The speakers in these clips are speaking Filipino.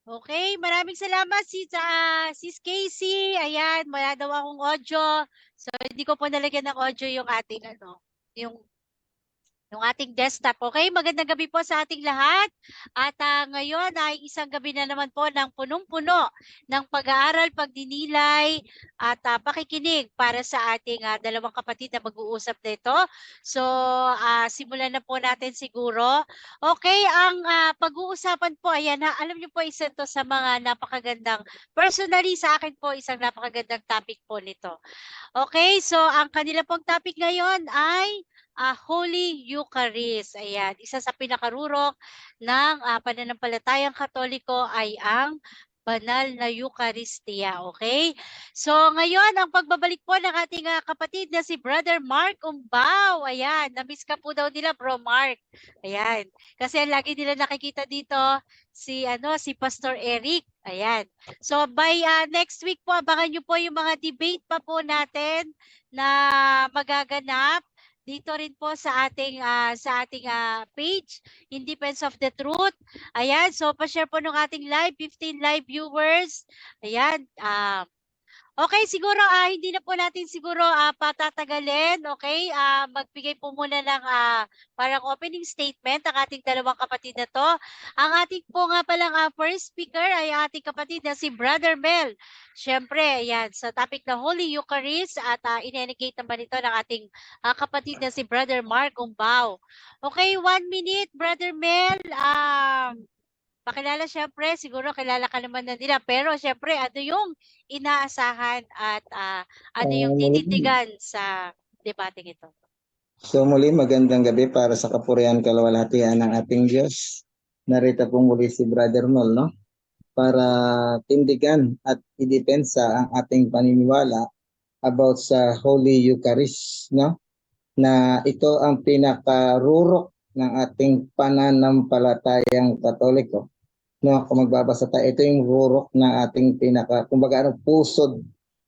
Okay, maraming salamat Sis Casey. Ayan, wala daw akong audio. So hindi ko po nalagyan ng audio yung ating yung ating desktop. Okay, magandang gabi po sa ating lahat. At ngayon ay isang gabi na naman po ng punong-puno ng pag-aaral, pagdinilay at pakikinig para sa ating dalawang kapatid na mag-uusap nito. So, simulan na po natin siguro. Okay, ang pag-uusapan po, ayan ha, alam niyo po isa to sa mga napakagandang, personally sa akin po, isang napakagandang topic po nito. Okay, so ang kanila pong topic ngayon ay Holy Eucharist. Ayan, isa sa pinakarurok ng pananampalatayang Katoliko ay ang banal na Eucharistia. Okay? So ngayon, ang pagbabalik po ng ating kapatid na si Brother Mark Umbao. Ayan, na-miss ka po daw nila, Bro Mark. Ayan, kasi lagi nila nakikita dito si Pastor Eric. Ayan. So by next week po, abangan nyo po yung mga debate pa po natin na magaganap dito rin po sa ating page in Defense of the Truth. Ayan, so pa-share po ng ating live 15 live viewers. Ayan, okay, siguro hindi na po natin siguro patatagalin, okay? Magbigay po muna ng parang opening statement ang ating dalawang kapatid na to. Ang ating po nga palang first speaker ay ating kapatid na si Brother Mel. Siyempre, ayan, sa topic na Holy Eucharist at in-indicate naman ito ng ating kapatid na si Brother Mark Umbao. Okay, 1 minute, Brother Mel. Pakilala siyempre, siguro kilala ka naman na nila, pero siyempre ano yung inaasahan at ano yung Muli. tititigan sa debating ito? Muli magandang gabi para sa kapurihan kalawalhatian ng ating Diyos. Narito po muli si Brother Nol, no? Para tindigan at idepensa ang ating paniniwala about sa Holy Eucharist, no? Na ito ang pinakarurok ng ating pananampalatayang Katoliko. No, kung magbabasa tayo, ito yung rurok ng ating pusod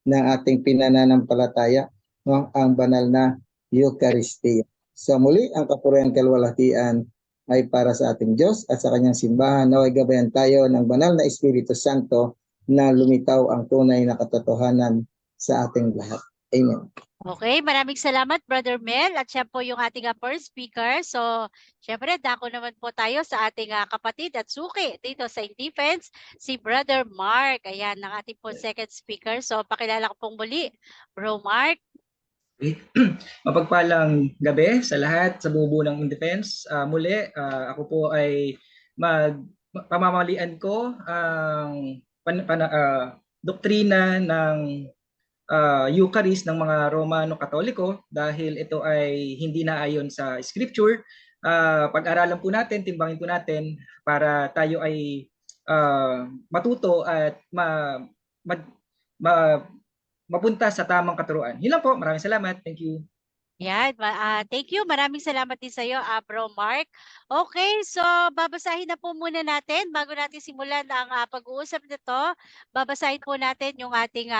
ng ating pinananampalataya, no? Ang banal na Eucharistia. So muli, ang kapurihan kalwalhatian ay para sa ating Diyos at sa kanyang simbahan. Naway gabayan tayo ng banal na Espiritu Santo na lumitaw ang tunay na katotohanan sa ating lahat. Amen. Okay, maraming salamat Brother Mel at siya po yung ating first speaker. So, syempre dako naman po tayo sa ating kapatid at suki dito sa In Defense, si Brother Mark. Ayan, ang ating po second speaker. So, pakilala ko pong muli, Bro Mark. Mapagpalang gabi sa lahat sa bubuo ng In Defense. Muli, ako po ay pamamalian ko ang doktrina ng Eucharist ng mga Romano Katoliko dahil ito ay hindi naayon sa Scripture. Pag-aralan po natin, timbangin po natin para tayo ay matuto at mapunta sa tamang katuruan. Yun lang po. Maraming salamat. Thank you. Yan, thank you. Maraming salamat din sa iyo, Bro Mark. Okay, so babasahin na po muna natin bago natin simulan ang pag-uusap nito. Babasahin po natin yung ating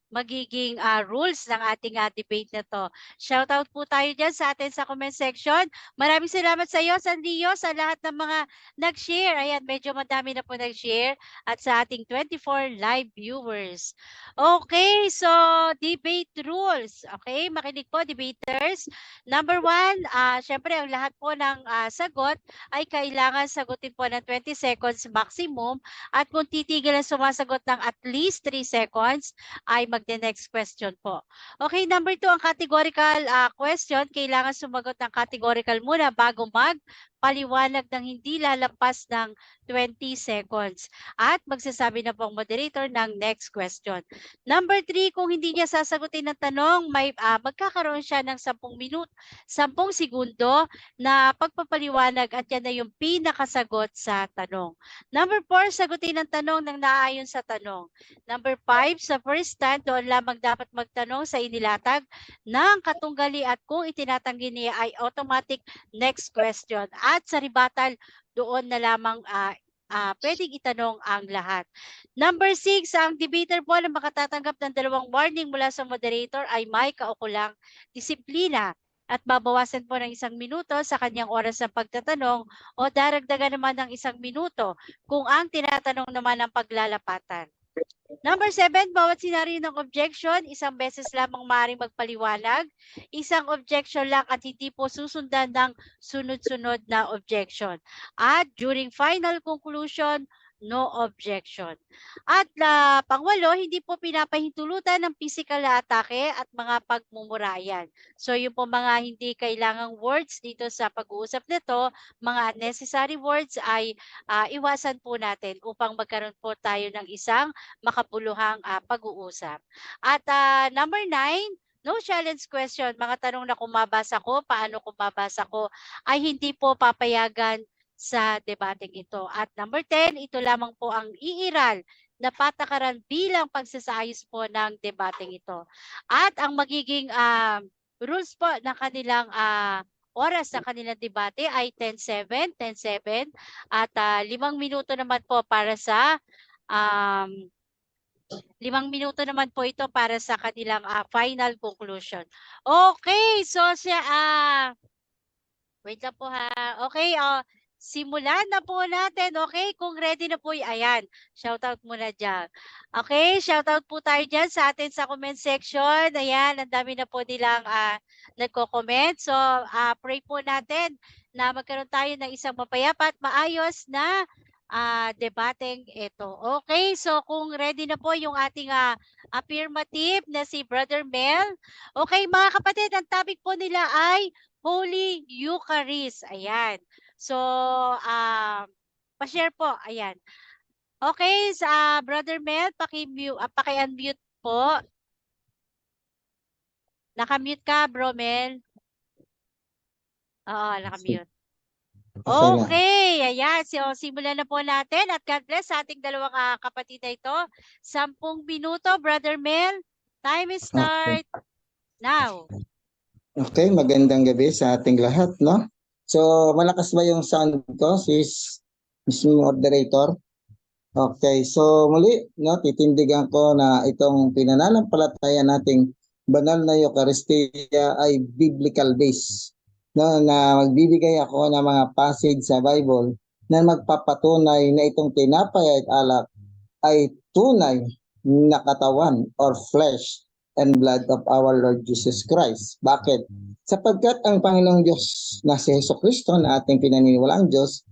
magiging rules ng ating debate na to. Shoutout po tayo dyan sa atin sa comment section. Maraming salamat sa iyo, Sanrio, sa lahat ng mga nag-share. Ayan, medyo madami na po nag-share at sa ating 24 live viewers. Okay, so debate rules. Okay, makinig po, debaters. Number 1, syempre ang lahat po ng sagot ay kailangan sagutin po ng 20 seconds maximum at kung titigil ang sumasagot ng at least 3 seconds ay magde-next question po. Okay, number 2, ang categorical question, kailangan sumagot ng categorical muna bago magpaliwanag ng hindi lalampas ng 20 seconds. At magsasabi na po ang moderator ng next question. Number 3, kung hindi niya sasagutin ng tanong, magkakaroon siya ng 10 segundo na pagpapaliwanag at yan na yung pinakasagot sa tanong. Number 4, sagutin ang tanong ng naaayon sa tanong. Number 5, sa first stand, doon lamang dapat magtanong sa inilatag ng katunggali at kung itinatanggi niya ay automatic next question. At sa rebuttal, doon na lamang pwedeng itanong ang lahat. Number 6, ang debater po na makatatanggap ng 2 warning mula sa moderator ay may kaukulang disiplina. at babawasan po ng 1 minuto sa kanyang oras ng pagtatanong o daragdagan naman ng 1 minuto kung ang tinatanong naman ang paglalapatan. Number 7, bawat senaryo ng objection, 1 beses lamang maaaring magpaliwanag, 1 objection lang at hindi po susundan ng sunod-sunod na objection. At during final conclusion, no objection. At pangwalo, hindi po pinapahintulutan ng physical na atake at mga pagmumurayan. So yung po mga hindi kailangang words dito sa pag-uusap nito, mga unnecessary words ay iwasan po natin upang magkaroon po tayo ng isang makabuluhang pag-uusap. At number 9, no challenge question. Mga tanong na kung mabasa ko, paano kung mabasa ko, ay hindi po papayagan sa debateng ito. At number 10, ito lamang po ang iiral na patakaran bilang pagsasaayos po ng debateng ito. At ang magiging rules po ng kanilang oras ng kanilang debate ay 10-7, 10-7 at 5 minuto naman po para sa 5 minuto naman po ito para sa kanilang final conclusion. Okay, so wait lang po ha. Okay, simulan na po natin. Okay, kung ready na po, ayan, shoutout muna dyan. Okay, shoutout po tayo dyan sa atin sa comment section. Ayan, ang dami na po nilang nagko-comment. So, pray po natin na magkaroon tayo ng isang mapayapa at maayos na debateng ito. Okay, so kung ready na po yung ating affirmative na si Brother Mel. Okay, mga kapatid, ang topic po nila ay Holy Eucharist. Ayan. So, pa-share po. Ayan. Okay, sa Brother Mel, paki-unmute po. Naka-mute ka, Bro Mel. Oo, naka-mute. Okay, ayan. So, simulan na po natin at God bless sa ating dalawang kapatid na ito. 10 minuto, Brother Mel. Time is start now. Okay, magandang gabi sa ating lahat, no? So, malakas ba yung sound ko, sis moderator? Okay, so muli, no, titindigan ko na itong pinananampalataya nating banal na Eucharistia ay biblical base. No, na magbibigay ako ng mga passage sa Bible na magpapatunay na itong tinapay at alak ay tunay na katawan or flesh and blood of our Lord Jesus Christ. Bakit? Sapagkat ang Panginoong Diyos na si Jesucristo na ating pinaniniwalaang Diyos,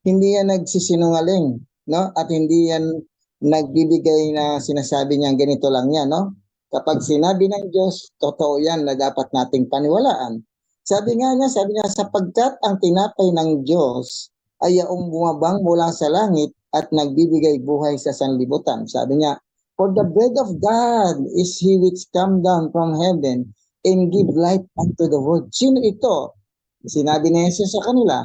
hindi yan nagsisinungaling, no? At hindi yan nagbibigay na sinasabi niya ganito lang yan, no? Kapag sinabi ng Diyos, totoo yan na dapat nating paniwalaan. Sabi niya, sapagkat ang tinapay ng Diyos ay yaong bumabang mula sa langit at nagbibigay buhay sa sanlibutan. Sabi niya, for the bread of God is He which come down from heaven and give life unto the world. Sino ito? Sinabi ni Jesus sa kanila,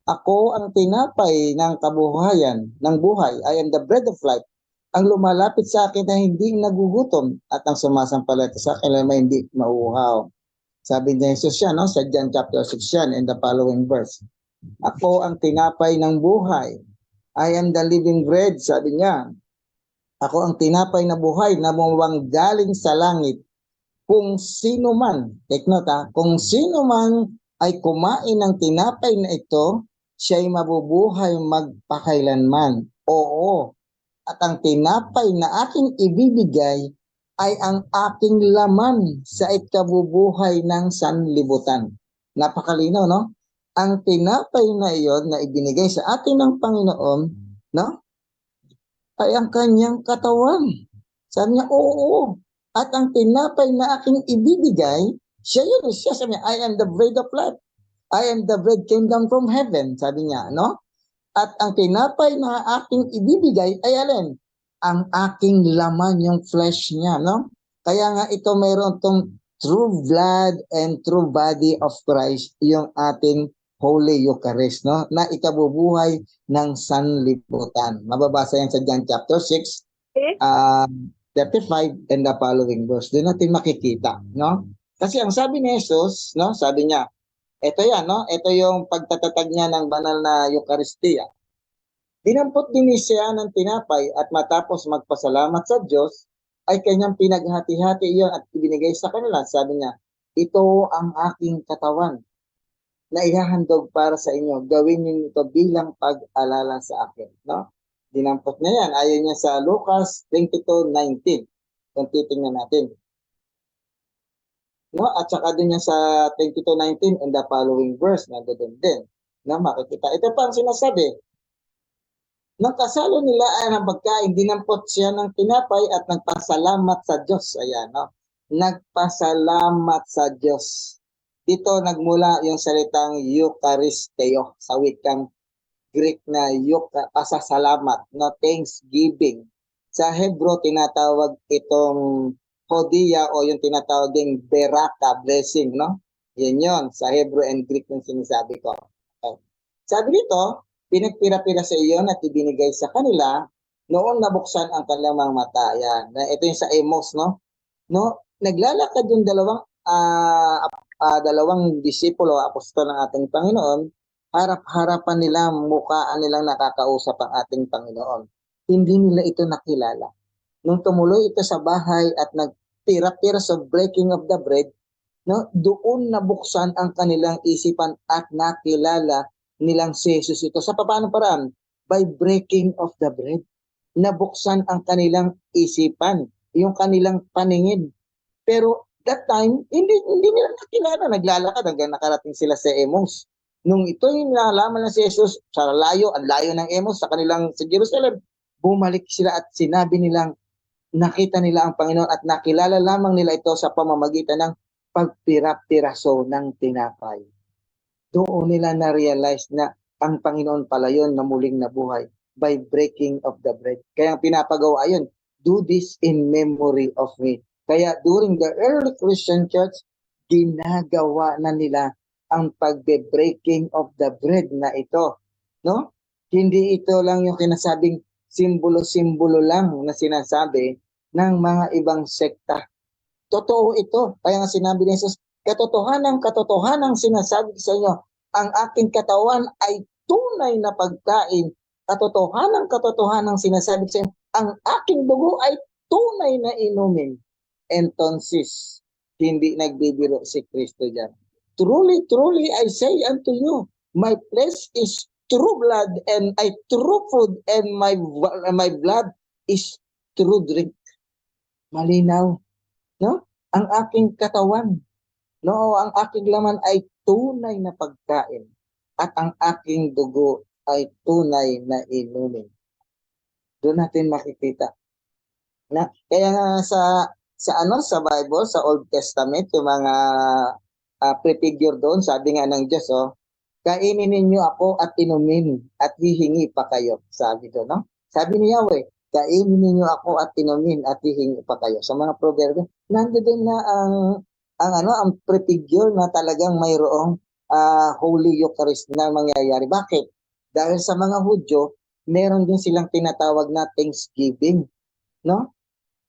ako ang tinapay ng kabuhayan, ng buhay. I am the bread of life. Ang lumalapit sa akin na hindi nagugutom at ang sumasampalataya sa akin ay hindi mauuhaw. Sabi ni Jesus yan, no? Sa John chapter 6 yan in the following verse. Ako ang tinapay ng buhay. I am the living bread, sabi niya. Ako ang tinapay na buhay na bumabang galing sa langit. Kung sino man, take note kung sino man ay kumain ng tinapay na ito, siya'y mabubuhay magpakailanman. Oo, at ang tinapay na aking ibibigay ay ang aking laman sa ikabubuhay ng sanlibutan. Napakalino, no? Ang tinapay na iyon na ibinigay sa atin ng Panginoon, no? Ay ang kanyang katawan. Sabi niya, oo. At ang tinapay na aking ibibigay, siya yun. Siya sabi niya, I am the bread of life. I am the bread came down from heaven, sabi niya, no? At ang tinapay na aking ibibigay ay alin? Ang aking laman, yung flesh niya, no? Kaya nga ito mayroon tong true blood and true body of Christ, yung ating Holy Eucharist, no? Na ikabubuhay ng sanlibutan. Mababasa yan sa John chapter 6, 35 and the following verse. Doon natin makikita, no? Kasi ang sabi ni Jesus, no? Sabi niya, ito yan, no? Ito yung pagtatatag niya ng banal na Eucharistia. Dinampot din siya ng tinapay at matapos magpasalamat sa Diyos, ay kanyang pinaghati-hati iyon at ibinigay sa kanila. Sabi niya, ito ang aking katawan na ihahandog para sa inyo. Gawin niyo ito bilang pag-alala sa akin. No? Dinampot na yan. Ayon niya sa Lucas 22:19. Kung titingnan natin. No? At saka din niya sa 22:19 and the following verse, nandoon din. No? Makikita. Ito pa ang sinasabi. Nang kasalo nila ay ng pagkain, dinampot siya ng tinapay at nagpasalamat sa Diyos. Ayan, no? Nagpasalamat sa Diyos. Dito nagmula yung salitang Eucharisteo sa wikang Greek na pasasalamat, no? Thanksgiving. Sa Hebrew, tinatawag itong Hodia o yung tinatawag ding Beraka, blessing, no? Yan yun. Sa Hebrew and Greek yung sinasabi ko. Okay. Sabi dito, pinagpira-pira sa iyon at ibinigay sa kanila noon nabuksan ang kanilang mga mata. Yan. Ito yung sa Amos, no? No? Naglalakad yung dalawang disipulo, apostol ng ating Panginoon, harap-harapan nila, mukhaan nilang nakakausap ang ating Panginoon. Hindi nila ito nakilala. Nung tumuloy ito sa bahay at nagtira-tira sa breaking of the bread, no, doon nabuksan ang kanilang isipan at nakilala nilang si Jesus ito. Sa paano paraan? By breaking of the bread. Nabuksan ang kanilang isipan, yung kanilang paningin. Pero that time, hindi nila nakilala. Naglalakad hanggang nakarating sila sa Emos. Nung ito yung nalaman na si Jesus, sa layo, ang layo ng Emos sa kanilang sa Jerusalem, bumalik sila at sinabi nilang nakita nila ang Panginoon at nakilala lamang nila ito sa pamamagitan ng pagpira-piraso ng tinapay. Doon nila na-realize na ang Panginoon pala yun na muling nabuhay by breaking of the bread. Kaya pinapagawa yun, do this in memory of me. Kaya during the early Christian church, ginagawa na nila ang pagbe-breaking of the bread na ito. No? Hindi ito lang yung kinasabing simbolo-simbolo lang na sinasabi ng mga ibang sekta. Totoo ito. Kaya nga sinabi ni Jesus, katotohanan sinasabi sa inyo, ang aking katawan ay tunay na pagkain. Katotohanan sinasabi sa inyo, ang aking dugo ay tunay na inumin. Entonces, hindi nagbibiro si Kristo dyan. Truly, truly, I say unto you, my flesh is true blood and true food and my blood is true drink. Malinaw, no? Ang aking katawan, no, ang aking laman ay tunay na pagkain at ang aking dugo ay tunay na inumin. Doon natin makikita. Na kaya nga sa Bible, sa Old Testament, yung mga prefigure doon, sabi nga ng Diyos, kainin ninyo ako at inumin at hihingi pa kayo. Sabi doon, no? Sabi ni Yahweh, kainin ninyo ako at inumin at hihingi pa kayo. Sa mga proverbio, nandoon na ang prefigure na talagang mayroong Holy Eucharist na mangyayari. Bakit? Dahil sa mga Hudyo, meron din silang tinatawag na Thanksgiving, no?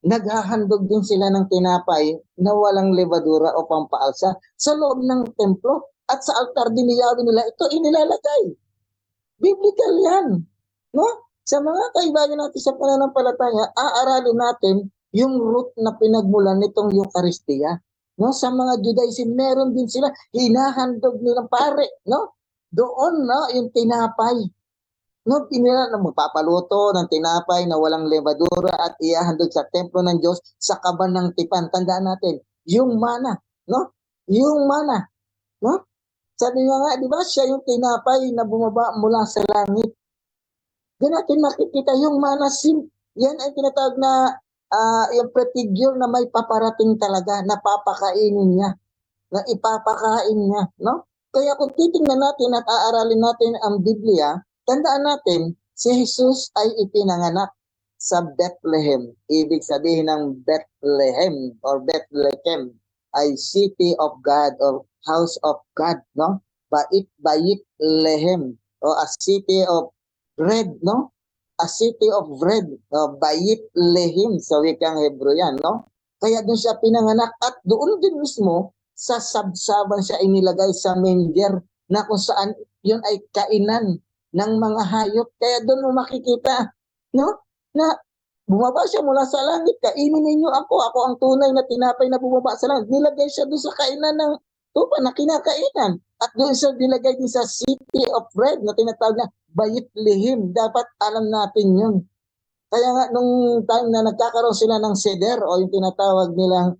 Naghahandog din sila ng tinapay na walang levadura o pampaalsa sa loob ng templo at sa altar din nila ito inilalagay. Biblical yan, no? Sa mga kaibigan natin sa pananampalataya, aaralin natin yung root na pinagmulan nitong Eucharistia. No, sa mga Judaism meron din sila hinahandog nilang pare, no? Doon, no, yung tinapay. No, pinila na magpapaluto ng tinapay na walang levadura at ihahandog sa templo ng Diyos sa kaban ng tipan. Tandaan natin, yung mana, no? Yung mana, no? Sabi nga nga, di ba, siya yung tinapay na bumaba mula sa langit. Doon natin makikita yung mana sin. Yan ay tinatawag na yung prefigure na may paparating talaga, na papakainin niya, na ipapakain niya, no? Kaya kung titingnan natin at aaralin natin ang Biblia, tandaan natin, si Jesus ay ipinanganak sa Bethlehem. Ibig sabihin ng Bethlehem or Bethlehem ay city of God or house of God, no? Bait-Lehem o a city of bread, no? A city of bread, Bait-Lehem sa wikang Hebrew yan, no? Kaya doon siya pinanganak at doon din mismo sa sabsaban siya inilagay sa manger na kung saan yun ay kainan ng mga hayop. Kaya doon mo makikita, no? Na Bumaba siya mula sa langit, kainin ninyo ako ang tunay na tinapay na bumaba sa langit. Nilagay siya doon sa kainan ng tupa na kinakainan. At doon siya nilagay din sa city of bread na tinatawag na Bethlehem. Dapat alam natin yun. Kaya nga nung time na nagkakaroon sila ng seder o yung tinatawag nilang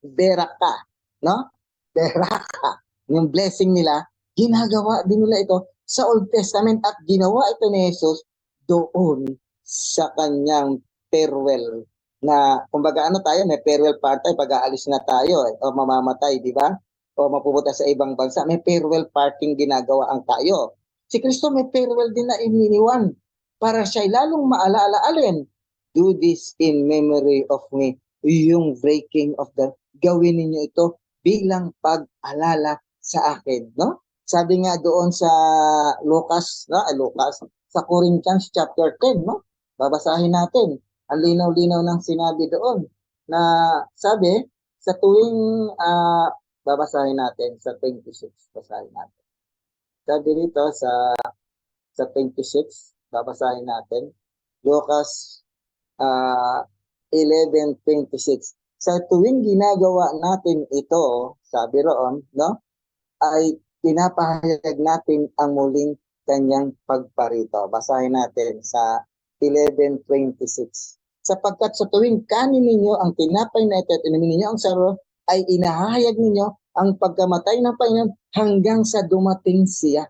beraka, no? Beraka, yung blessing nila, ginagawa din nila ito sa Old Testament at ginawa ito ni Jesus doon sa kanyang farewell na kumbaga ano tayo, may farewell party pag aalis na tayo o mamamatay, di ba? O mapupunta sa ibang bansa, may farewell party ginagawa ang tayo. Si Kristo may farewell din na iniwan para siya lalong maalaala alin. Do this in memory of me. Yung breaking of the, gawin ninyo ito bilang pag-alala sa akin, no? Sabi nga doon sa Lucas, no? Lucas, sa Corinthians chapter 10, no? Babasahin natin. Ang linaw-linaw ng sinabi doon na sabi sa tuwing babasahin natin sa 26, basahin natin. Sabi dito sa 26, babasahin natin. Lucas 11:26. Sa tuwing ginagawa natin ito, sabi roon, no, ay pinapahayag natin ang muling kanyang pagparito. Basahin natin sa 11:26. Sapagkat sa tuwing kanin ninyo ang tinapay na ito at inumin ninyo ang saro, ay inahayag ninyo ang pagkamatay ng Panginoon hanggang sa dumating siya.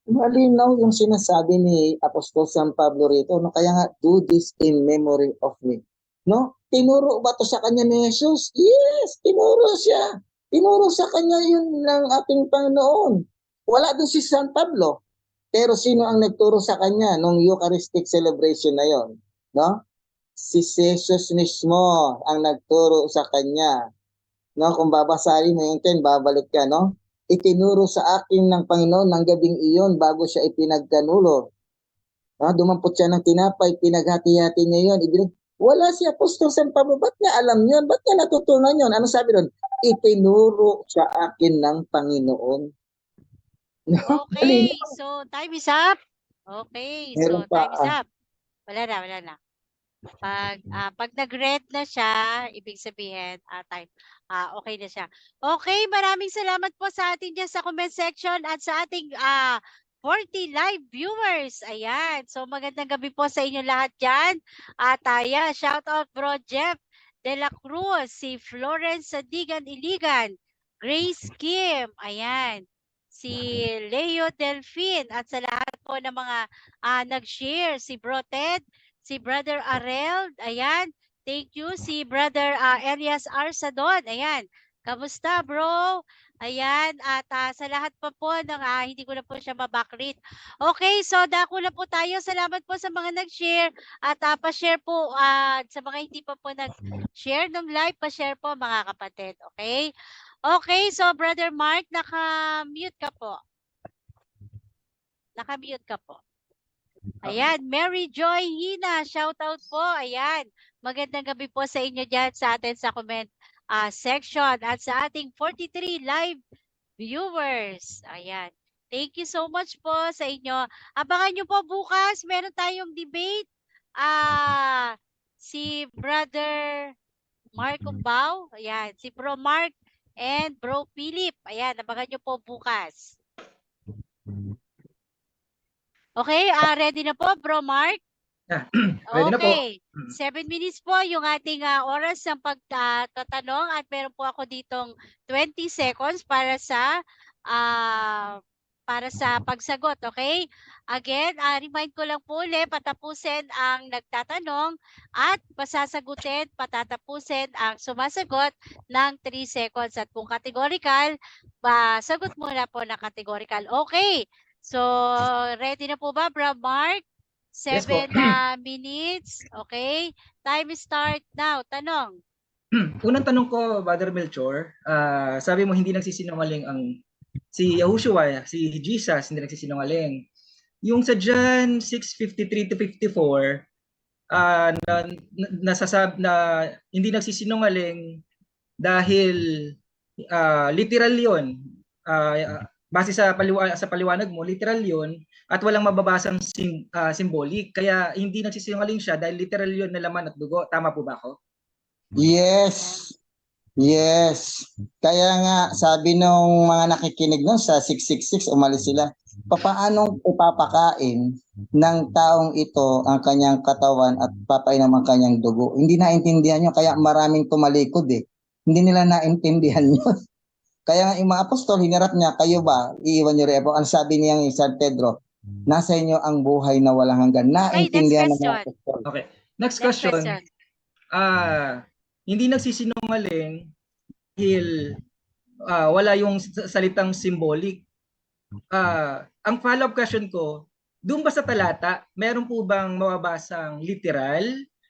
Malinaw yung sinasabi ni Apostol San Pablo rito, no? Kaya nga, do this in memory of me. No? Tinuro ba to sa kanya ni Jesus? Yes, tinuro siya. Tinuro sa kanya yun ng ating Panginoon. Wala doon si San Pablo. Pero sino ang nagturo sa kanya nung Eucharistic celebration na yon? No? Si Jesus mismo ang nagturo sa kanya. No? Kung babasahin mo yung 10, babalik ka, no? Itinuro sa akin ng Panginoon ng gabing iyon bago siya ipinagkanulo. Dumampot siya ng tinapay, pinaghati-hati niya yun. Wala si Apostol San Pablo. Ba't niya alam yun? Ba't niya natutunan yun? Ano sabi doon? Itinuro sa akin ng Panginoon. Okay, so time is up. Okay, so Meron pa, time is up. Wala na. Pag nag-red na siya, ibig sabihin, time, okay na siya. Okay, maraming salamat po sa ating dyan sa comment section at sa ating 40 live viewers. Ayan, so magandang gabi po sa inyo lahat dyan. At shout out bro Jeff De La Cruz, si Florence Sadigan Iligan, Grace Kim, ayan, si Leo Delfin, at sa lahat po ng mga nag-share, si Bro Ted, si Brother Arel, ayan. Thank you. Si Brother Elias Arsadon, ayan. Kamusta, bro? Ayan. At sa lahat pa po ng hindi ko na po siya mabakrit. Okay, so dako na po tayo. Salamat po sa mga nag-share. At pa-share po sa mga hindi pa po nag-share ng live, pa-share po mga kapatid. Okay? Okay, so Brother Mark, naka-mute ka po. Naka-mute ka po. Ayan, Mary Joy Hina, shout out po. Ayan, magandang gabi po sa inyo dyan sa atin sa comment section at sa ating 43 live viewers. Ayan, thank you so much po sa inyo. Abangan nyo po bukas, meron tayong debate. Si Brother Mark Umbao, ayan, si Bro Mark and Bro Philip. Ayan, abangan nyo po bukas. Okay, ready na po, Bro Mark? Ready na po. Okay, 7 minutes po yung ating oras ng pagtatanong at meron po ako ditong 20 seconds para sa pagsagot, okay? Again, remind ko lang po ulit, patapusin ang nagtatanong at patatapusin ang sumasagot ng 3 seconds. At kung categorical, sagot muna po na categorical. Okay, so ready na po ba, Bro Mark? 7 minutes. Okay. Time start now. Tanong. Unang tanong ko, Brother Melchor, sabi mo hindi nagsisinungaling si Yahushua, si Jesus, hindi nagsisinungaling. Yung sa John 6:53 to 54, nasasab na hindi nagsisinungaling dahil literal 'yon. base sa paliwanag mo, literal 'yon at walang mababasang symbolic. Kaya hindi nagsisinungaling siya dahil literal 'yon na laman at dugo. Tama po ba ako? Yes. Yes. Kaya nga, sabi nung mga nakikinig nun sa 666, umalis sila. Papaanong ipapakain ng taong ito ang kanyang katawan at papainom ang kanyang dugo? Hindi naintindihan nyo, kaya maraming tumalikod eh. Hindi nila naintindihan yun. Kaya nga yung mga apostol, hinarap niya, kayo ba? Iiwan nyo rin. Ang sabi niya ng San Pedro, nasa inyo ang buhay na walang hanggan. Okay, next Naintindihan ng mga question. apostol. Okay. Next Next question. question. Hindi nagsisinungaling dahil wala yung salitang symbolic. Ang follow-up question ko, doon ba sa talata, meron po bang mababasang literal,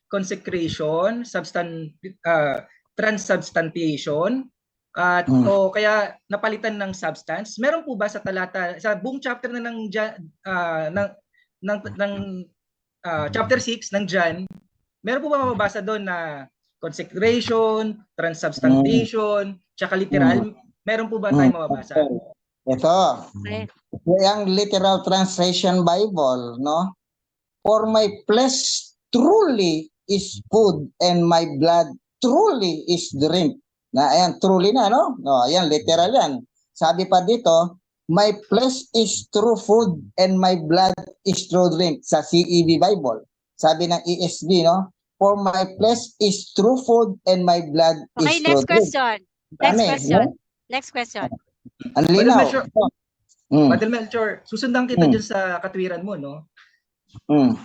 consecration, transubstantiation, o kaya napalitan ng substance? Meron po ba sa talata, sa buong chapter na ng chapter 6 ng John, meron po ba mababasa doon na consecration, transubstantiation, tsaka literal? Meron po ba tayong mababasa? Ito. Okay. Yung literal translation Bible, no? For my flesh truly is food and my blood truly is drink. Na ayan, truly na, no? No, ayan, literal yan. Sabi pa dito, my flesh is true food and my blood is true drink sa CEV Bible. Sabi ng ESV, no? For my flesh is true food and my blood Okay, is true next drink. question. Next Ano eh, question. no? Next question. Ang Brother linaw. Melchor, Brother Melchor, susundan kita dyan sa katwiran mo, no?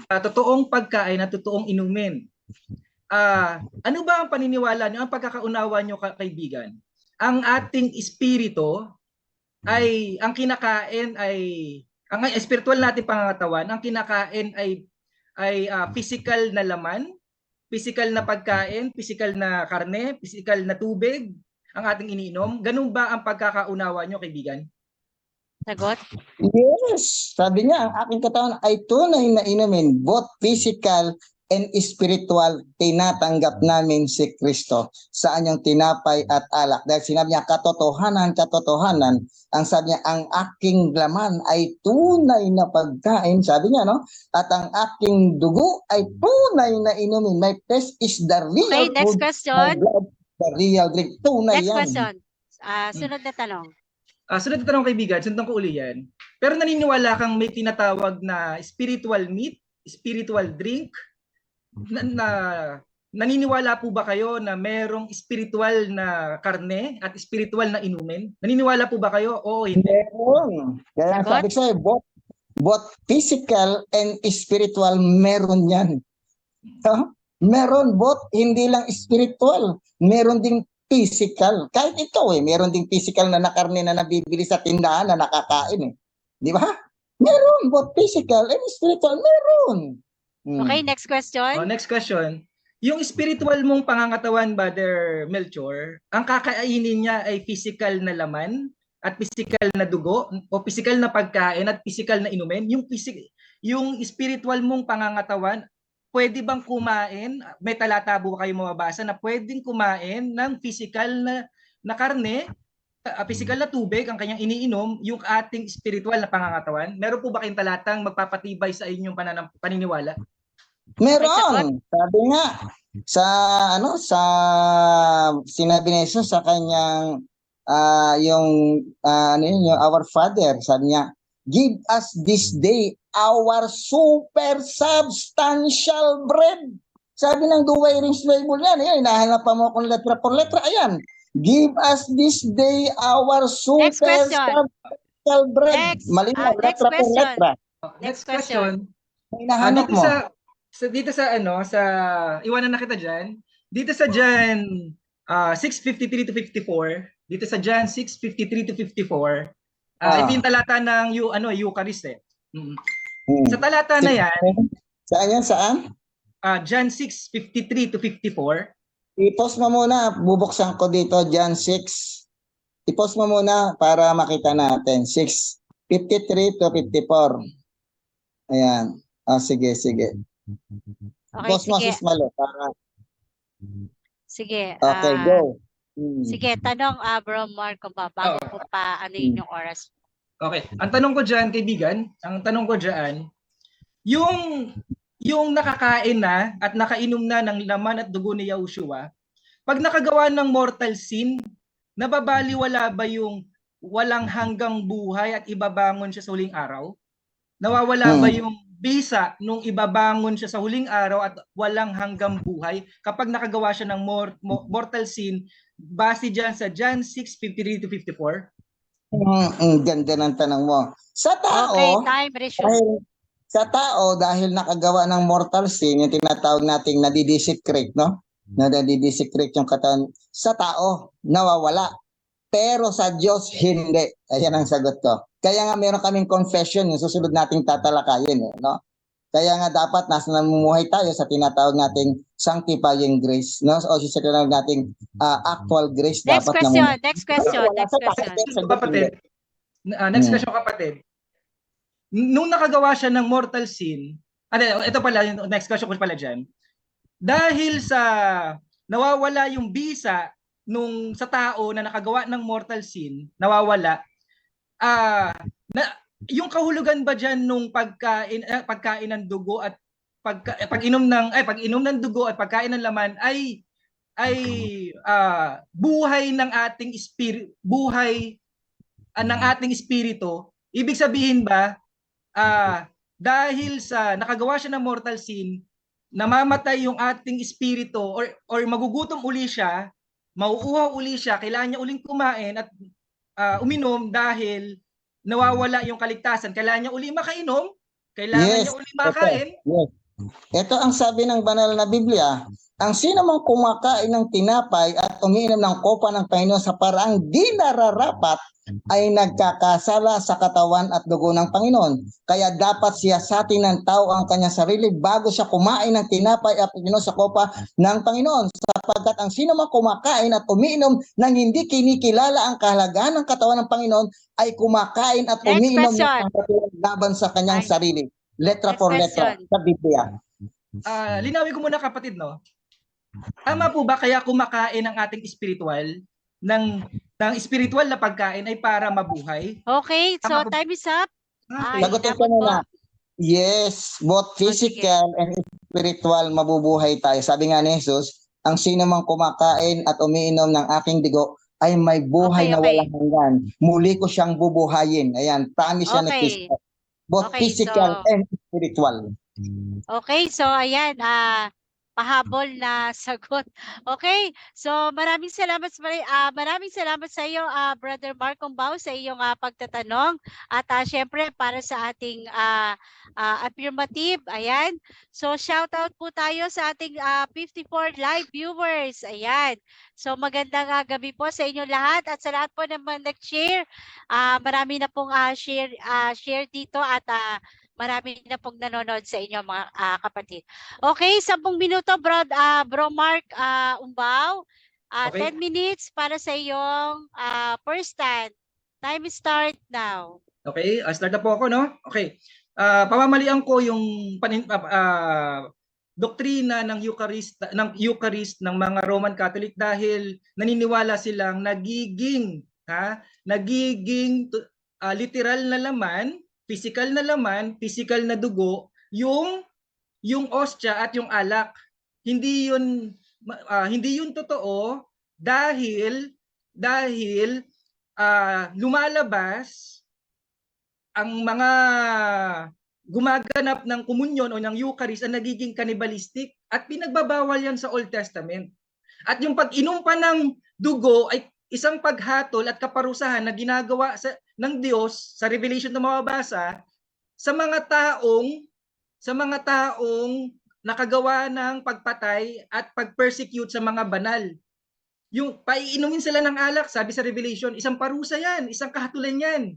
Totoong pagkain at totoong inumin. Ano ba ang paniniwala niyo, ang pagkakaunawa niyo, kaibigan? Ang ating espiritu ay, ang kinakain ay, ang espiritual natin pangangatawan, ang kinakain ay physical na laman, physical na pagkain, physical na karne, physical na tubig, ang ating iniinom. Ganun ba ang pagkakaunawa niyo, kaibigan? Sagot? Yes. Sabi niya, ang aking katawan ay tunay na inumin, both physical and spiritual. Tinatanggap namin si Kristo sa anyang tinapay at alak. Dahil sinabi niya, katotohanan, katotohanan. Ang sabi niya, ang aking laman ay tunay na pagkain. Sabi niya, no? At ang aking dugo ay tunay na inumin. My flesh is the real Okay, next food. My question. blood, the real drink. Tunay Next yan. question. Sunod na tanong. Sunod na tanong, kaibigan, sundan ko uli yan. Pero naniniwala kang may tinatawag na spiritual meat, spiritual drink? Naniniwala po ba kayo na merong spiritual na karne at spiritual na inumin? Naniniwala po ba kayo? Oo, hindi. Meron. Kaya Sagot? sabi ko sa'yo, both physical and spiritual, meron yan. Meron both, hindi lang spiritual. Meron ding physical. Kahit ito meron ding physical na nakarne na nabibili sa tindahan na nakakain eh. Di ba? Meron both physical and spiritual. Meron. Okay, next question. Next question. Yung spiritual mong pangangatawan, Brother Melchor, ang kakainin niya ay physical na laman at physical na dugo o physical na pagkain at physical na inumin? Yung spiritual mong pangangatawan, pwede bang kumain? May talata po kayo mababasa na pwedeng kumain ng physical na karne, physical na tubig ang kanyang iniinom, yung ating spiritual na pangangatawan? Meron po ba kayong talatang magpapatibay sa inyong paniniwala? Meron. Sabi nga sa sinabi ni Jesus sa kanyang yung our Father, sabi niya, give us this day our super substantial bread. Sabi ng Duway Rings Bible yan, hinahanap pa mo kung letra por letra, ayan. Give us this day our super substantial bread. Malinaw, letra por letra. Next question. Hinahanap mo. Dito sa iwanan na kita dyan. Dito sa John 6:53 to 54, dito sa John 6:53 to 54, ito yung talata ng Eucharist eh. Sa talata na yan, Saan? John 6:53 to 54. I-post mo muna, bubuksan ko dito John 6. I-post mo muna para makita natin. 6:53 to 54. Ayan. Sige. Okay, Post mo, sige. Sis Malo, para... Sige. Okay, go. Sige, tanong, Bro Mark, bago ko pa yung oras. Okay. Ang tanong ko diyan, kaibigan, ang tanong ko diyan, yung yung nakakain na at nakainom na ng laman at dugo ni Yahushua, pag nakagawa ng mortal sin, nababaliwala ba yung walang hanggang buhay at ibabangon siya sa huling araw? Nawawala ba yung bisa nung ibabangon siya sa huling araw at walang hanggang buhay kapag nakagawa siya ng mortal sin base dyan sa John 6:53 to 54? Ganda ng tanong mo. Sa Okay, tao, time resume. dahil nakagawa ng mortal sin, yung tinatawag nating nadidesecrate, no? Nadidesecrate yung katawan. Sa tao, nawawala. Pero sa Diyos, hindi. Ayan ang sagot ko. Kaya nga meron kaming confession, yung susunod nating tatalakayin, no? Kaya nga dapat nasa namumuhay tayo sa tinatawag nating sanctifying grace, no? O sa tinatawag nating actual grace Next dapat question, namumuhay. next question, Wala next sa tao, question. pero sa Diyos, Kapatid, hindi. next question kapatid. Nung nakagawa siya ng mortal sin, ito pala, yung next question ko pala dyan. Dahil sa nawawala yung bisa nung sa tao na nakagawa ng mortal sin, nawawala, na, yung kahulugan ba dyan nung pagkain ng dugo at pag-inom ng dugo at pagkain ng laman ay buhay ng ating ng ating espiritu? Ibig sabihin ba dahil sa nakagawa siya ng mortal sin, namamatay yung ating espiritu or magugutom uli siya, mauuhaw uli siya, kailangan niya uling kumain at uminom dahil nawawala yung kaligtasan. Kailangan niya uli makainom, kailangan Yes. niya uli makain. Yes. Ito ang sabi ng banal na Biblia, ang sino mang kumakain ng tinapay at umiinom ng kopa ng Panginoon sa paraang di nararapat ay nagkakasala sa katawan at dugo ng Panginoon. Kaya dapat siyasatin ng tao ang kanyang sarili bago siya kumain ng tinapay at umiinom sa kopa ng Panginoon. Sapagkat ang sino mang kumakain at umiinom ng hindi kinikilala ang kahalagahan ng katawan ng Panginoon ay kumakain at Next umiinom ng question. katotohanan laban sa kanyang sarili. Letra Next for letra question. sa Biblia. Linawin ko muna kapatid, no? Tama po ba kaya kumakain ang ating spiritual ng spiritual na pagkain ay para mabuhay? Okay, so Tama po. time is up. Ay, Sagutin ko inabot po. muna. Yes, both sige. physical and spiritual mabubuhay tayo. Sabi nga ni Jesus, ang sino mang kumakain at umiinom ng aking digo ay may buhay Okay, na okay. walang hanggan. Muli ko siyang bubuhayin. Ayan, promise siya ni Okay. Kristo. Both Okay, physical so- and spiritual. Okay, so ayan, pahabol na sagot. Okay, so maraming salamat sa iyo, Brother Mark Cumbao, sa iyong pagtatanong. At syempre para sa ating affirmative, ayan. So shout out po tayo sa ating 54 live viewers. Ayan. So magandang gabi po sa inyo lahat at sa lahat po naman nag-share. Marami na pong share dito at marami na pong nanonood sa inyo mga kapatid. Okay, 10 minuto Bro Mark Umbao. Okay. 10 minutes para sa iyong first stand. Time start now. Okay, start na po ako, no? Okay. Pamamalian ko yung doktrina ng Eucharist ng mga Roman Catholic dahil naniniwala silang nagiging literal na laman, physical na dugo, yung ostia at yung alak. Hindi yun totoo dahil lumalabas ang mga gumaganap ng komunyon o ng Eucharist ang nagiging cannibalistic at pinagbabawal yan sa Old Testament. At yung pag-inom pa ng dugo ay isang paghatol at kaparusahan na ginagawa ng Diyos sa Revelation na mababasa sa mga taong nakagawa ng pagpatay at pag-persecute sa mga banal. Yung paiinumin sila ng alak, sabi sa Revelation, isang parusa yan, isang kahatulan yan.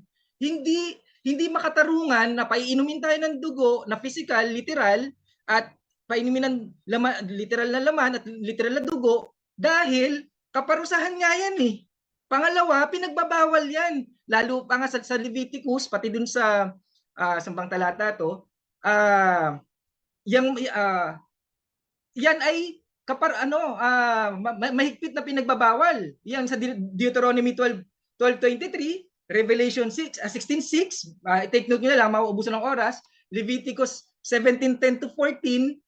Hindi makatarungan na paiinumin tayo ng dugo na physical, literal, at painumin ng literal na laman at literal na dugo dahil kaparusahan nga yan eh. Pangalawa, pinagbabawal yan. Lalo pa nga sa Leviticus, pati dun sa sampang talata to, yan ay mahigpit na pinagbabawal. Yan sa Deuteronomy 12:23, Revelation 16:6, take note nyo na lang, mauubusan ng oras. Leviticus 17:10 to 14,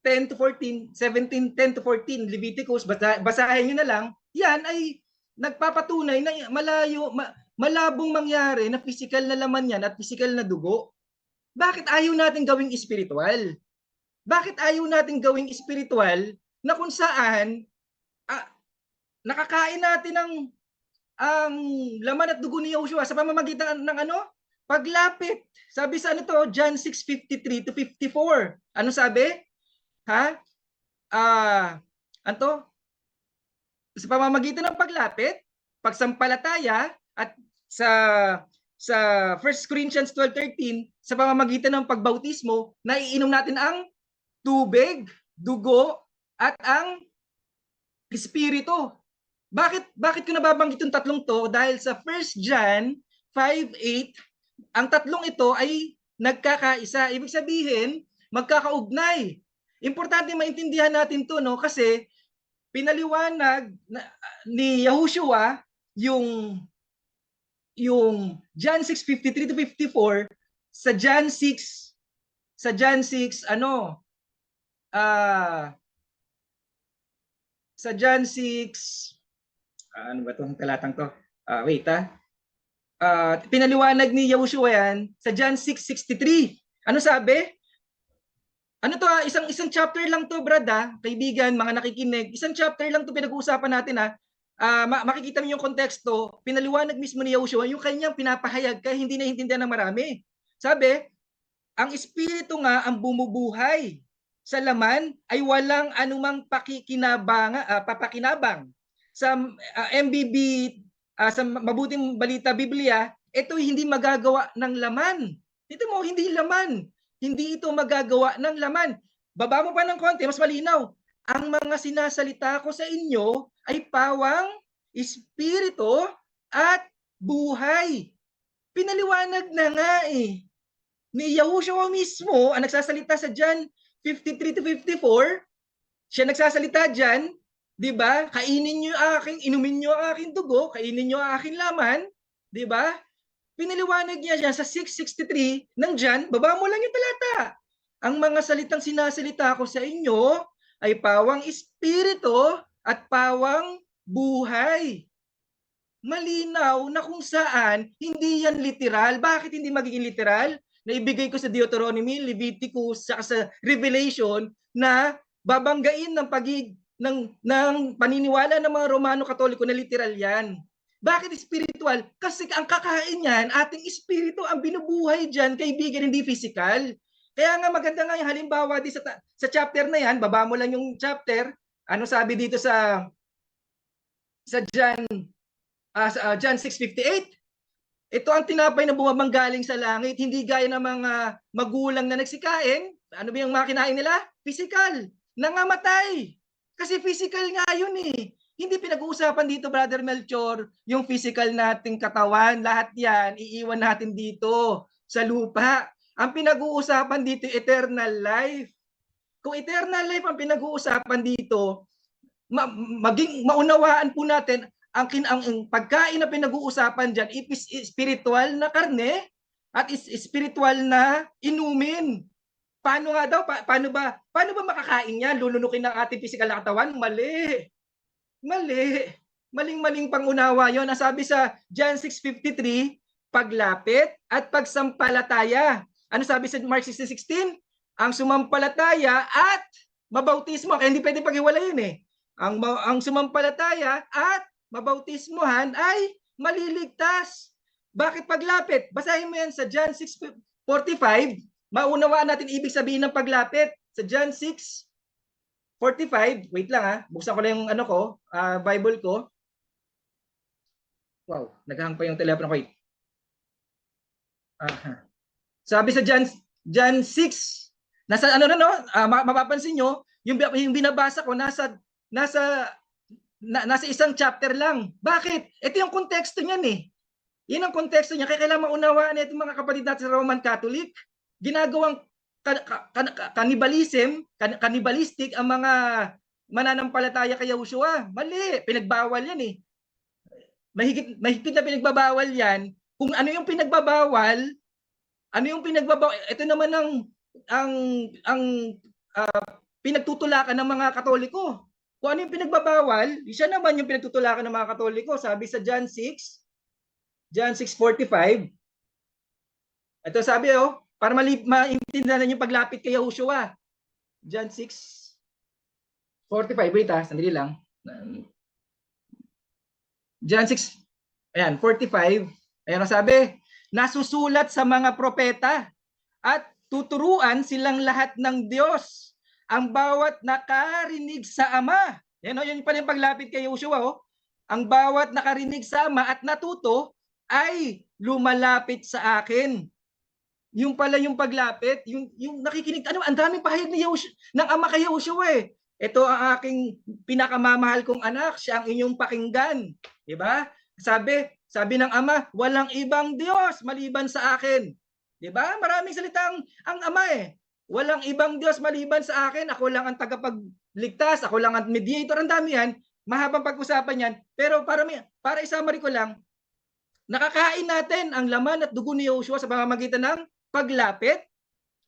10 to 14, 17, 10 to 14, Leviticus, basahin nyo na lang, yan ay nagpapatunay na malabong mangyari na physical na laman yan at physical na dugo. Bakit ayaw natin gawing spiritual? Bakit ayaw natin gawing spiritual na kung saan nakakain natin ang laman at dugo ni Yoshua sa pamamagitan ng ano? Paglapit. Sabi sa ano to, John 6:53 to 54. Ano sabi? Ha? Anto? Sa pamamagitan ng paglapit, pagsampalataya, at sa 1 Corinthians 12:13, sa pamamagitan ng pagbautismo, naiinom natin ang tubig, dugo, at ang espiritu. Bakit ko nababanggit yung tatlong to? Dahil sa 1 John 5:8, ang tatlong ito ay nagkakaisa. Ibig sabihin, magkakaugnay. Importante maintindihan natin to, no? Kasi pinaliwanag ni Yahushua yung John 6:53 to 54 sa John 6 sa John 6 ano ba tong talatang to? Pinaliwanag ni Yahushua yan sa John 6:63. Ano sabi? Ano to, isang chapter lang to, brad, kaibigan, mga nakikinig. Isang chapter lang to pinag-uusapan natin, makikita niyo yung konteksto. Pinaliwanag mismo ni Yahushua yung kanyang pinapahayag kaya hindi naiintindihan ng marami. Sabi, ang espiritu nga ang bumubuhay sa laman ay walang anumang papakinabang. Sa MBB, sa Mabuting Balita Biblia, ito hindi magagawa ng laman. Ito mo, hindi laman. Hindi ito magagawa ng laman. Baba mo pa ng konti, mas malinaw. Ang mga sinasalita ko sa inyo ay pawang, espiritu, at buhay. Pinaliwanag na nga ni Yahushua mismo ang nagsasalita sa John 53 to 54. Siya nagsasalita dyan, di ba? Kainin niyo inumin niyo ang aking dugo, kainin niyo ang aking laman, di ba? Pinaliwanag niya dyan sa 6:63 ng John, baba mo lang yung talata. Ang mga salitang sinasalita ko sa inyo ay pawang espiritu at pawang buhay. Malinaw na kung saan hindi yan literal. Bakit hindi magiging literal? Naibigay ko sa Deuteronomy, Leviticus, saka sa Revelation na babanggain ng paniniwala ng mga Romano Katoliko na literal yan. Bakit spiritual? Kasi ang kakain yan, ating espiritu ang binubuhay dyan, kaibigan, hindi physical. Kaya nga maganda nga yung halimbawa di sa chapter na yan, baba mo lang yung chapter, ano sabi dito sa John 6:58? Ito ang tinapay na bumabanggaling sa langit, hindi gaya ng mga magulang na nagsikain. Ano ba yung mga kinain nila? Physical. Nangamatay. Kasi physical nga yun Hindi pinag-uusapan dito, Brother Melchor, yung physical nating katawan. Lahat yan, iiwan natin dito sa lupa. Ang pinag-uusapan dito, eternal life. Kung eternal life ang pinag-uusapan dito, maging maunawaan po natin, ang pagkain na pinag-uusapan dyan, spiritual na karne at spiritual na inumin. Paano nga daw? Paano ba makakain yan? Lulunukin ng ating physical na katawan? Mali. Maling pangunawa yon. Nasabi sa John 6:53, paglapit at pagsampalataya. Ano sabi sa Mark 16:16? Ang sumampalataya at mabautismo. Kaya hindi pwede paghiwalayin Ang sumampalataya at mabautismohan ay maliligtas. Bakit paglapit? Basahin mo yan sa John 6:45. Maunawaan natin ibig sabihin ng paglapit. Sa John 6:45, wait lang buksan ko lang yung Bible ko. Wow, naghang pa yung telepono ko. Sabi sa John 6, nasa mapapansin nyo, yung binabasa ko nasa isang chapter lang. Bakit? Ito yung konteksto niyan Yan ang konteksto niya. Kaya kailangan maunawaan itong mga kapatid natin sa Roman Catholic. Ginagawang cannibalistic ang mga mananampalataya kay Yahushua. Mali, pinagbawal yan mahigpit na pinagbabawal yan. Kung ano yung pinagbabawal, ito naman ang pinagtutulakan ng mga Katoliko. Kung ano yung pinagbabawal, siya naman yung pinagtutulakan ng mga Katoliko. Sabi sa John 6:45. Ito sabi para maintindihan yung paglapit kay Yahushua. John 6:45. Wait sandali lang. John 6, ayan, 45. Ayan ang sabi, nasusulat sa mga propeta at tuturuan silang lahat ng Diyos ang bawat nakarinig sa Ama. Yan yun pala yung paglapit kay Yoshua. Ang bawat nakarinig sa Ama at natuto ay lumalapit sa akin. Yung pala yung paglapit, yung nakikinig, ang daming pahayag ni ng Ama kay Yoshua Ito ang aking pinakamamahal kong anak, siya ang inyong pakinggan. Diba? Sabi ng Ama, walang ibang Diyos maliban sa akin. Diba? Maraming salita ang Ama Walang ibang Diyos maliban sa akin. Ako lang ang tagapagligtas, ako lang ang mediator. Ang dami yan. Mahabang pag-usapan yan. Pero para i-summary ko lang, nakakain natin ang laman at dugo ni Yoshua sa pamamagitan ng paglapit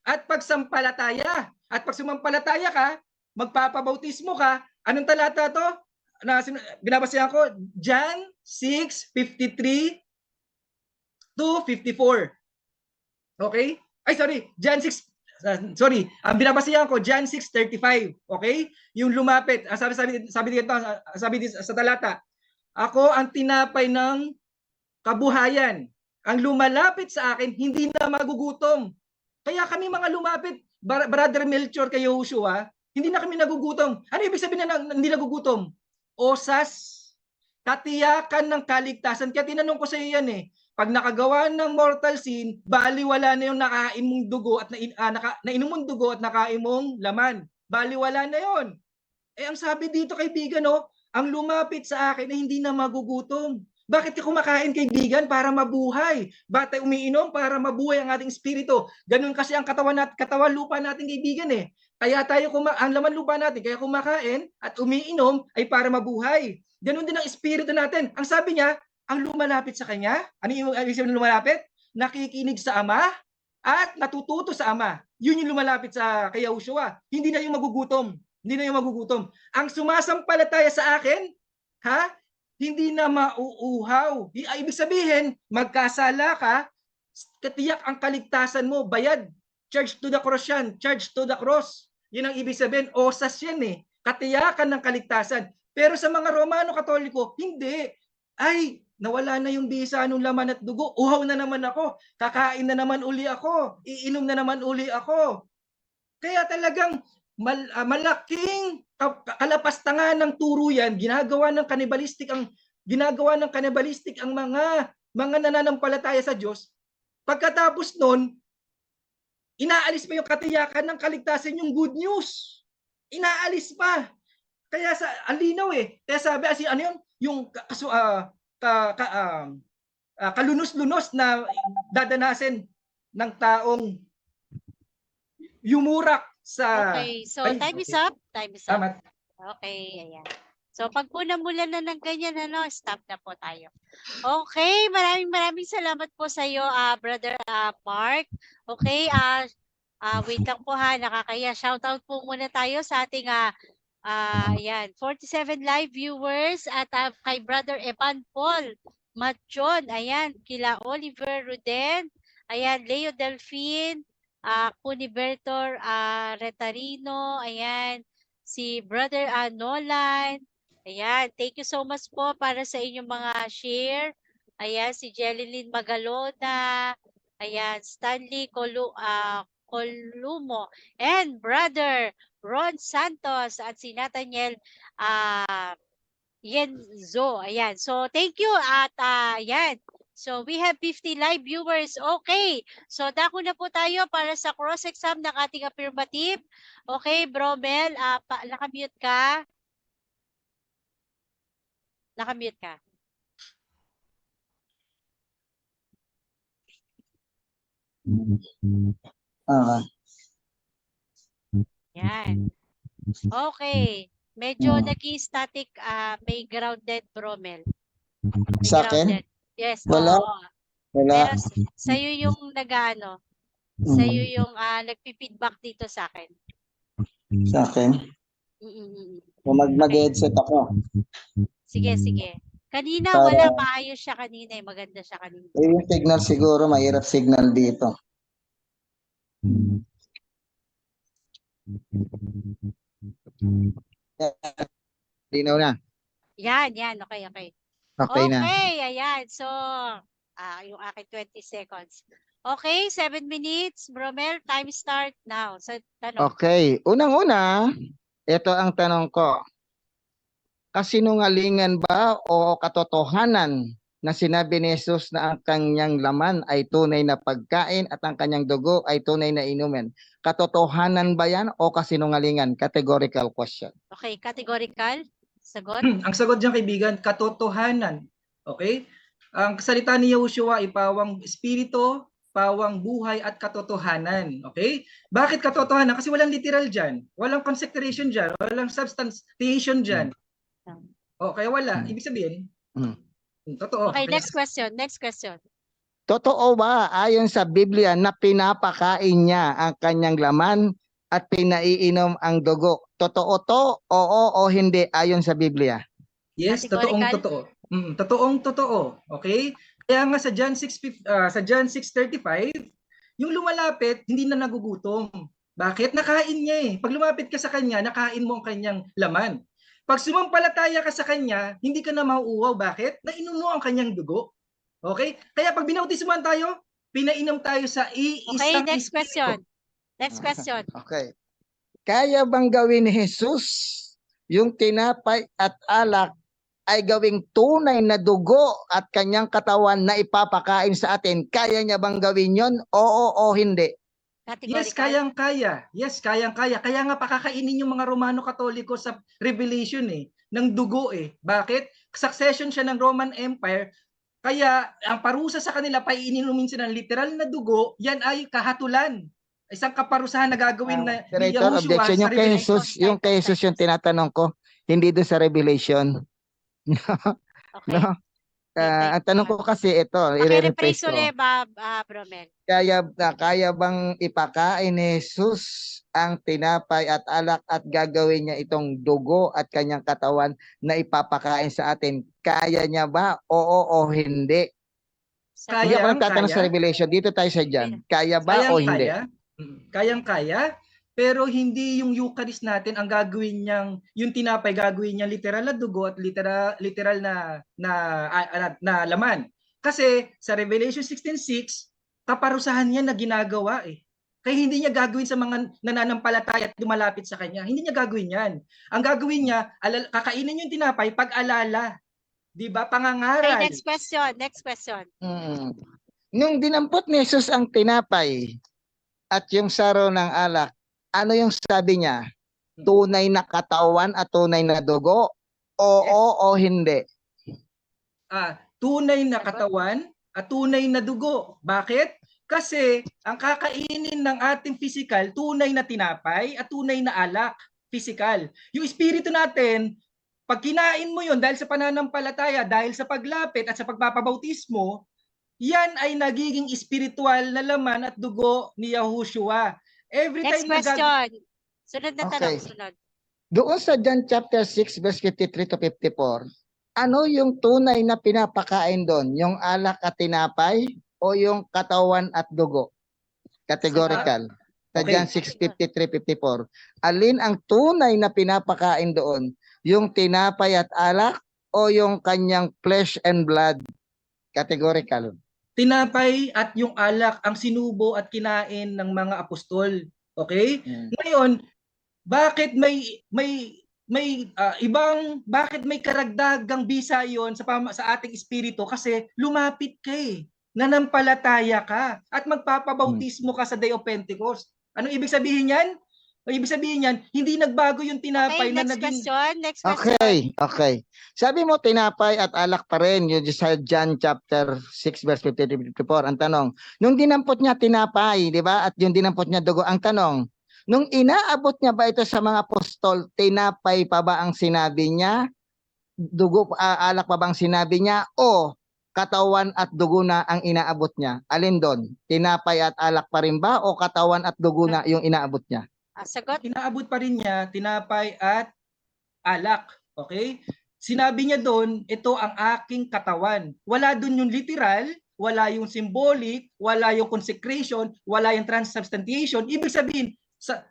at pagsampalataya. At pag sumampalataya ka, magpapabautismo ka, anong talata to? Binabasihan ko, John 6:53 to 54. Okay? John 6, ang binabasihan ko, John 6:35. Okay? Yung lumapit, sabi dito sa talata, ako ang tinapay ng kabuhayan. Ang lumalapit sa akin, hindi na magugutom. Kaya kami mga lumapit, Brother Melchor kay Yoshua, hindi na kami nagugutom. Ano ibig sabihin na hindi nagugutom? Osas, katiyakan ng kaligtasan. Kaya tinanong ko sa iyo yan pag nakagawa ng mortal sin, baliwala na yung nakain mong dugo at nainom mong dugo at nakain mong laman. Baliwala na yon. Ang sabi dito kaibigan, ang lumapit sa akin na hindi na magugutom. Bakit ka kumakain, kaibigan? Para mabuhay. Bakit tayo umiinom? Para mabuhay ang ating espiritu. Ganun kasi ang katawan lupa natin, kaibigan Kaya ang laman lupa natin, kaya kumakain at umiinom ay para mabuhay. Ganun din ang espiritu natin. Ang sabi niya, ang lumalapit sa kanya, ano yung ibig lumalapit? Nakikinig sa Ama at natututo sa Ama. Yun yung lumalapit kay Yahushua. Hindi na yung magugutom. Ang sumasampalataya sa akin, hindi na mauuhaw. Ibig sabihin, magkasala ka, katiyak ang kaligtasan mo, bayad. Charge to the cross yan. Charge to the cross. Yun ang ibig sabihin, osas yan Katiyakan ng kaligtasan. Pero sa mga Romano Katoliko, hindi. Ay, nawala na yung bisa ng laman at dugo. Uhaw na naman ako. Kakain na naman uli ako. Iinom na naman uli ako. Kaya talagang malaking kalapastangan ng turo yan, ginagawa ng kanibalistik ang mga nananampalataya sa Diyos. Pagkatapos nun, inaalis pa yung katiyakan ng kaligtasan, yung good news. Inaalis pa. Kaya ang linaw Kaya sabi, ano yun? Yung kalunos-lunos na dadanasin ng taong yumurak sa... Okay, so time is up. Time is up. Tama. Okay, ayan. So pag po namulan na ng ganyan, stop na po tayo. Okay, maraming salamat po sa iyo, Brother Mark. Okay, wait lang po nakakaya. Shoutout po muna tayo sa ating ayan, 47 live viewers at kay Brother Evan Paul Machon, ayan, kila Oliver Ruden, ayan, Leo Delphine, Cunibertor Retarino, ayan, si Brother Nolan, ayan, thank you so much po para sa inyong mga share, ayan, si Jeline Magalona, ayan, Stanley Columo, and Brother Ron Santos at si Nathaniel Yenzo. Ayan. So, thank you. At ayan. So, we have 50 live viewers. Okay. So, dako na po tayo para sa cross-exam ng ating affirmative. Okay, Bro Mel. Nakamute ka. Nakamute ka. Yan. Okay. Medyo nag-static, may grounded, Bromel. Sa akin? Grounded. Yes, Wala. oo. Wala. Pero sa'yo yung nag-ano, Mm. sa'yo yung nagpi-feedback dito sa akin. Sa akin? Mag-headset ako. Sige, sige. Kanina Para- wala, maayos siya kanina eh. Maganda siya kanina. Yung signal siguro, mahirap signal dito. Linaw na. Yan, yan. Okay, okay. Okay na. Okay, ayan. So, yung akin 20 seconds. Okay, 7 minutes. Bromel, time start now. So, tanong. Okay. Unang-una, ito ang tanong ko. Kasinungalingan ba o katotohanan na sinabi ni Jesus na ang kanyang laman ay tunay na pagkain at ang kanyang dugo ay tunay na inumin? Katotohanan ba yan o kasinungalingan? Categorical question. Okay, categorical. Sagot. Ang sagot diyan, kaibigan, katotohanan. Okay? Ang salita ni Yahushua ay pawang espiritu, pawang buhay at katotohanan. Okay? Bakit katotohanan? Kasi walang literal diyan. Walang consecration diyan, walang substantiation diyan. O kaya wala. Ibig sabihin, totoo. Okay, next question. Next question. Totoo ba ayon sa Biblia na pinapakain niya ang kanyang laman at pinaiinom ang dugo? Totoo to? Oo o hindi ayon sa Biblia? Yes, totoong totoo. Totoong totoo. Okay? Kaya nga sa John 6:35, yung lumalapit hindi na nagugutom. Bakit? Nakain niya eh. Pag lumapit ka sa kanya, nakain mo ang kanyang laman. Pag sumampalataya ka sa kanya, hindi ka na mauuwaw. Bakit? Nainom mo ang kanyang dugo. Okay? Kaya pag binautismuhan tayo, pinainom tayo sa iisang Okay, next espiritu. question. Next question. Okay. Kaya bang gawin ni Jesus yung tinapay at alak ay gawing tunay na dugo at kanyang katawan na ipapakain sa atin? Kaya niya bang gawin yon? Oo o hindi? Yes, Categorical. kayang-kaya. Yes, kayang-kaya. Kaya nga pakakainin yung mga Romano Katoliko sa Revelation ng dugo eh. Bakit? Succession siya ng Roman Empire. Kaya ang parusa sa kanila, paiininumin sila ng literal na dugo, yan ay kahatulan. Isang kaparusahan na gagawin na ni Operator, Yahushua objection. sa Yung kay Revelation. Jesus, yung kay Jesus yung tinatanong ko, hindi doon sa Revelation. Okay. No? Ang tanong ko kasi ito, i-rephrase Paki-rephrase ko. ulit, Bromel. Kaya bang ipakain ni Jesus ang tinapay at alak at gagawin niya itong dugo at kanyang katawan na ipapakain sa atin? Kaya niya ba? Oo o hindi? Hindi ako nagtatanong sa Revelation. Dito tayo sa John. Kaya ba o hindi? Kayang-kaya. Pero hindi yung Eucharist natin ang gagawin niyang, yung tinapay gagawin niya literal na dugo at literal na laman. Kasi sa Revelation 16:6, kaparusahan niya na ginagawa eh. Kaya hindi niya gagawin sa mga nananampalataya at lumalapit sa kanya. Hindi niya gagawin yan. Ang gagawin niya, kakainin niya yung tinapay pag-alala. 'Di ba? Pangangaral. Okay, next question. Next question. Nung dinampot ni Jesus ang tinapay at yung saro ng alak, ano yung sabi niya? Tunay na katawan at tunay na dugo? Oo o hindi? Tunay na katawan at tunay na dugo. Bakit? Kasi ang kakainin ng ating physical, tunay na tinapay at tunay na alak, physical. Yung espiritu natin, pag kinain mo yon dahil sa pananampalataya, dahil sa paglapit at sa pagpapabautismo, yan ay nagiging espiritual na laman at dugo ni Yahushua. Every Next time question. Sunod na tanong. Okay. Sunod. Doon sa John chapter 6 verse 53 to 54, ano yung tunay na pinapakain doon? Yung alak at tinapay o yung katawan at dugo? Categorical. Sa Okay. John 6:53-54. Alin ang tunay na pinapakain doon? Yung tinapay at alak o yung kanyang flesh and blood? Categorical. Tinapay at yung alak ang sinubo at kinain ng mga apostol. Okay? Ngayon, bakit bakit may karagdagang bisa yon sa ating espiritu? Kasi lumapit ka nanampalataya ka at magpapabautismo ka sa Day of Pentecost. Anong ibig sabihin yan? Ibig sabihin yan, hindi nagbago yung tinapay na naging... Next question. Okay. Sabi mo tinapay at alak pa rin yung sa John chapter 6 verse 53-54. Ang tanong, nung dinampot niya tinapay, di ba? At yung dinampot niya dugo, ang tanong, nung inaabot niya ba ito sa mga apostol, tinapay pa ba ang sinabi niya? alak pa bang sinabi niya o katawan at dugo na ang inaabot niya? Alin doon? Tinapay at alak pa rin ba o katawan at dugo na yung inaabot niya? Sagot. Inaabot pa rin niya tinapay at alak. Okay? Sinabi niya doon, ito ang aking katawan. Wala doon yung literal, wala yung symbolic, wala yung consecration, wala yung transubstantiation. Ibig sabihin,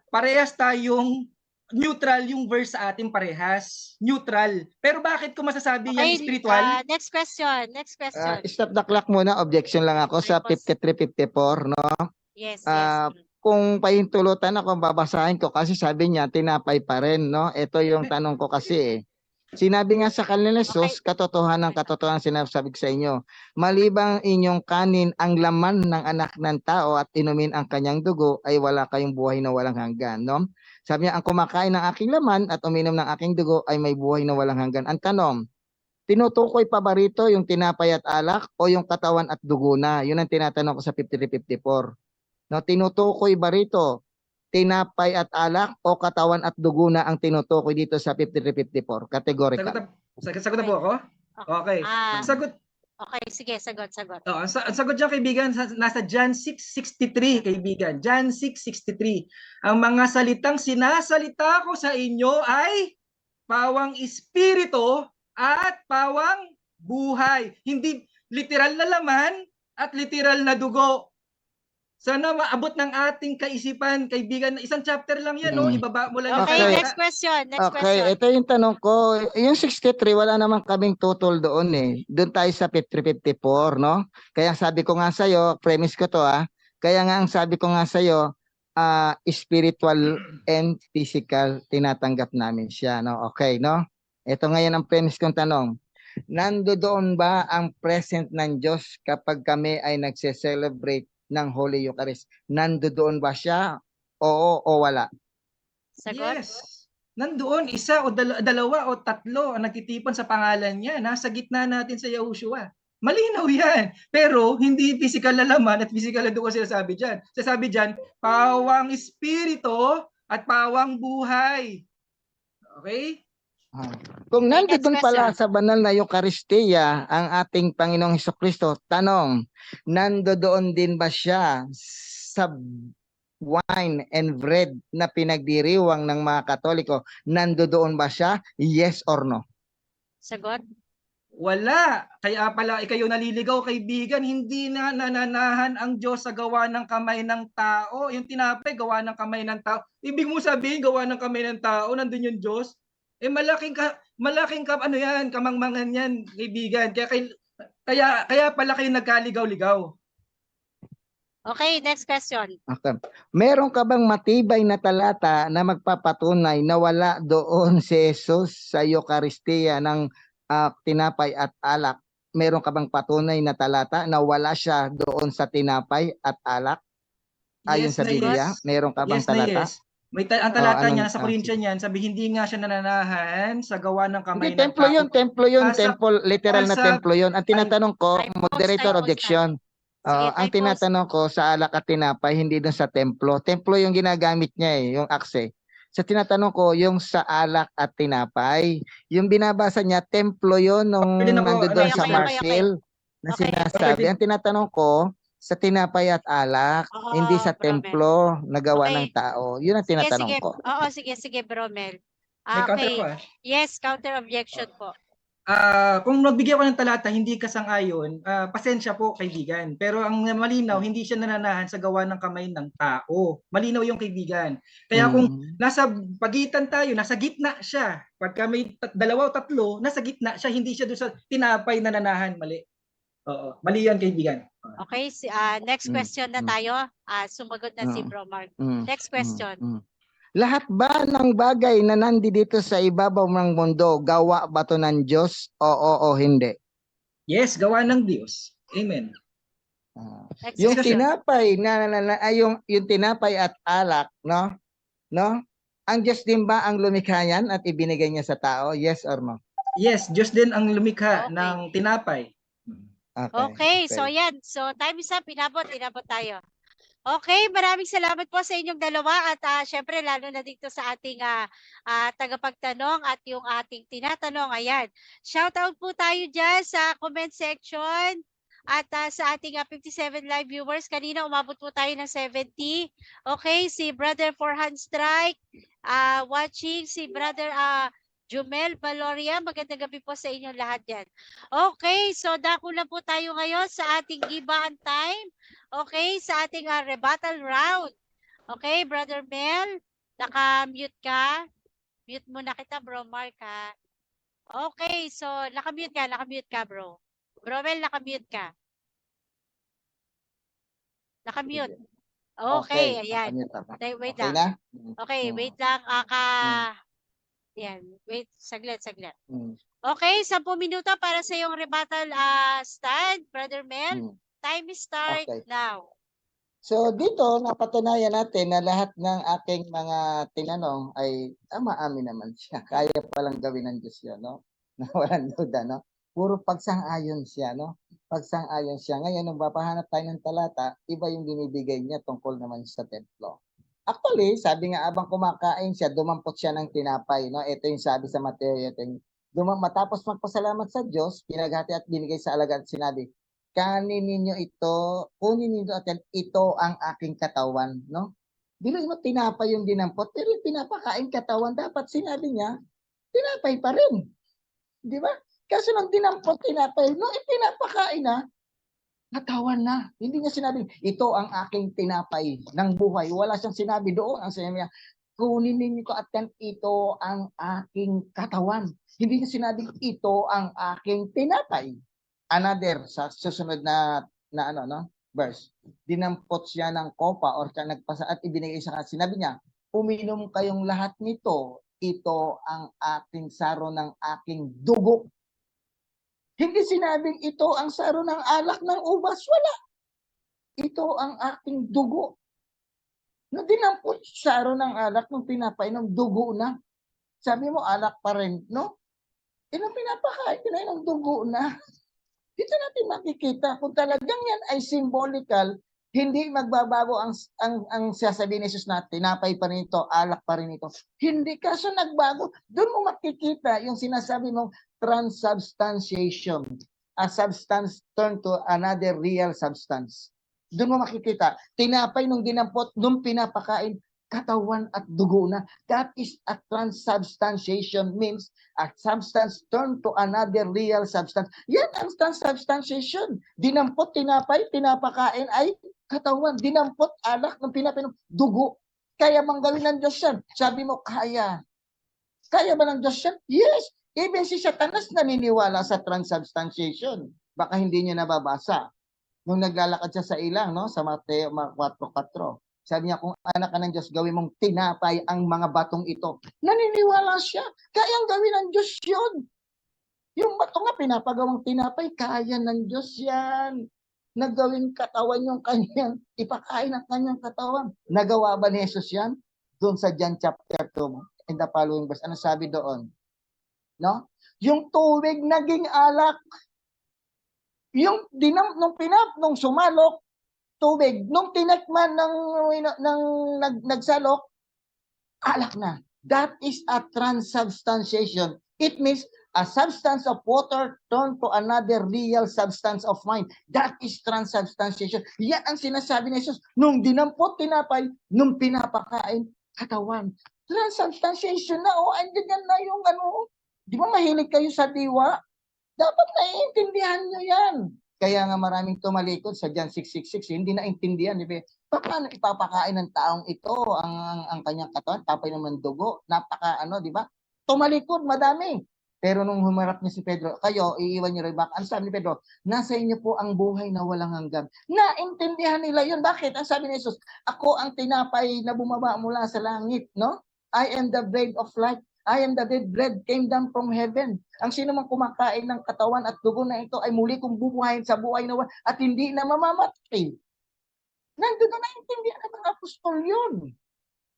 parehas tayong neutral yung verse sa ating parehas. Neutral. Pero bakit ko masasabi yan spiritual? Next question. Next question. Stop the clock muna. Objection lang ako sa 53-54, no? Yes, Ah, yes. Kung pahintulutan ako, babasahin ko kasi sabi niya, tinapay pa rin, no? Ito yung tanong ko kasi eh. Sinabi nga sa kanila, Sus, katotohanan sinasabi sa inyo. Malibang inyong kanin ang laman ng anak ng tao at inumin ang kanyang dugo, ay wala kayong buhay na walang hanggan, no? Sabi niya, ang kumakain ng aking laman at uminom ng aking dugo ay may buhay na walang hanggan. Ang tanong, tinutukoy pa ba rito yung tinapay at alak o yung katawan at dugo na? Yun ang tinatanong ko sa 53-54. No, tinutukoy ba rito tinapay at alak o katawan at dugo na ang tinutukoy dito sa 53-54? Categorical. Sagot na po ako? Okay. Sagot. Okay, sige, sagot. Ang sagot dyan, kaibigan, nasa John 6:63, kaibigan. John 6:63. Ang mga salitang sinasalita ko sa inyo ay pawang espiritu at pawang buhay. Hindi literal na laman at literal na dugo. Sana maabot ng ating kaisipan, kaibigan. Isang chapter lang yan, no? Ibaba mo lang. Okay, next question. Ito yung tanong ko. Yung 63, wala naman kaming tutol doon eh. Doon tayo sa 53-54, no? Kaya sabi ko nga sa'yo, premise ko to kaya nga ang sabi ko nga sa'yo, spiritual and physical, tinatanggap namin siya, no? Okay, no? Ito ngayon ang premise kong tanong. Nandoon ba ang present ng Diyos kapag kami ay nagse-celebrate ng Holy Eucharist? Nandoon ba siya? Oo o wala? Sagot? Yes. Nandoon, isa o dalawa o tatlo ang nagtitipon sa pangalan niya. Nasa gitna natin sa Yahushua. Malinaw yan. Pero hindi physical na laman at physical na dugo sinasabi dyan. Sasabi dyan, pawang espiritu at pawang buhay. Okay? Kung nandoon pala sa banal na Eucharistia ang ating Panginoong Hesukristo, tanong, nandoon din ba siya sa wine and bread na pinagdiriwang ng mga Katoliko? Nandoon ba siya? Yes or no? Sagot? Wala. Kaya pala kayo naliligaw, kaibigan. Hindi na nananahan ang Diyos sa gawa ng kamay ng tao. Yung tinapay, gawa ng kamay ng tao. Ibig mo sabihin, gawa ng kamay ng tao, nandun yung Diyos? Malaking ano yan, kamangmangan yan, kaibigan. Kaya pala kayo nagkaligaw-ligaw. Okay, next question. Okay. Meron ka bang matibay na talata na magpapatunay na wala doon si Jesus sa Eucharistia ng tinapay at alak? Meron ka bang patunay na talata na wala siya doon sa tinapay at alak? Ayon sa Biblia, meron ka bang talata? Yes. Ang talata niya sa Corinthians yan, sabi hindi nga siya nananahan sa gawa ng kamay ng tao. Templo yun, literal na templo yun. Ang tinatanong ko, moderator objection. Ang tinatanong ko sa alak at tinapay, hindi dun sa templo. Templo yung ginagamit niya yung akse. Sa tinatanong ko, yung sa alak at tinapay, yung binabasa niya, templo yun nung nandoon sa Marshall na sinasabi. Ang tinatanong ko, sa tinapay at alak, hindi sa templo na gawa ng tao. Yun ang tinatanong ko. Oo, sige, Bromel. May counter po Yes, counter objection po. Kung nagbigay ko ng talata, hindi kasang-ayon, pasensya po, kaibigan. Pero ang malinaw, hindi siya nananahan sa gawa ng kamay ng tao. Malinaw yung kaibigan. Kaya kung nasa pagitan tayo, nasa gitna siya. Pagka may dalawa o tatlo, nasa gitna siya, hindi siya doon sa tinapay nananahan. Mali. Oo, mali yan, kaibigan. Okay, next question na tayo. Sumagot na si Bro Mark. Next question. Lahat ba ng bagay na nandito sa ibabaw ng mundo, gawa ba to ng Diyos? Oo o hindi? Yes, gawa ng Diyos. Amen. Yung tinapay yung tinapay at alak, no? Ang Diyos din ba ang lumikha niyan at ibinigay niya sa tao? Yes or no? Yes, Diyos din ang lumikha ng tinapay. Okay, so yan. So time is up. Inabot tayo. Okay, maraming salamat po sa inyong dalawa at syempre lalo na dito sa ating tagapagtanong at yung ating tinatanong. Ayan. Shout out po tayo dyan sa comment section at sa ating 57 live viewers. Kanina umabot po tayo ng 70. Okay, si Brother Forhan Strike watching, si Brother Jumel Valoria. Magandang gabi po sa inyong lahat dyan. Okay, so dako na po tayo ngayon sa ating gibaan time. Okay, sa ating rebuttal round. Okay, Brother Mel, naka-mute ka. Mute muna kita, Bro Mark, ha. Okay, so naka-mute ka, bro. Bro Mel, naka-mute ka. Naka-mute. Okay, ayan. nakamute ako. Wait Okay lang. na? Okay, wait lang. Yan, wait, saglit. Mm. Okay, 10 minuto para sa iyong rebuttal stand, Brother Mel. Mm. Time start Okay. now. So dito napatunayan natin na lahat ng aking mga tinanong ay amin naman siya. Kaya palang gawin ng Diyos yun, no? Na walang duda, no? Puro pagsang-ayon siya, no? Pagsang-ayon siya. Ngayon, nung mapahanap tayo ng talata, iba yung binibigay niya tungkol naman sa templo. Actually, sabi nga abang kumakain siya, dumampot siya ng tinapay, no? Ito yung sabi sa Mateo, matapos magpasalamat sa Diyos, pinaghati at binigay sa alagad at sinabi, kanin ninyo ito, kunin ninyo at ito ang aking katawan, no? Dili mo tinapay yung dinampot, pero yung pinapakain katawan, dapat sinabi niya, tinapay pa rin. Di ba? Kasi nung dinampot tinapay, no, pinapakain na, katawan na. Hindi niya sinabi, ito ang aking tinapay ng buhay. Wala siyang sinabi doon. Ang sinabi niya, kunin ninyo ko at ito ang aking katawan. Hindi niya sinabi, ito ang aking tinapay. Another sa susunod na verse. Dinampot siya ng kopa or nagpasa at ibinigay sa kanya. Sinabi niya, uminom kayong lahat nito. Ito ang aking saro ng aking dugo. Hindi sinabing ito ang saro ng alak ng ubas. Wala. Ito ang aking dugo. Na dinampot saro ng alak nung pinapainom, dugo na. Sabi mo, alak pa rin, no? Nung pinapakain, pinainom, dugo na. Dito natin makikita kung talagang yan ay symbolical, hindi magbabago ang sasabihin ni Jesus na tinapay pa rin ito, alak pa rin ito. Hindi, kaso nagbago. Doon mo makikita yung sinasabi mong transubstantiation. A substance turned to another real substance. Doon mo makikita, tinapay nung dinampot, nung pinapakain, katawan at dugo na. That is a transubstantiation, means a substance turned to another real substance. Yan ang transubstantiation. Dinampot, tinapay, pinapakain ay katawan. Dinampot, alak, ng pinapainom, dugo. Kaya bang gawin ng Diyos yan? Sabi mo, kaya. Kaya ba ng Diyos yan? Yes. Even si Satanas naniniwala sa transubstantiation. Baka hindi niya nababasa. Nung naglalakad siya sa ilang, no? Sa Mateo 4:4. Sabi niya, kung anak ka ng Diyos, gawin mong tinapay ang mga batong ito. Naniniwala siya. Kayang gawin ng Diyos yun. Yung bato nga, pinapagawang tinapay, kaya ng Diyos yan. Nagawing katawan yung kanyang, ipakain ang kanyang katawan. Nagawa ba ni Jesus yan? Doon sa John chapter 2, in the following verse. Ano sabi doon? No? Yung tubig naging alak. Yung nung sumalok, tubig. Nung tinakman nagsalok, alak na. That is a transubstantiation. It means a substance of water turned to another real substance of mind. That is transubstantiation. Yan ang sinasabi ni Jesus. Nung dinampot, tinapay, nung pinapakain, katawan. Transubstantiation na, andyan na yung di ba mahilig kayo sa diwa? Dapat naiintindihan nyo yan. Kaya nga maraming tumalikod sa John 6:66, hindi naintindihan. Paano ipapakain ng taong ito ang kanyang katawan? Tapay naman dugo. Napaka di ba? Tumalikod, madami. Pero nung humarap niya si Pedro, kayo, iiwan niyo rin back. Ang sabi ni Pedro, nasa inyo po ang buhay na walang hanggan. Naintindihan nila yun. Bakit? Ang sabi ni Jesus, ako ang tinapay na bumaba mula sa langit, no? I am the bread of life. I am the dead bread came down from heaven. Ang sino mang kumakain ng katawan at dugo na ito ay muli kong bubuhayin sa buhay na at hindi na mamamatay. Nandun na naintindihan ng mga apostol yun.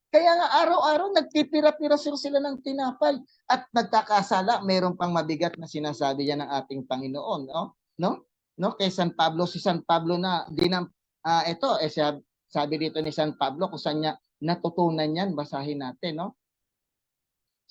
Kaya nga araw-araw nagtitira-tira sila ng tinapay at nagkakasala. Mayroon pang mabigat na sinasabi yan ng ating Panginoon. No? Kay San Pablo, si San Pablo na Sabi dito ni San Pablo, kung saan niya natutunan yan, basahin natin, no?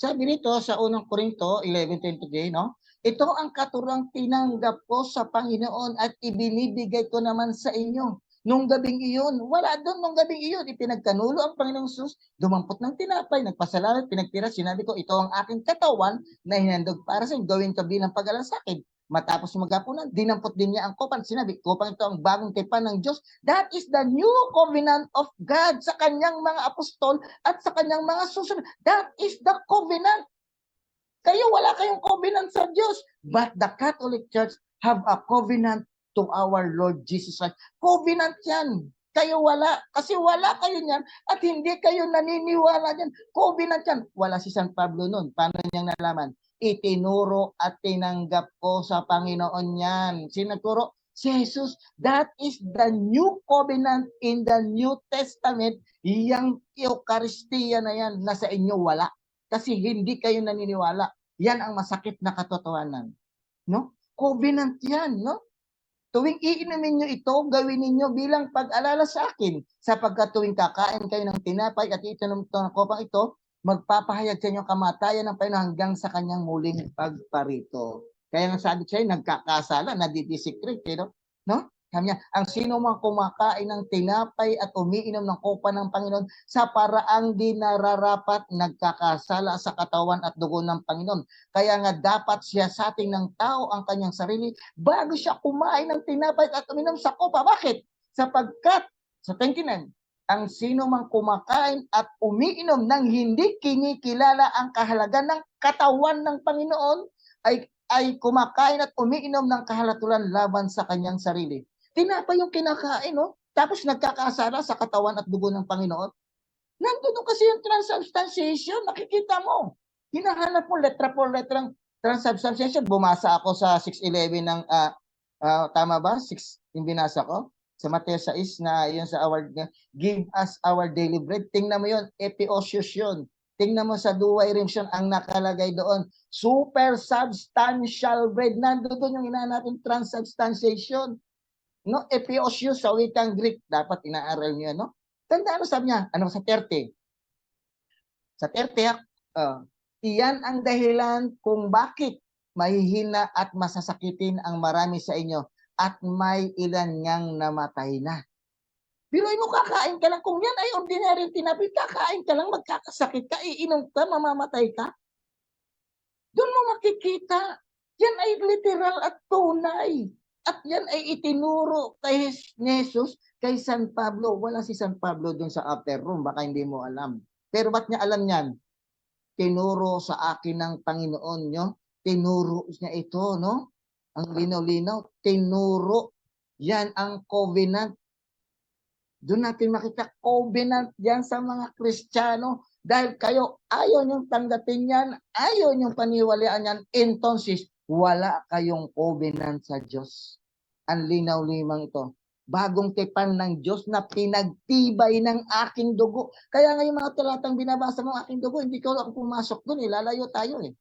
Sabi dito sa unang Korinto 11:23, no? Ito ang katurang tinanggap ko sa Panginoon at ibinibigay ko naman sa inyo. Nung gabing iyon, wala doon nung gabing iyon, ipinagkanulo ang Panginoong Sus, dumampot ng tinapay, nagpasalamat, pinagtira, sinabi ko, ito ang aking katawan na hinandog para sa inyo, gawin to bilang pag-alasakit. Matapos maghapunan, dinampot din niya ang kopan, sinabi, kopang ito ang bagong tipan ng Diyos. That is the new covenant of God sa kanyang mga apostol at sa kanyang mga susunod. That is the covenant. Kayo wala kayong covenant sa Diyos, but the Catholic Church have a covenant to our Lord Jesus Christ. Covenant yan. Kayo wala, kasi wala kayo niyan at hindi kayo naniniwala diyan. Covenant yan. Wala si San Pablo noon. Paano niyang nalaman? Itinuro at tinanggap ko sa Panginoon yan. Sinagturo? Si Jesus. That is the new covenant in the New Testament. Yang Eucharistia na yan, na sa inyo wala. Kasi hindi kayo naniniwala. Yan ang masakit na katotohanan. No? Covenant yan, no? Tuwing iinumin nyo ito, gawin ninyo bilang pag-alala sa akin. Sapagkat tuwing kakain kayo ng tinapay at itinom ng kopang ito, magpapahayag sa inyo kamatayan ng Panginoon hanggang sa kanyang muling pagparito. Kaya nga sabi siya, nagkakasala, nadidisikrit, no? Sabi niya, ang sino mang kumakain ng tinapay at umiinom ng kopa ng Panginoon sa paraang di nararapat, nagkakasala sa katawan at dugo ng Panginoon. Kaya nga dapat siya sa ating ng tao ang kanyang sarili bago siya kumain ng tinapay at uminom sa kopa. Bakit? Sapagkat, sa 29, ang sino mang kumakain at umiinom ng hindi kinikilala ang kahalagan ng katawan ng Panginoon ay kumakain at umiinom ng kahalatulan laban sa kanyang sarili. Tinapay yung kinakain, no? Tapos nagkakasala sa katawan at dugo ng Panginoon. Nandun kasi yung transubstantiation, nakikita mo. Hinahanap mo letra por letrang transubstantiation. Bumasa ako sa 6:11 ng, tama ba? 6 yung binasa ko? Sa Mateo 6 na yun sa our, give us our daily bread. Tingnan mo yun, epiosius yun. Tingnan mo sa duway rimsyon ang nakalagay doon. Super substantial bread. Nandun yung hinahanap natin transubstantiation. No, epiosius sa wikang Greek, dapat inaaral niyo, no? Tandaan mo, sabi niya, ano sa 30? Sa 30, iyan ang dahilan kung bakit mahihina at masasakitin ang marami sa inyo at may ilan ngang namatay na. Biruin mo, kakain ka lang. Kung yan ay ordinary tinapay, kakain ka lang, magkakasakit ka, iinom ka, mamamatay ka. Doon mo makikita, yan ay literal at tunay. At yan ay itinuro kay Jesus, kay San Pablo. Wala si San Pablo dun sa upper room, baka hindi mo alam. Pero ba't niya alam yan? Tinuro sa akin ng Panginoon nyo. Tinuro niya ito, no? Ang linaw-linaw. Tinuro. Yan ang covenant. Doon natin makita covenant yan sa mga Kristiyano. Dahil kayo ayaw niyong tanggapin yan, ayaw niyong paniwalaan yan, entonces wala kayong covenant sa Diyos. Ang linaw-limang ito. Bagong tipan ng Diyos na pinagtibay ng aking dugo. Kaya nga yung mga talatang binabasa ng aking dugo, hindi ko ako pumasok doon, ilalayo tayo eh.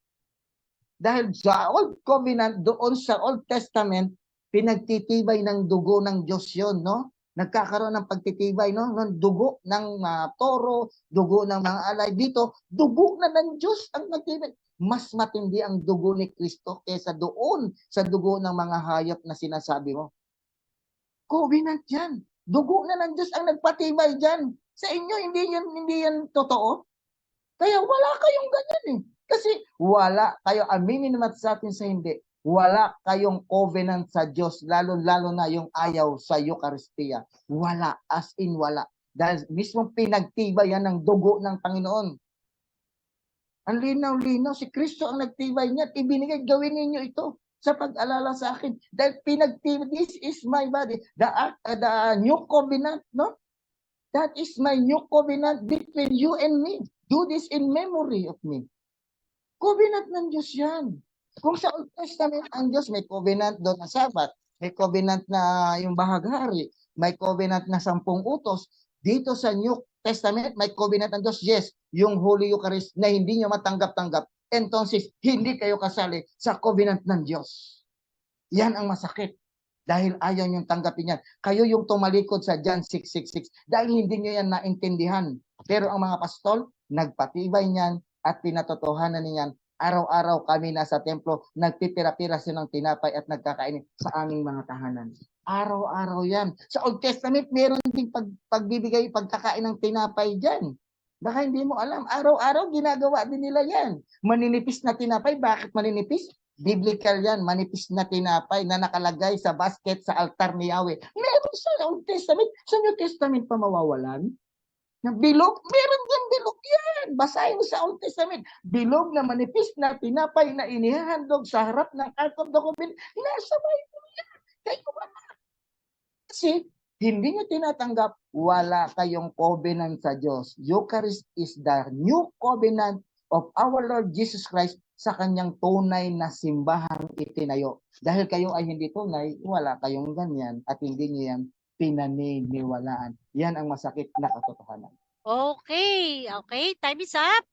Dahil sa Old Covenant, doon sa Old Testament, pinagtitibay ng dugo ng Diyos yun, no? Nagkakaroon ng pagtitibay, no? Ng dugo ng toro, dugo ng mga alay. Dito, dugo na ng Diyos ang nagtibay. Mas matindi ang dugo ni Kristo kaysa doon sa dugo ng mga hayop na sinasabi mo. Covenant yan. Dugo na ng Diyos ang nagpatibay dyan. Sa inyo, hindi yan totoo. Kaya wala kayong ganyan eh. Kasi wala kayo, aminin naman sa atin sa hindi, wala kayong covenant sa Diyos, lalo-lalo na yung ayaw sa Eucharistia. Wala, as in wala. Dahil mismo pinagtibay yan ng dugo ng Panginoon. Ang linaw-linaw, si Kristo ang nagtibay niya. Ibinigay, gawin ninyo ito sa pag-alala sa akin. Dahil pinagtibay, this is my body. The new covenant, no? That is my new covenant between you and me. Do this in memory of me. Covenant ng Diyos yan. Kung sa Old Testament, ang Diyos may covenant doon na Sabat, may covenant na yung bahaghari, may covenant na 10 utos. Dito sa New Testament, may covenant ng Diyos, yes, yung Holy Eucharist na hindi nyo matanggap-tanggap. Entonces, hindi kayo kasali sa covenant ng Diyos. Yan ang masakit. dahil ayaw niyong tanggapin yan. Kayo yung tumalikod sa John 6:66 dahil hindi niyo yan naintindihan. Pero ang mga pastol, nagpatibay niyan at pinatotohanan niyan. Araw-araw kami nasa templo, nagpipira-pira ng tinapay at nagkakain sa aming mga tahanan. Araw-araw yan. Sa Old Testament, meron ding pagbibigay, pagkakain ng tinapay dyan. Baka hindi mo alam, araw-araw ginagawa din nila yan. Maninipis na tinapay, bakit maninipis? Biblical yan, manipis na tinapay na nakalagay sa basket sa altar ni Yahweh. Meron sa Old Testament, sa New Testament pa mawawalan. Na bilog, meron din bilog yan. Basahin mo sa Old Testament. Bilog na manipis na tinapay na inihahandog sa harap ng Ark of the Covenant. Nasa Bible yan. Kayo ba? Kasi hindi nyo tinatanggap, wala kayong covenant sa Diyos. Eucharist is the new covenant of our Lord Jesus Christ sa kanyang tunay na simbahang itinayo. Dahil kayo ay hindi tunay, wala kayong ganyan at hindi nyo yan pinaniniwalaan. Yan ang masakit na katotohanan. Okay. Time is up.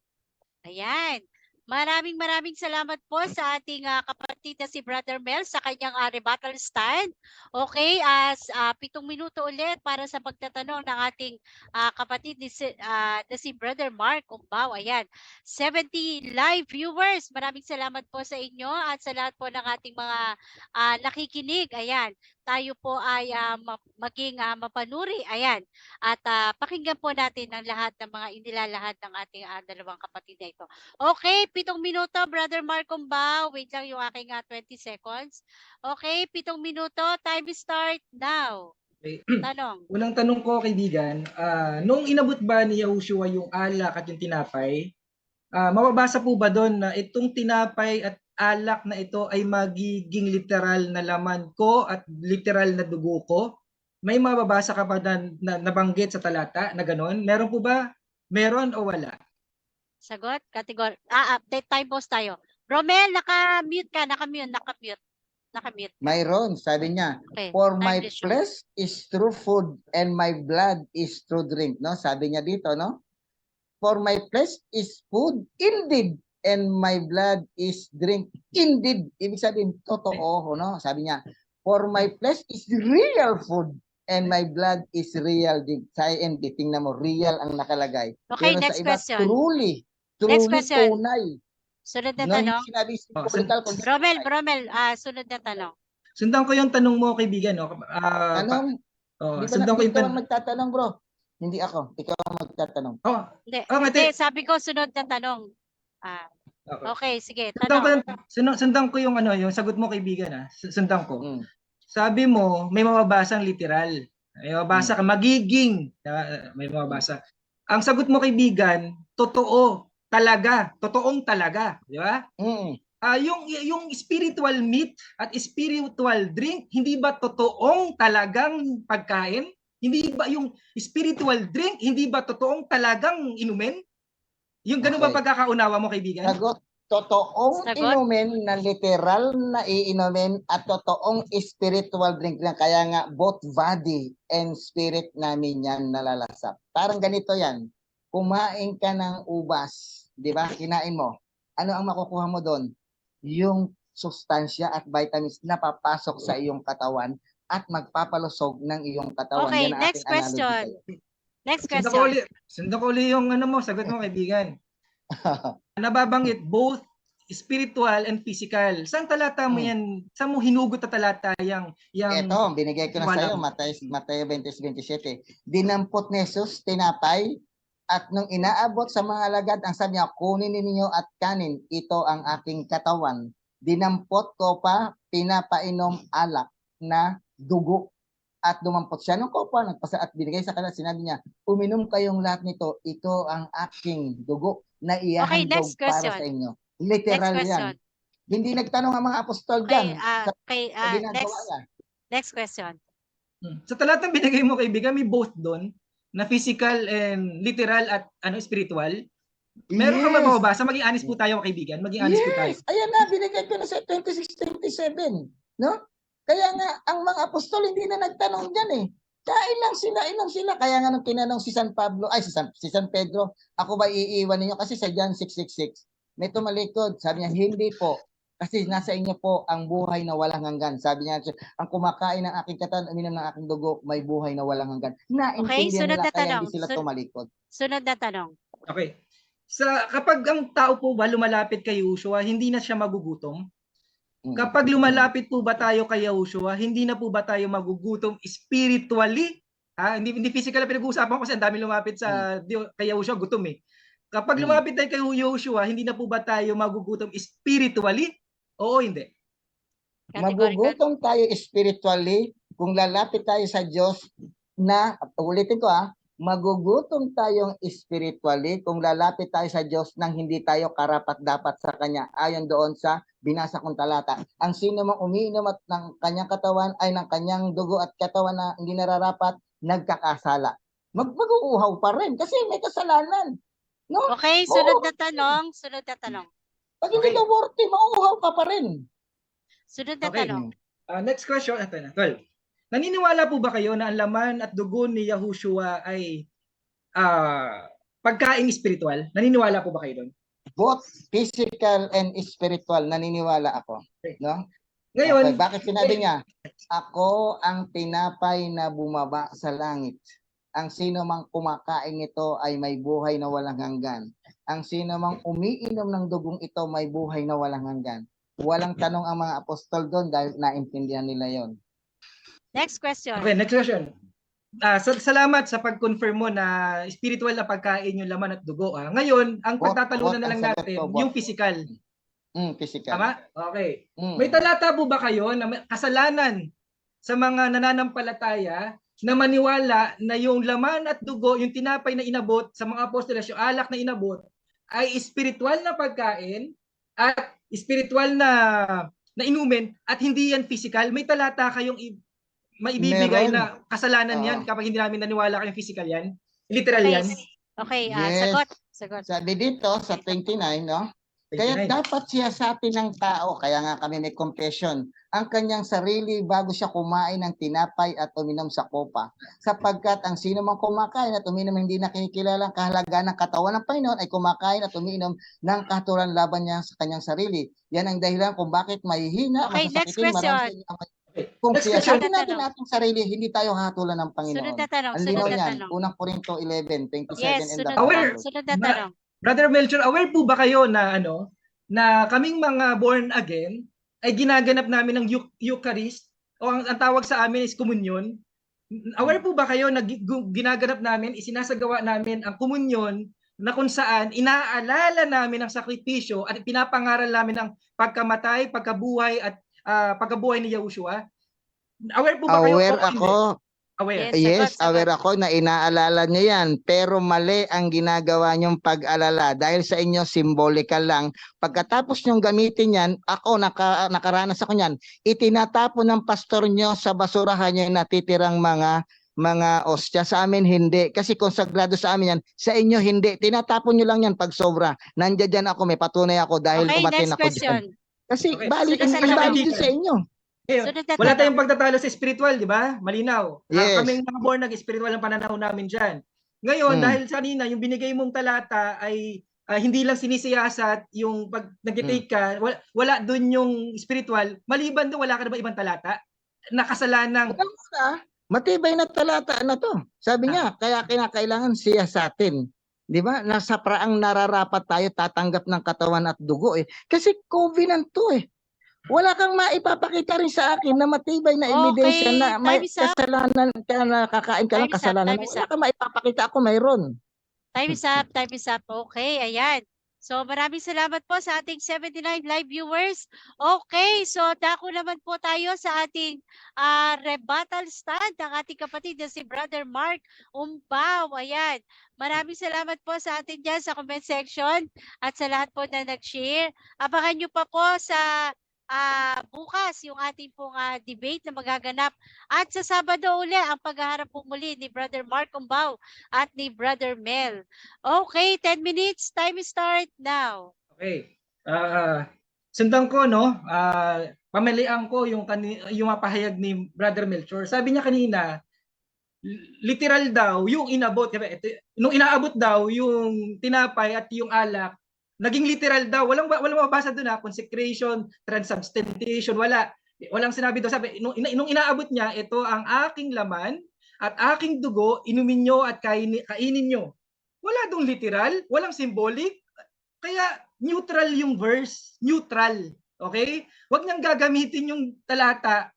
Ayan. Maraming salamat po sa ating kapatid na si Brother Mel sa kanyang rebuttal stand. Okay, as 7 minuto ulit para sa pagtatanong ng ating kapatid na si Brother Mark Umbaw. Ayan, 70 live viewers. Maraming salamat po sa inyo at sa lahat po ng ating mga nakikinig. Ayan, tayo po ay maging mapanuri. Ayan, at pakinggan po natin ang lahat ng mga inilalahad ng ating dalawang kapatid na ito. Okay, 7 minuto, Brother Mark Umbaw. Wait lang yung aking 20 seconds. Okay, 7 minuto. Time start now. Okay. Tanong. Unang tanong ko, kaibigan, noong inabot ba ni Yahushua yung alak at yung tinapay, mababasa po ba doon na itong tinapay at alak na ito ay magiging literal na laman ko at literal na dugo ko? May mababasa ka pa na nabanggit sa talata na gano'n? Meron po ba? Meron o wala? Sagot? Category. Time pause tayo. Romel, naka-mute ka. Naka-mute. Mayroon, sabi niya, Okay. for time my to show. flesh is true food and my blood is true drink. No? Sabi niya dito, no? For my flesh is food indeed and my blood is drink indeed. Ibig sabihin, totoo. No? Sabi niya, for my flesh is real food and my blood is real drink. Sa IND, tingnan mo, real ang nakalagay. Okay, Pero next sa iba, question. truly Next question. tunay. Sunod na No, hindi tanong. sinabi symbolical, kundi Romel, tunay. sunod na tanong. Sundan ko yung tanong mo, kaibigan. No? Tanong, di ba Sundan ko yung ikaw tanong. ang magtatanong, bro? Hindi ako. Ikaw ang magtatanong. Hindi, sabi ko sunod na tanong. Okay, sige. Tanong. Sundan ko yung yung sagot mo, kaibigan. Sundan ko. Sabi mo, may mababasang literal. May mababasa ka, magiging. May mababasa. Ang sagot mo, kaibigan, totoo. Talaga. Totoong talaga. Di ba? Yung spiritual meat at spiritual drink, hindi ba totoong talagang pagkain? Hindi ba yung spiritual drink, hindi ba totoong talagang inumin? Yung ganun ba pagkakaunawa mo, kaibigan? Sagot, totoong Sagot? inumin na literal na iinumin at totoong spiritual drink na. Kaya nga, both body and spirit namin yan nalalasap. Parang ganito yan. Kumain ka ng ubas, di ba? Kinain mo. Ano ang makukuha mo doon? Yung sustansya at vitamins na papasok sa iyong katawan at magpapalusog ng iyong katawan. Okay, Yan ang next ating analogy question. sa'yo. Next Sundan question. ko uli yung sagot mo, kaibigan. Nababanggit both spiritual and physical. Saan talata mo yan? Saan mo hinugot na talata yang Ito, binigay ko na sa iyo, Mateo 20:27. Dinampot ni Jesus tinapay at nung inaabot sa mga alagad, ang sabi niya, kunin ninyo at kanin, ito ang aking katawan. Dinampot ko pa, pinapainom alak na dugo. At dumampot siya ng kopa, nagpasa at binigay sa kanila, sinabi niya, uminom kayong lahat nito, ito ang aking dugo na ihahandog para sa inyo. Literal yan. Hindi nagtanong ang mga apostol dyan. Next question. Sa talatang binigay mo, kaibigan, may both doon na physical and literal at spiritual. Meron ka mababasa? Maging honest po tayo, kaibigan. Maging honest po tayo. Ayan na, binigay ko na sa 26:27. No? Kaya nga, ang mga apostol hindi na nagtanong dyan eh. Kain lang sila, inom sila. Kaya nga nung tinanong si San Pedro, ako ba iiwan ninyo? Kasi sa John 6:66, may tumalikod. Sabi niya, hindi po. Kasi nasa inyo po ang buhay na walang hanggan. Sabi niya, ang kumakain ng aking katawan, uminom ng aking dugo, may buhay na walang hanggan. Okay, Naintindihan sunod nila na kaya tanong. hindi sila tumalikod. Sunod na tanong. Okay. Kapag ang tao po ba lumalapit kay Joshua, hindi na siya magugutom? Kapag lumalapit po ba tayo kay Joshua, hindi na po ba tayo magugutom spiritually? Hindi physical na pinag-uusapan ko kasi ang dami lumapit kay Joshua, gutom eh. Kapag lumapit tayo kay Joshua, hindi na po ba tayo magugutom spiritually? Oo, hindi. Magugutom tayo spiritually kung lalapit tayo sa Diyos na, ulitin ko magugutom tayong spiritually kung lalapit tayo sa Diyos nang hindi tayo karapat-dapat sa Kanya. Ayon doon sa binasa kong talata. Ang sino mang umiinom at ng kanyang katawan ay ng kanyang dugo at katawan na hindi nararapat, nagkakasala. Mag-uuhaw pa rin kasi may kasalanan. No? Okay, sunod na tanong. Sunod na tanong. Pag hindi ka worthy, mauuhaw ka pa rin. Sunod na Okay. tanong. Next question. Ito na. 12. Naniniwala po ba kayo na ang laman at dugo ni Yahushua ay pagkain spiritual? Naniniwala po ba kayo doon? Both physical and spiritual, naniniwala ako. No? Ngayon, Okay, bakit sinabi niya? Ako ang tinapay na bumaba sa langit. Ang sino mang kumakain nito ay may buhay na walang hanggan. Ang sino mang umiinom ng dugong ito may buhay na walang hanggan. Walang tanong ang mga apostol doon dahil naintindihan nila yon. Next question. okay, next question. Salamat sa pag-confirm mo na spiritual na pagkain yung laman at dugo. Ngayon, ang pagtatalunan na lang natin, yung physical. Physical. Tama? Okay. May talata po ba kayo na kasalanan sa mga nananampalataya na maniwala na yung laman at dugo, yung tinapay na inabot sa mga apostoles, yung alak na inabot, ay spiritual na pagkain at spiritual na inumin at hindi yan physical? May talata kayong maibibigay na kasalanan yan kapag hindi namin naniwala kayong physical yan? Literal Okay. yan? Okay, Yes. sagot. Sabi dito sa 29, no? Kaya 29. dapat siya sa atin ng tao, kaya nga kami may confession, ang kanyang sarili bago siya kumain ng tinapay at uminom sa kopa. Sapagkat ang sino mang kumakain at uminom hindi nakikilala ang kahalagaan ng katawan ng Panginoon ay kumakain at uminom ng katuran laban niya sa kanyang sarili. Yan ang dahilan kung bakit mahihina, Okay, next question. Kung Next siya question. sabi natin ating sarili, hindi tayo hatulan ng Panginoon. Sunod na tanong. Ang Sunod linaw na niyan, tanong. unang Korinto 11:27 Yes, and sunod Aware. na, sunod na tanong. Brother Melchor, aware po ba kayo na na kaming mga born again ay ginaganap namin ng Eucharist o ang tawag sa amin is komunyon? Aware po ba kayo na ginaganap namin, isinasagawa namin ang komunyon na kung saan inaalala namin ang sakripisyo at pinapangaral namin ang pagkamatay, pagkabuhay at pagkabuhay ni Yahushua? Aware po ba kayo? Aware o hindi? ako. Aware. Yes, sagot. aware ako na inaalala niyo yan. Pero mali ang ginagawa niyong pag-alala. Dahil sa inyo, symbolical lang. Pagkatapos niyong gamitin yan, ako, nakaranas ako yan, itinatapon ng pastor niyo sa basurahan niyo yung natitirang mga ostya. Sa amin, hindi. Kasi kung sagrado sa amin yan, sa inyo, hindi. Tinatapon niyo lang yan pag sobra. Nandiyan dyan ako, may patunay ako dahil Okay, umatin next ako question. dyan. Kasi Okay. balik, Sunod na tanong. invalid sa inyo. Sunod na Wala tanong. tayong pagtatalo sa spiritual, di ba? Malinaw. Yes. Kaming mga born spiritual ang pananaw namin dyan. Ngayon, dahil sa kanina, yung binigay mong talata ay hindi lang sinisiyasat yung pag nag-take ka, wala doon yung spiritual. Maliban doon, wala ka na ba ibang talata? Nakasalanang. Matibay na talata na to. Sabi niya, kaya kinakailangan siya sa atin. Di ba? Nasa praang nararapat tayo tatanggap ng katawan at dugo eh. Kasi covenant to eh. Wala kang maipapakita rin sa akin na matibay na ebidensya Okay, na may time is up. kasalanan ka na kakain ka ng Time is up, kasalanan. time is Wala up. kang maipapakita, ako mayroon. Time is up, time is up. Okay, ayan. So maraming salamat po sa ating 79 live viewers. Okay, so dako naman po tayo sa ating rebuttal stand ng ating kapatid na si Brother Mark Umpaw. Ayan. Maraming salamat po sa ating dyan sa comment section at sa lahat po na nag-share. Abangan nyo pa po sa bukas yung ating pong debate na magaganap. At sa Sabado uli, ang paghaharap po muli ni Brother Mark Umpaw at ni Brother Mel. Okay, 10 minutes. Time start now. Okay. Sundan ko, pamalian ko yung mapahayag ni Brother Melchor. Sabi niya kanina, literal daw, yung inabot, nung inaabot daw, yung tinapay at yung alak, Naging literal daw. Walang mabasa doon ha. Consecration, transubstantiation, wala. Walang sinabi doon. Sabi, nung inaabot niya, ito ang aking laman at aking dugo, inumin nyo at kainin nyo. Wala doon literal, walang symbolic. Kaya neutral yung verse. Neutral. Okay? Huwag niyang gagamitin yung talata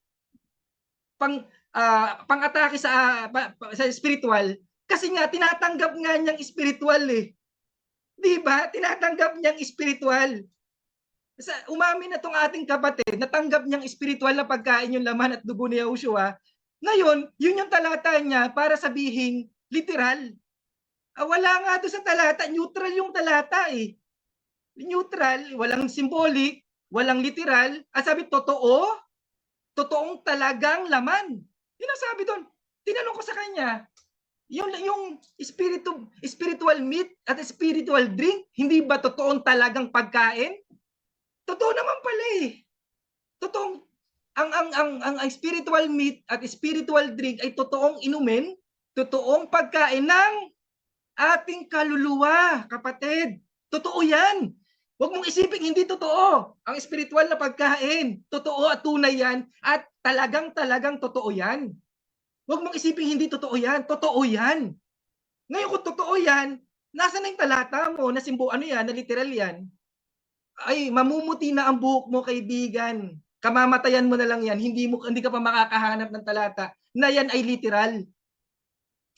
pang-atake sa spiritual kasi nga tinatanggap nga niyang spiritual eh. 'Di ba? Tinatanggap niyang spiritual. Umamin na tong ating kapatid, natanggap niyang spiritual na pagkain yung laman at dugo ni Yahushua. Ngayon, yun yung talata niya para sabihin literal. Wala nga doon sa talata, neutral yung talata eh. Neutral, walang symbolic, walang literal. At sabi, totoong talagang laman. Yun ang sabi doon. Tinanong ko sa kanya, yung spiritual meat at spiritual drink, hindi ba totoong talagang pagkain? Totoo naman pala eh. Totoong ang spiritual meat at spiritual drink ay totoong inumin, totoong pagkain ng ating kaluluwa, kapatid. Totoo 'yan. Huwag mong isipin hindi totoo. Ang spiritual na pagkain, totoo at tunay 'yan at talagang totoo 'yan. Huwag mong isipin hindi totoo 'yan. Totoo 'yan. Ngayon kung totoo 'yan, nasaan na yung talata mo na na literal 'yan? Ay, mamumuti na ang buhok mo, kaibigan. Kamamatayan mo na lang 'yan. Hindi ka pa makakahanap ng talata na 'yan ay literal.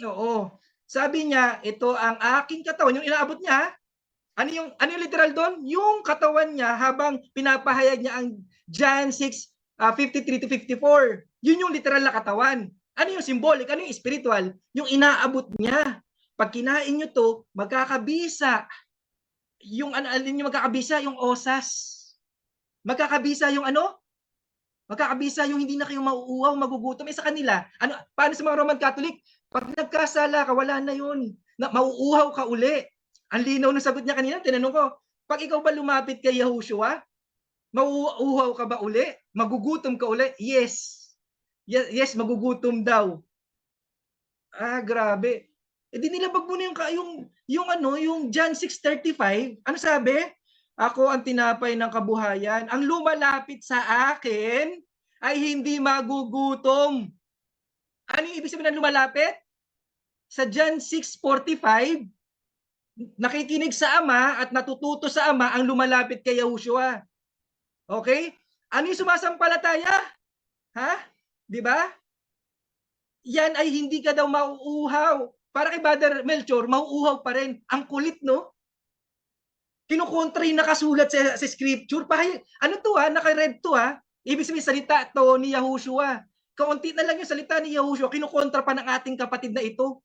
Oo. Sabi niya, ito ang aking katawan. Yung inaabot niya, ano yung literal doon? Yung katawan niya habang pinapahayag niya ang John 6:53 to 54. Yun yung literal na katawan. Ano yung symbolic? Ano yung spiritual? Yung inaabot niya. Pag kinain nyo to, magkakabisa. Yung alin yung magkakabisa? Yung osas. Magkakabisa yung ano? Magkakabisa yung hindi na kayo mauuhaw, magugutom. Sa kanila, paano sa mga Roman Catholic? Pag nagkasala ka, wala na yun. Mauuhaw ka uli. Ang linaw ng sagot niya kanina, tinanong ko, pag ikaw ba lumapit kay Yahushua, mauuhaw ka ba uli? Magugutom ka uli? Yes. Yes, magugutom daw. Grabe. Di nilabag mo na yung John 6:35. Ano sabi? Ako ang tinapay ng kabuhayan. Ang lumalapit sa akin ay hindi magugutom. Ano yung ibig sabihin ng lumalapit? Sa John 6:45, nakikinig sa Ama at natututo sa Ama ang lumalapit kay Yahushua. Okay? Ano yung sumasampalataya? Ha? Di ba? Yan ay hindi ka daw mauuhaw. Para kay Brother Melchor, mauuhaw pa rin. Ang kulit, no? Kinukontra yung nakasulat sa scripture. Ano to ha? Naka-read to ha? Ibig sabihin salita to ni Yahushua. Kaunti na lang yung salita ni Yahushua, kinukontra pa ng ating kapatid na ito.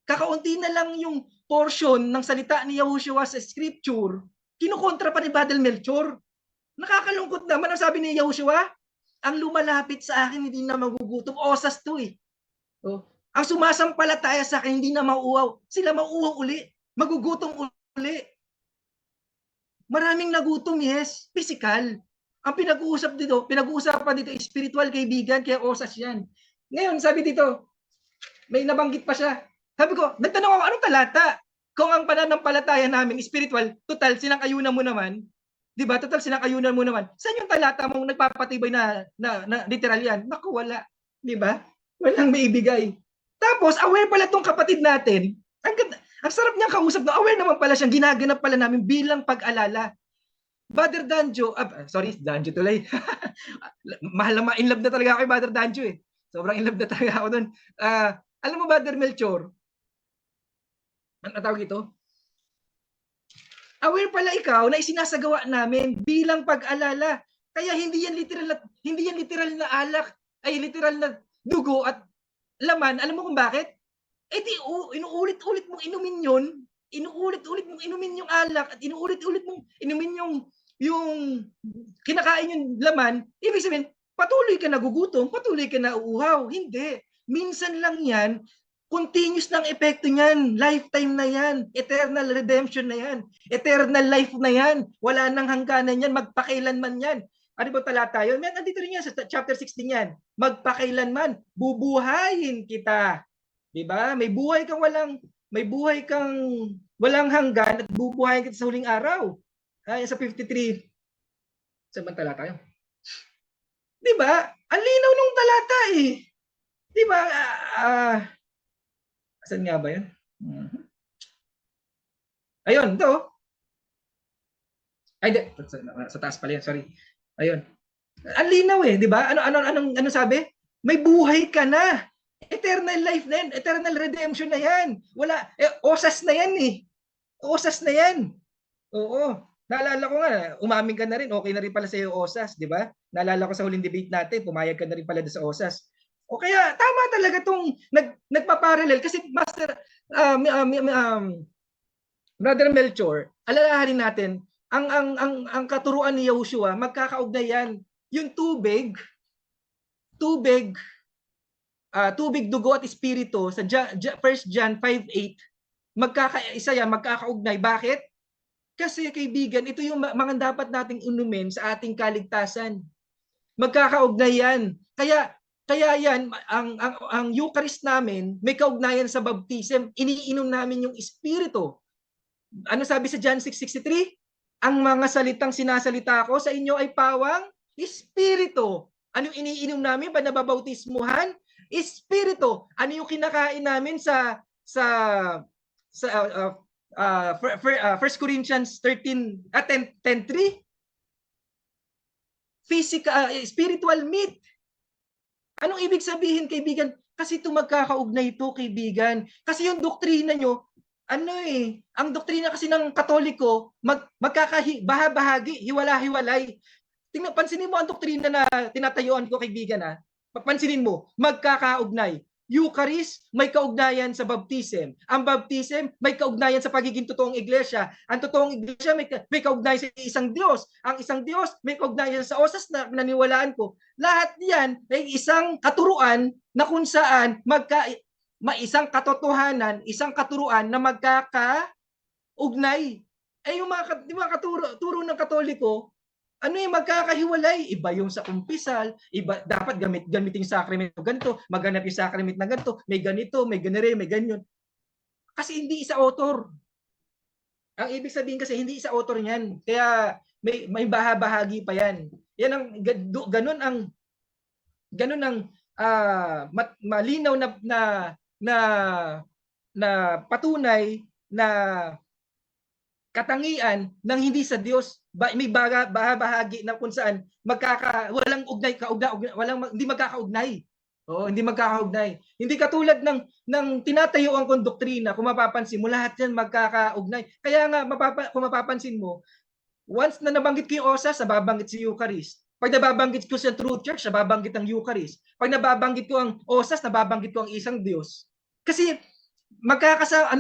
Kakaunti na lang yung portion ng salita ni Yahushua sa scripture, kinukontra pa ni Brother Melchor. Nakakalungkot naman ang sabi ni Yahushua, ang lumalapit sa akin hindi na magugutom. Osas to eh. Ang sumasampalataya sa akin hindi na mauuhaw. Sila mauuhaw uli. Magugutom uli. Maraming nagutom, yes. Physical. Ang pinag-uusapan dito, spiritual, kaibigan, kaya osas yan. Ngayon, sabi dito, may nabanggit pa siya. Sabi ko, nagtanong ako, anong talata? Kung ang pananampalataya namin spiritual, total, sinang-ayunan mo naman. Diba? Total, sinang-ayunan mo naman. Saan yung talata mong nagpapatibay na literal yan? Naku, wala. Diba? Walang maibigay. Tapos, aware pala tong kapatid natin. Ang sarap niyang kausap na aware naman pala siyang ginaganap pala namin bilang pag-alala. Brother Danjo, Danjo tuloy. Mahal na in love na talaga ako kay Brother Danjo eh. Sobrang in love na talaga ako doon. Alam mo, Brother Melchor, ano tawag ito? Aware pala ikaw na isinasagawa namin bilang pag-alala. Kaya hindi yan literal na alak, ay literal na dugo at laman. Alam mo kung bakit? Inuulit-ulit mong inumin yun. Inuulit-ulit mong inumin yung alak at inuulit-ulit mong inumin yung kinakain yung laman. Ibig sabihin, patuloy ka nagugutom, patuloy ka nauuhaw. Hindi. Minsan lang yan, continuous ng epekto niyan. Lifetime na yan. Eternal redemption na yan. Eternal life na yan. Wala nang hangganan yan. Magpakailanman yan. Ano ba talata yun? Andito rin yan sa chapter 16 yan. Magpakailanman. Bubuhayin kita. Diba? May buhay kang walang hanggan at bubuhayin kita sa huling araw. Ay, sa 53. Samantala tayo. Di ba? Ang linaw nung talata eh. Di ba? Saan nga ba yun? Ayun, ito. Ay, sa taas pala yan, sorry. Ayun. Ang linaw eh, di ba? Ano sabi? May buhay ka na. Eternal life na yan. Eternal redemption na yan. Wala, osas na yan eh. Osas na yan. Oo. Naalala ko nga, umamin ka na rin, okay na rin pala sa iyo osas, di ba? Naalala ko sa huling debate natin, pumayag ka na rin pala sa osas. O kaya, tama talaga itong nagpa-parallel. Kasi, Master, Brother Melchor, alalahanin natin, ang katuruan ni Yahushua, magkakaugnay yan. Yung tubig, tubig, dugo at espiritu sa 1 John 5:8, magkakaisa yan, magkakaugnay. Bakit? Kasi kaibigan, ito yung mga dapat nating inumin sa ating kaligtasan. Magkakaugnay yan. Kaya yan, ang Eucharist namin, may kaugnayan sa baptism. Iniinom namin yung espiritu. Ano sabi sa John 6:63? Ang mga salitang sinasalita ko sa inyo ay pawang espiritu. Ano yung iniinom namin ba nababautismuhan? Espiritu. Ano yung kinakain namin sa 1 Corinthians 10:3? Physical, spiritual meat. Anong ibig sabihin, kaibigan? Kasi ito magkakaugnay ito, kaibigan. Kasi yung doktrina nyo, ang doktrina kasi ng Katoliko, magkakabahagi, hiwala-hiwalay. Pansinin mo ang doktrina na tinatayuan ko, kaibigan. Pansinin mo, magkakaugnay. Eucharist, may kaugnayan sa baptism. Ang baptism, may kaugnayan sa pagiging totoong iglesia. Ang totoong iglesia, may kaugnayan sa isang Diyos. Ang isang Diyos, may kaugnayan sa osas na naniwalaan ko. Lahat yan ay isang katuruan na kung saan isang katotohanan, isang katuruan na magkakaugnay. Yung mga turo ng Katoliko, magkakahiwalay. Iba yung sa kumpisal, iba dapat gamitin yung sakramento ganito, maganap yung sakramento na ganito, may ganito, may ganire, may ganyan. Kasi hindi isa author. Ang ibig sabihin kasi hindi isa author niyan. Kaya may bahagi pa yan. Yan ang ganun ang malinaw na patunay na katangian ng hindi sa Diyos. May bahagi na kung saan walang ugnay, hindi magkakaugnay. Hindi magkakaugnay. Hindi katulad ng tinatayuan kong doktrina, kung mapapansin mo, lahat yan magkakaugnay. Kaya nga, kung mapapansin mo, once na nabanggit ko yung osas, nababanggit si Eucharist. Pag nababanggit ko sa True Church, nababanggit ang Eucharist. Pag nababanggit ko ang osas, nababanggit ko ang isang Diyos. Kasi magkakasama,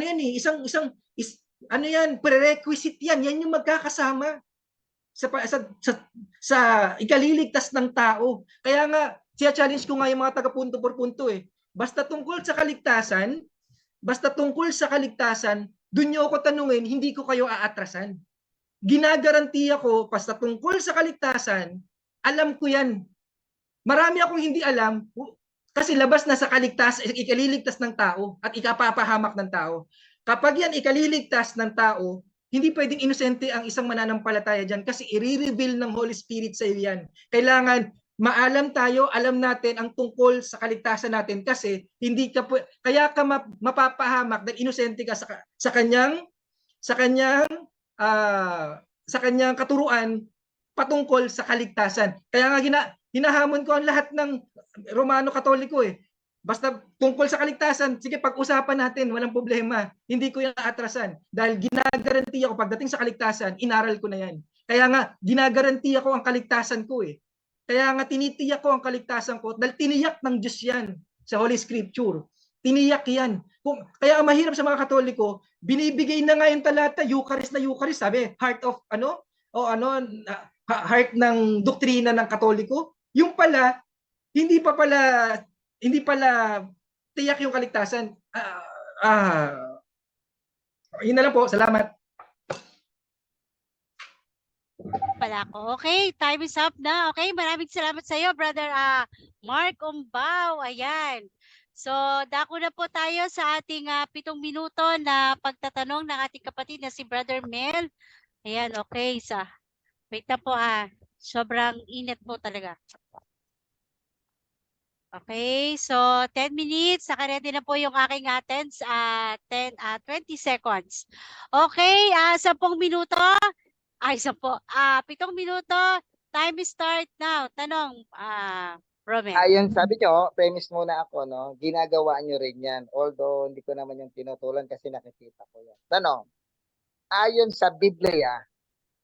prerequisite yan. Yan yung magkakasama sa ikaliligtas ng tao. Kaya nga, siya-challenge ko nga yung mga taga-punto por punto eh. Basta tungkol sa kaligtasan, dun nyo ako tanungin, hindi ko kayo aatrasan. Ginagarantiya ko, basta tungkol sa kaligtasan, alam ko yan. Marami akong hindi alam, kasi labas na sa ikaliligtas ng tao at ikapapahamak ng tao. Kapag yan ikaliligtas ng tao, hindi pwedeng inosente ang isang mananampalataya dyan kasi i-reveal ng Holy Spirit sa iyo yan. Kailangan maalam tayo, alam natin ang tungkol sa kaligtasan natin kasi kaya ka mapapahamak dahil inosente ka sa kanyang katuruan patungkol sa kaligtasan. Kaya nga hinahamon ko ang lahat ng Romano Katoliko eh. Basta tungkol sa kaligtasan, sige, pag-usapan natin, walang problema. Hindi ko yung atrasan. Dahil ginagarantiya ko, pagdating sa kaligtasan, inaral ko na yan. Kaya nga, ginagarantiya ko ang kaligtasan ko eh. Kaya nga, tinitiyak ko ang kaligtasan ko dahil tiniyak ng Diyos yan sa Holy Scripture. Tiniyak yan. Kaya ang mahirap sa mga Katoliko, binibigay na nga yung talata, Eucharist na Eucharist, sabi, heart ng doktrina ng Katoliko. Yung pala, hindi pala tiyak yung kaligtasan. Yun na lang po. Salamat. Pala ko. Okay, time is up na. Okay, maraming salamat sa iyo, Brother Mark Umbao. Ayan. So, dako na po tayo sa ating 7 minuto na pagtatanong ng ating kapatid na si Brother Mel. Ayan, okay. Wait na po sobrang init po talaga. Okay, so 10 minutes. Naka-ready na po yung aking attends. 20 seconds. Okay, 10 minuto. 7 minuto. Time start now. Tanong, Romel. Ayon sabi nyo, premise muna ako, no? Ginagawa nyo rin yan. Although, hindi ko naman yung tinutulan kasi nakikita ko yan. Tanong, ayon sa Biblia,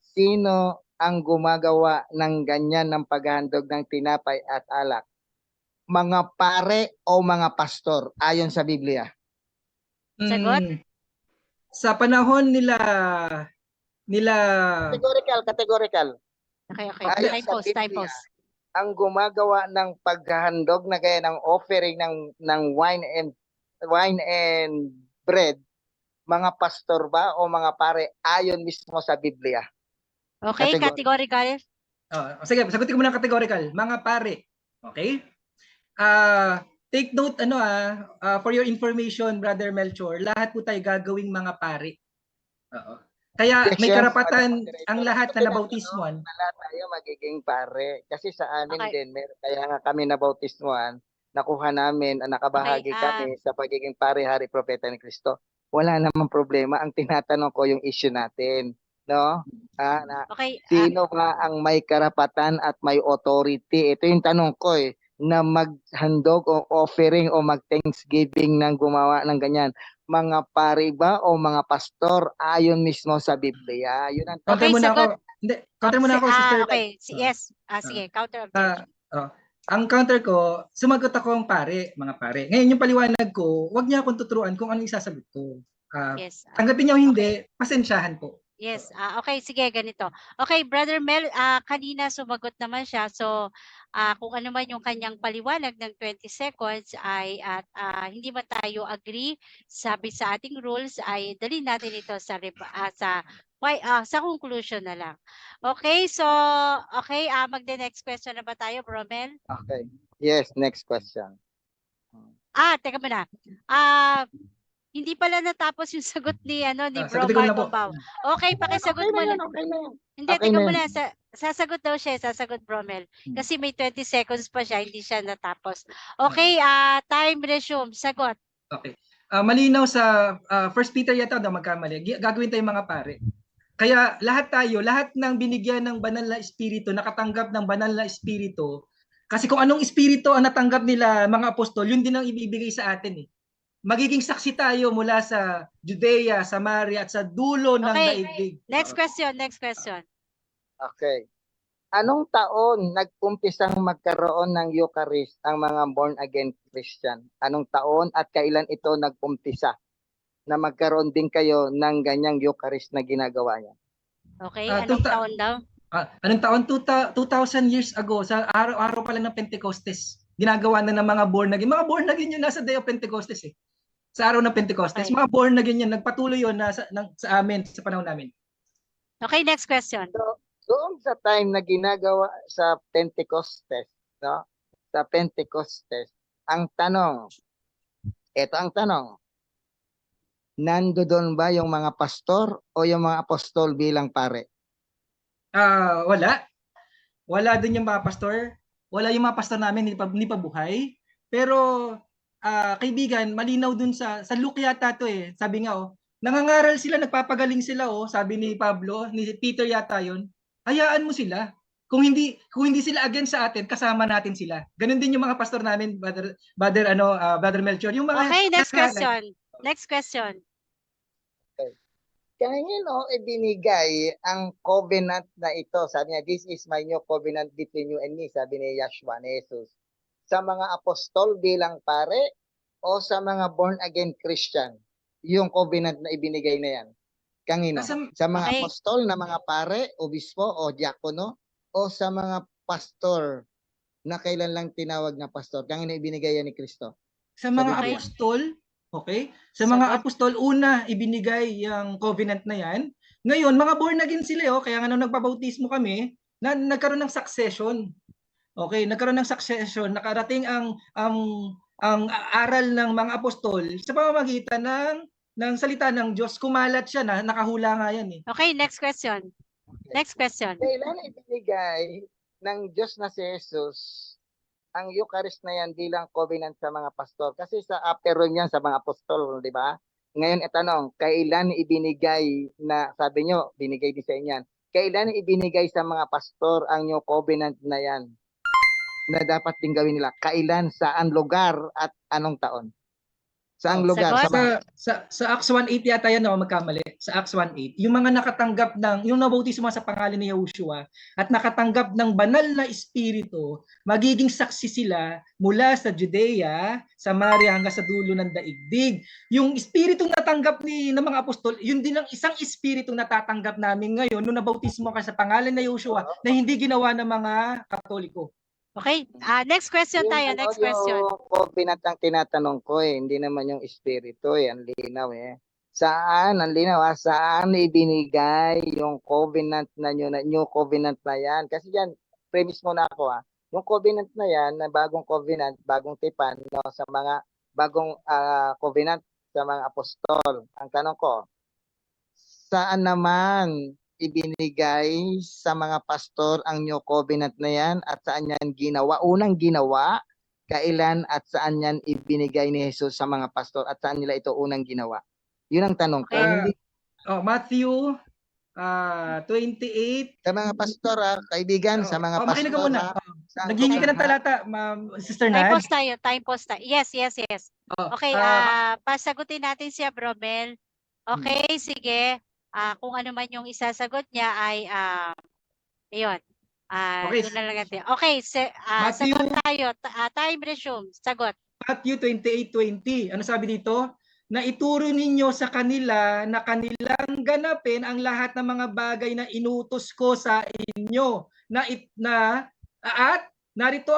sino ang gumagawa ng ganyan ng paghandog ng tinapay at alak? Mga pare o mga pastor, ayon sa Biblia? Sagot? Sa panahon nila Categorical. Okay. Ayon sa Time Biblia, pause. ang gumagawa ng paghahandog na gaya ng offering ng wine and bread, mga pastor ba o mga pare ayon mismo sa Biblia? Okay, categorical. Sige, sagutin ko muna categorical. Mga pare. Okay? Take note for your information, Brother Melchor, lahat po tayo gagawing mga pare. Kaya may karapatan ang lahat na nabautismuhan. Lahat tayo magiging pare. Kasi sa amin Okay. din, kaya nga kami nabautismuhan, nakuha namin, nakabahagi kami sa pagiging pare, hari, propeta ni Kristo. Wala namang problema. Ang tinatanong ko yung issue natin. No? Okay. Sino ba ang may karapatan at may authority? Ito yung tanong ko na maghandog o offering o mag-thanksgiving ng gumawa ng ganyan. Mga pare ba o mga pastor ayon mismo sa Biblia? Yun ang Counter Okay, muna sagot. ako. Hindi, counter muna ako, Sister. Okay. Yes. Sige, counter objection. Ang counter ko, sumagot ako ang pare, mga pare. Ngayon yung paliwanag ko, wag niya akong tuturuan kung ano isasagot ko. Yes. Tanggapin niya o hindi, pasensyahan po. Yes. Okay, sige, ganito. Okay, Brother Mel, kanina sumagot naman siya. So, kung ano man yung kanyang paliwanag ng 20 seconds ay at hindi man tayo agree, sabi sa ating rules ay dalhin natin ito sa conclusion na lang. Okay, so magde next question na ba tayo, Bromel? Okay. Yes, next question. Teka muna. Hindi pala natapos yung sagot ni Bro Sagutin ko na Marco po. Pao. Okay, pakisagot mo lang. Okay na yan. Hindi, Okay teka na muna. Sasagot daw siya. Sasagot, Bromel. Kasi may 20 seconds pa siya. Hindi siya natapos. Okay, time resume. Sagot. Okay. Malinaw sa 1 Peter yata daw magkamali. Gagawin tayong mga pare. Kaya lahat ng binigyan ng banal na espiritu, nakatanggap ng banal na espiritu, kasi kung anong espiritu ang natanggap nila mga apostol, yun din ang ibibigay sa atin Magiging saksi tayo mula sa Judea, Samaria at sa dulo ng daigdig. Next question. Okay. Anong taon nag-umpisang magkaroon ng Eucharist ang mga born-again Christian? Anong taon at kailan ito nag-umpisa na magkaroon din kayo ng ganyang Eucharist na ginagawa niya? Okay, anong taon daw? Anong taon? 2,000 years ago, sa araw-araw pa lang ng Pentecostes. Ginagawa na ng mga born again. Mga born again yun nasa Day of Pentecostes Sa araw ng Pentecostes, Okay. mga born again yun. Nagpatuloy yun sa amin, sa panahon namin. Okay, next question. Doon sa time na ginagawa sa Pentecostes, no? Sa Pentecostes, ang tanong, nandoon ba yung mga pastor o yung mga apostol bilang pare? Wala. Wala din yung mga pastor. Wala yung mga pastor namin, hindi pa buhay. Pero, kaibigan, malinaw dun sa Luke yata to Sabi nga nangangaral sila, nagpapagaling sila sabi ni Pablo, ni Peter yata yun. Hayaan mo sila. Kung hindi sila against sa atin, kasama natin sila. Ganun din yung mga pastor namin, Brother Melchor. Yung mga Okay, next question. Kanino ibinigay ang covenant na ito? Sabi niya, this is my new covenant between you and me, sabi ni Yahshua, ni Jesus. Sa mga apostol bilang pare o sa mga born-again Christian? Yung covenant na ibinigay na yan. Kanino? Sa mga apostol na mga pare, obispo o diakono o sa mga pastor na kailan lang tinawag na pastor? Kanino ibinigay yan ni Kristo? Sa mga apostol, okay? Sa mga apostol, una, ibinigay yung covenant na yan. Ngayon, mga born again sila, kaya nga nung nagpabautismo kami, nagkaroon ng succession. Okay, nagkaroon ng succession, nakarating ang ang aral ng mga apostol sa pamamagitan ng salita ng Diyos. Kumalat siya na nakahula nga yan eh. Okay, next question. Next question. Kailan ibinigay ng Diyos na si Jesus ang Eucharist na yan bilang covenant sa mga pastor? Kasi sa after yan sa mga apostol, di ba? Ngayon, itanong, kailan ibinigay na, sabi nyo, binigay din sa inyan, kailan ibinigay sa mga pastor ang new covenant na yan na dapat din gawin nila? Kailan, saan lugar, at anong taon? Saang lugar? Sagot? Sa mga Sa Acts 1:8 yata yan ako magkamali. Sa Acts 1:8, yung mga nakatanggap yung nabautismo sa pangalan ni Yahushua at nakatanggap ng banal na espiritu, magiging saksi sila mula sa Judea, Samaria hanggang sa dulo ng daigdig. Yung espiritong natanggap ng mga apostol, yun din ang isang espiritong natatanggap namin ngayon nung nabautismo ka sa pangalan ni Yahushua na hindi ginawa ng mga Katoliko. Okay, next question tayo. Next question. Yung covenant ang tinatanong ko eh, hindi naman yung espiritu eh, ang linaw eh. Saan, ang linaw saan ibinigay yung covenant na new covenant na yan? Kasi yan, premise muna ako yung covenant na yan, na bagong covenant, bagong tipan, no, sa mga bagong covenant sa mga apostol. Ang tanong ko, saan naman ibinigay sa mga pastor ang new covenant na yan at saan yan ginawa? Unang ginawa, kailan at saan yan ibinigay ni Jesus sa mga pastor at saan nila ito unang ginawa? Yun ang tanong ko. Hindi Matthew 28. sa mga pastor, kaibigan, sa mga Makinig ka pastor. muna. Saan Naghingi ka ko- ng talata, Ma'am Sister Time Nad. pause tayo. Time pause tayo. Yes. Oh, Okay, pasagutin natin si Bromel. Okay, sige. Kung ano man yung isasagot niya ay ayun. Okay. Doon na lang natin. Okay, Matthew- sagot tayo. Time resume. Sagot. Matthew 28:20. Ano sabi dito? Na ituro ninyo sa kanila na kanilang ganapin ang lahat ng mga bagay na inutos ko sa inyo. At narito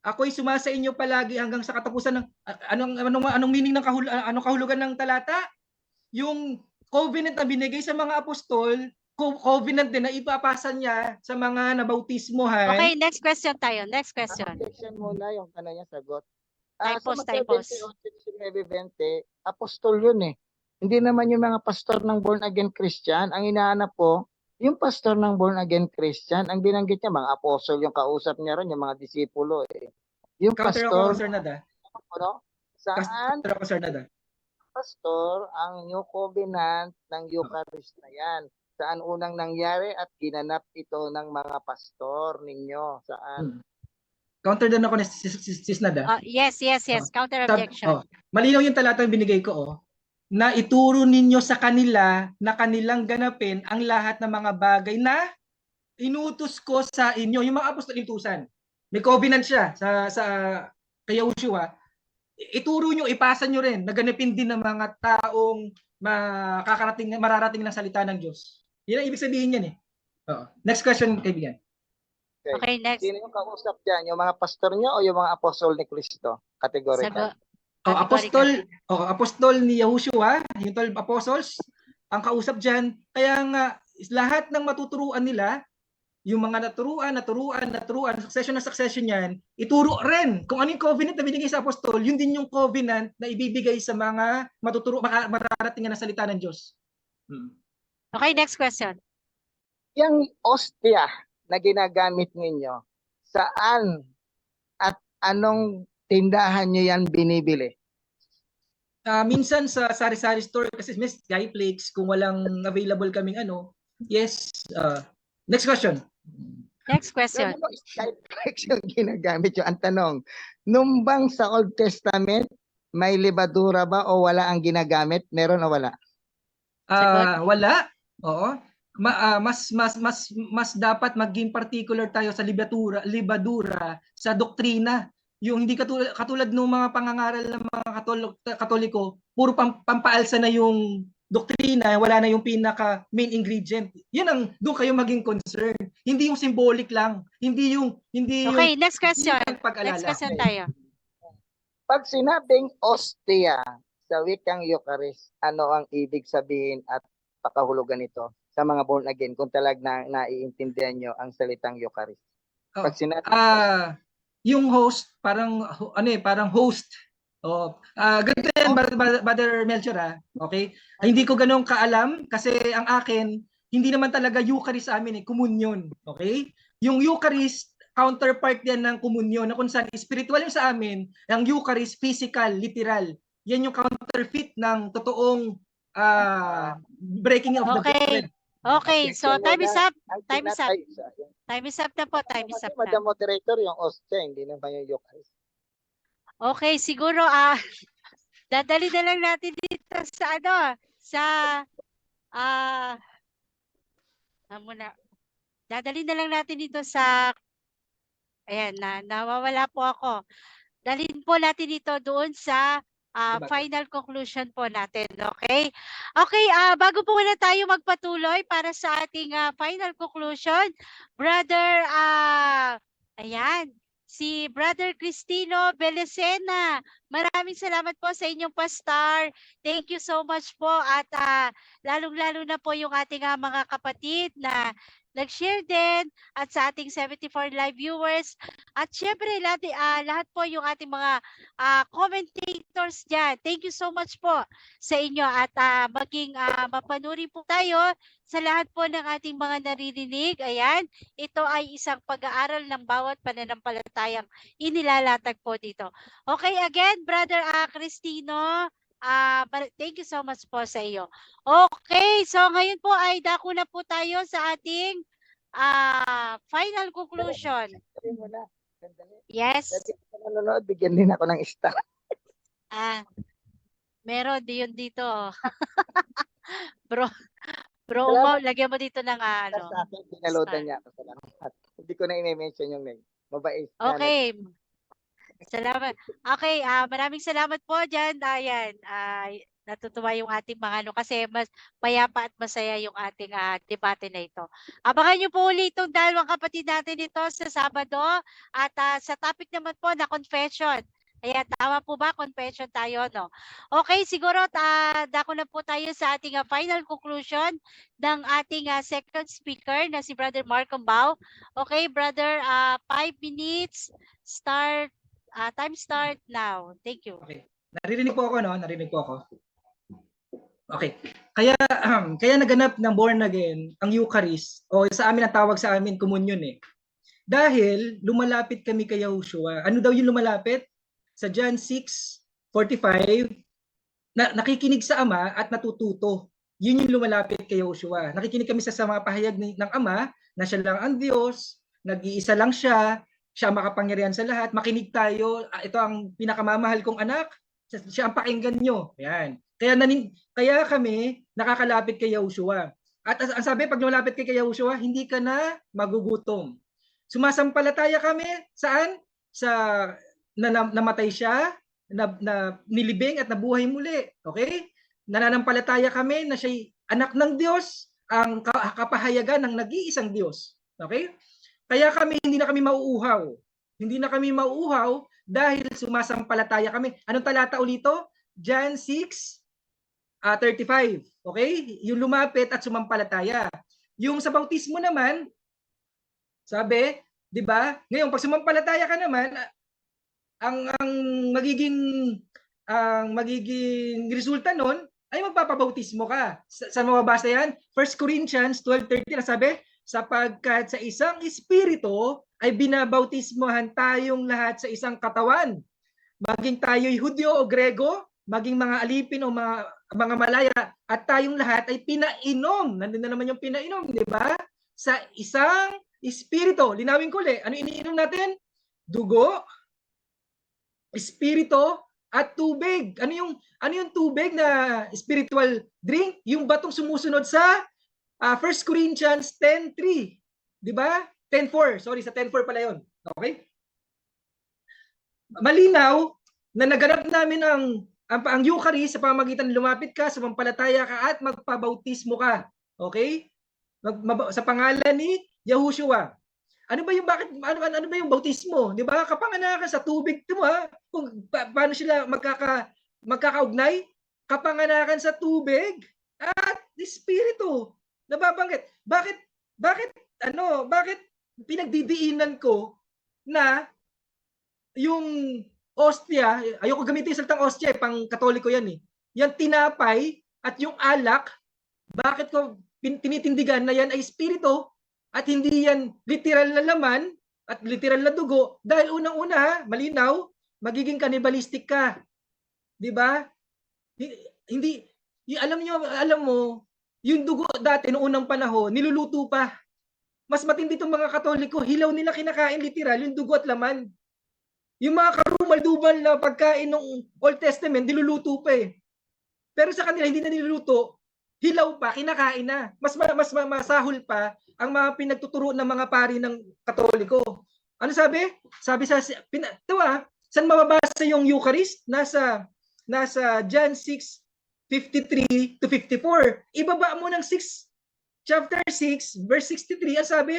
ako'y sumasa inyo palagi hanggang sa katapusan ng anong meaning ng anong kahulugan ng talata? Yung covenant na binigay sa mga apostol, covenant din na ipapasa niya sa mga nabautismohan. Okay, next question tayo. Next question. Objection muna yung tanong niya sagot. Time Sa pause, Mateo time pause. 28, 19, apostol yun eh. Hindi naman yung mga pastor ng born again Christian. Ang inaanap po, yung pastor ng born again Christian, ang binanggit niya, mga apostle, yung kausap niya ron, yung mga disipulo eh. Yung Counter ako, pastor, Sir Nada. ano? Saan Counter ako, Sir Nada. pastor ang new covenant ng Eucharist na yan? Saan unang nangyari at ginanap ito ng mga pastor ninyo? Saan? Counter din ako ni Sis Nada. Yes. Counter objection. Malinaw yung talata yung binigay ko na ituro ninyo sa kanila na kanilang ganapin ang lahat ng mga bagay na inutos ko sa inyo. Yung mga apostol inutusan. May covenant siya sa kay Yahushua. Ituro nyo, ipasa nyo rin, naganapin din ng mga taong mararating ng salita ng Diyos. Yan ang ibig sabihin yan eh. Next question, kaibigan. Okay, next. Sino yung kausap dyan? Yung mga pastor niyo o yung mga apostol ni Kristo? Categorical. Apostol ni Yahushua, yung 12 apostles, ang kausap dyan. Kaya nga, lahat ng matuturuan nila, yung mga naturuan, succession yan, ituro rin kung ano yung covenant na binigay sa apostol, yun din yung covenant na ibibigay sa mga mararating na salita ng Diyos. Okay, next question. Yung ostia na ginagamit ninyo, saan at anong tindahan nyo yan binibili? Minsan sa sari-sari store kasi may sky flakes kung walang available kaming yes. Next question. Next question. Ano Skype yung ginagamit yun? Ang tanong, nung bang sa Old Testament, may libadura ba o wala ang ginagamit? Meron o wala? Wala. Oo. Mas dapat maging particular tayo sa libadura sa doktrina. Yung hindi katulad ng mga pangangaral ng mga Katoliko, puro pampaalsa na yung doktrina, wala na yung pinaka main ingredient. Yan ang doon kayo maging concern. Hindi yung symbolic lang, hindi yung Okay, next question. pag-alala. Next question tayo. Pag sinabing ostia sa wikang Eucharist, ano ang ibig sabihin at pakahulugan nito sa mga born again kung talag na naiintindihan nyo ang salitang Eucharist? Pag sinabing yung host, parang parang host. Ganito yan, Brother Melchor, okay? Hindi ko ganun kaalam kasi ang akin, hindi naman talaga Eucharist sa amin, communion, okay? Yung Eucharist, counterpart yan ng communion, na kung saan spiritual yung sa amin, ang Eucharist, physical, literal. Yan yung counterfeit ng totoong breaking of the Okay. bread. Okay, so Objection time is muna. up. Ay, Time is up. ay, Time is up na po. Time is kasi up Madam na. Moderator, yung ostia, hindi naman yung Eucharist. Okay, siguro dadali na lang natin dito sa sa muna. Dadali na lang natin dito sa ayan nawawala po ako. Dalhin po natin dito doon sa final conclusion po natin, okay? Okay, bago po muna tayo magpatuloy para sa ating final conclusion, brother ayan, si Brother Cristino Belecena. Maraming salamat po sa inyong pastor. Thank you so much po at lalong-lalo na po yung ating mga kapatid na nag-share din at sa ating 74 live viewers. At syempre, lahat po yung ating mga commentators dyan. Thank you so much po sa inyo at maging mapanuri po tayo sa lahat po ng ating mga naririnig. Ayan, ito ay isang pag-aaral ng bawat pananampalatayang inilalatag po dito. Okay, again, Brother Cristino, thank you so much po sa iyo. Okay, so ngayon po ay dako na po tayo sa ating final conclusion. Sabi mo na. Sandali. Yes. Sabi ko nanonood, bigyan din ako ng star. Meron yun dito. Bro, Salamat. lagyan mo dito ng Sa akin, pinaloadan star. niya ako. Salamat. Hindi ko na i-mention yung name. Mabait. Okay. Salamat. Okay, maraming salamat po dyan. Ayan, natutuwa yung ating mga kasi mas payapa at masaya yung ating debate na ito. Abangan nyo po ulit itong dalawang kapatid natin dito sa Sabado at sa topic naman po na confession. Ayan, tama po ba? Confession tayo, no? Okay, siguro dako na po tayo sa ating final conclusion ng ating second speaker na si Brother Mark Ambao. Okay, brother, 5 minutes, start. Time start now. Thank you. Okay. Naririnig po ako, no? Narinig po ako. Okay. Kaya naganap ng born again ang Eucharist o sa amin ang tawag sa amin communion eh. Dahil lumalapit kami kay Yahushua. Ano daw yung lumalapit? Sa John 6:45 nakikinig sa Ama at natututo. Yun yung lumalapit kay Yahushua. Nakikinig kami sa mga pahayag ng Ama na siya lang ang Diyos, nag-iisa lang siya makapangyarihan sa lahat, makinig tayo, ito ang pinakamamahal kong anak, siya ang pakinggan nyo. Yan. Kaya kami nakakalapit kay Yahushua. At ang sabi, pag lumapit kay Yahushua, hindi ka na magugutom. Sumasampalataya kami, saan? Namatay siya, nilibing at nabuhay muli. Okay? Nananampalataya kami na siya anak ng Diyos, ang kapahayagan ng nag-iisang Diyos. Okay? Kaya hindi na kami mauuhaw. Hindi na kami mauuhaw dahil sumasampalataya kami. Anong talata ulito? John 6:35. Okay? Yung lumapit at sumampalataya. Yung sa bautismo naman, sabi, 'di ba? Ngayon pag sumampalataya ka naman, ang magiging resulta nun ay magpapabautismo ka. Sa mababasa yan? 1 Corinthians 12:13 sabi, sapagkat sa isang espiritu ay binabautismohan tayong lahat sa isang katawan. Maging tayo'y Hudyo o Grego, maging mga alipin o mga Malaya, at tayong lahat ay pinainom. Nandun na naman yung pinainom, di ba? Sa isang espiritu. Linawin ko ulit. Ano iniinom natin? Dugo, espiritu, at tubig. Ano yung tubig na spiritual drink? Yung batong sumusunod sa 1 Corinthians 10:3. Di ba? 10:4. Sorry, sa 10:4 pala yun. Okay? Malinaw na naganap namin ang Eucharist sa pamamagitan lumapit ka, sumampalataya ka at magpabautismo ka. Okay? Sa pangalan ni Yahushua. Ano ba yung bautismo? 'Di ba? Kapanganakan sa tubig, 'di ba? Kung paano sila magkakaugnay? Kapanganakan sa tubig at espiritu. Nababanggit. Bakit pinagdidiinan ko na yung ostia, ayoko gamitin yung salitang ostia, pang Katoliko yan eh. Yung tinapay at yung alak, bakit ko tinitindigan na yan ay espiritu at hindi yan literal na laman at literal na dugo? Dahil unang-una, malinaw, magiging cannibalistic ka. 'Di ba? Hindi, alam mo, yung dugo dati noong unang panahon, niluluto pa. Mas matindi itong mga Katoliko, hilaw nila kinakain literal yung dugo at laman. Yung mga karumal-dumal na pagkain ng Old Testament, niluluto pa eh. Pero sa kanila, hindi na niluluto, hilaw pa, kinakain na. Mas masahol pa ang mga pinagtuturo ng mga pari ng Katoliko. Ano sabi? Sabi sa, saan mababasa yung Eucharist? Nasa John 6:53 to 54. Ibaba mo ng chapter 6, verse 63, ang sabi,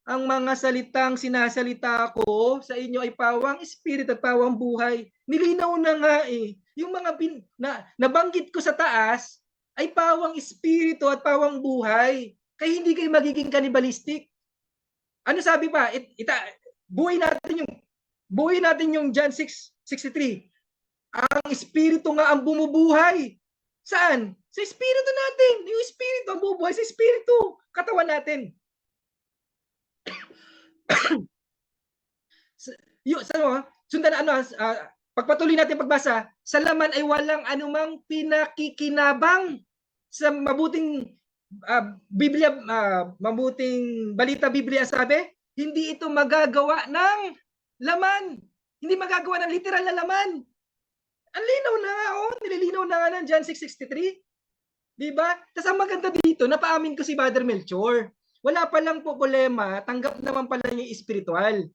ang mga salitang sinasalita ko sa inyo ay pawang espiritu at pawang buhay. Nilinaw na nga eh. Yung mga nabanggit ko sa taas ay pawang espiritu at pawang buhay. Kaya hindi kayo magiging cannibalistic. Ano sabi pa? Buhay natin yung John 6:63. Ang espiritu nga ang bumubuhay. Saan? Sa espiritu natin. Yung espiritu ang bumubuhay sa espiritu. Katawan natin. Sundan pagpatuloy natin pagbasa, sa laman ay walang anumang pinakikinabang sa mabuting Biblia, mabuting balita Biblia sabi, hindi ito magagawa ng laman. Hindi magagawa ng literal na laman. Ang linaw na nga, nililinaw na nga ng John 6:63. Diba? Tapos ang maganda dito, napaamin ko si Brother Melchor. Wala palang problema, tanggap naman pala yung spiritual.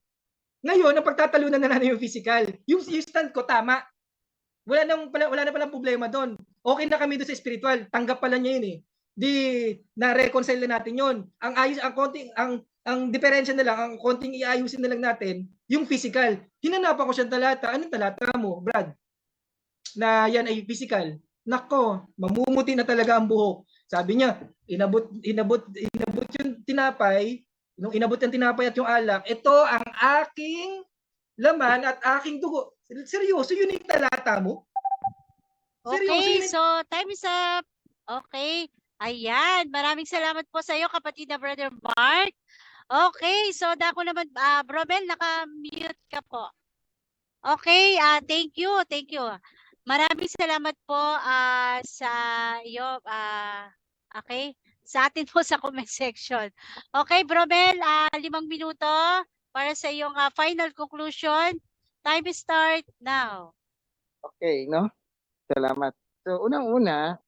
Ngayon, ang pagtatalunan na natin yung physical. Yung stand ko, tama. Wala na palang problema doon. Okay na kami doon sa spiritual. Tanggap pala niya yun eh. Di na-reconcile na natin yun. Ang diferensya na lang, ang konting iayusin na lang natin, yung physical. Hinanapan ko siyang talata. Anong talata mo, Brad? Na yan ay physical. Nako, mamumuti na talaga ang buhok. Sabi niya, inabot yung tinapay, nung inabot yung tinapay at yung alak, ito ang aking laman at aking dugo. Seryoso, yun yung talata mo? Okay, so time is up. Okay, ayan. Maraming salamat po sa iyo, kapatid na Brother Mark. Okay, so dako naman, Bromel, naka-mute ka po. Okay, thank you. Maraming salamat po sa iyo, okay, sa atin po sa comment section. Okay, Bromel, 5 minuto para sa iyong final conclusion. Time start now. Okay, no? Salamat. So, unang-una,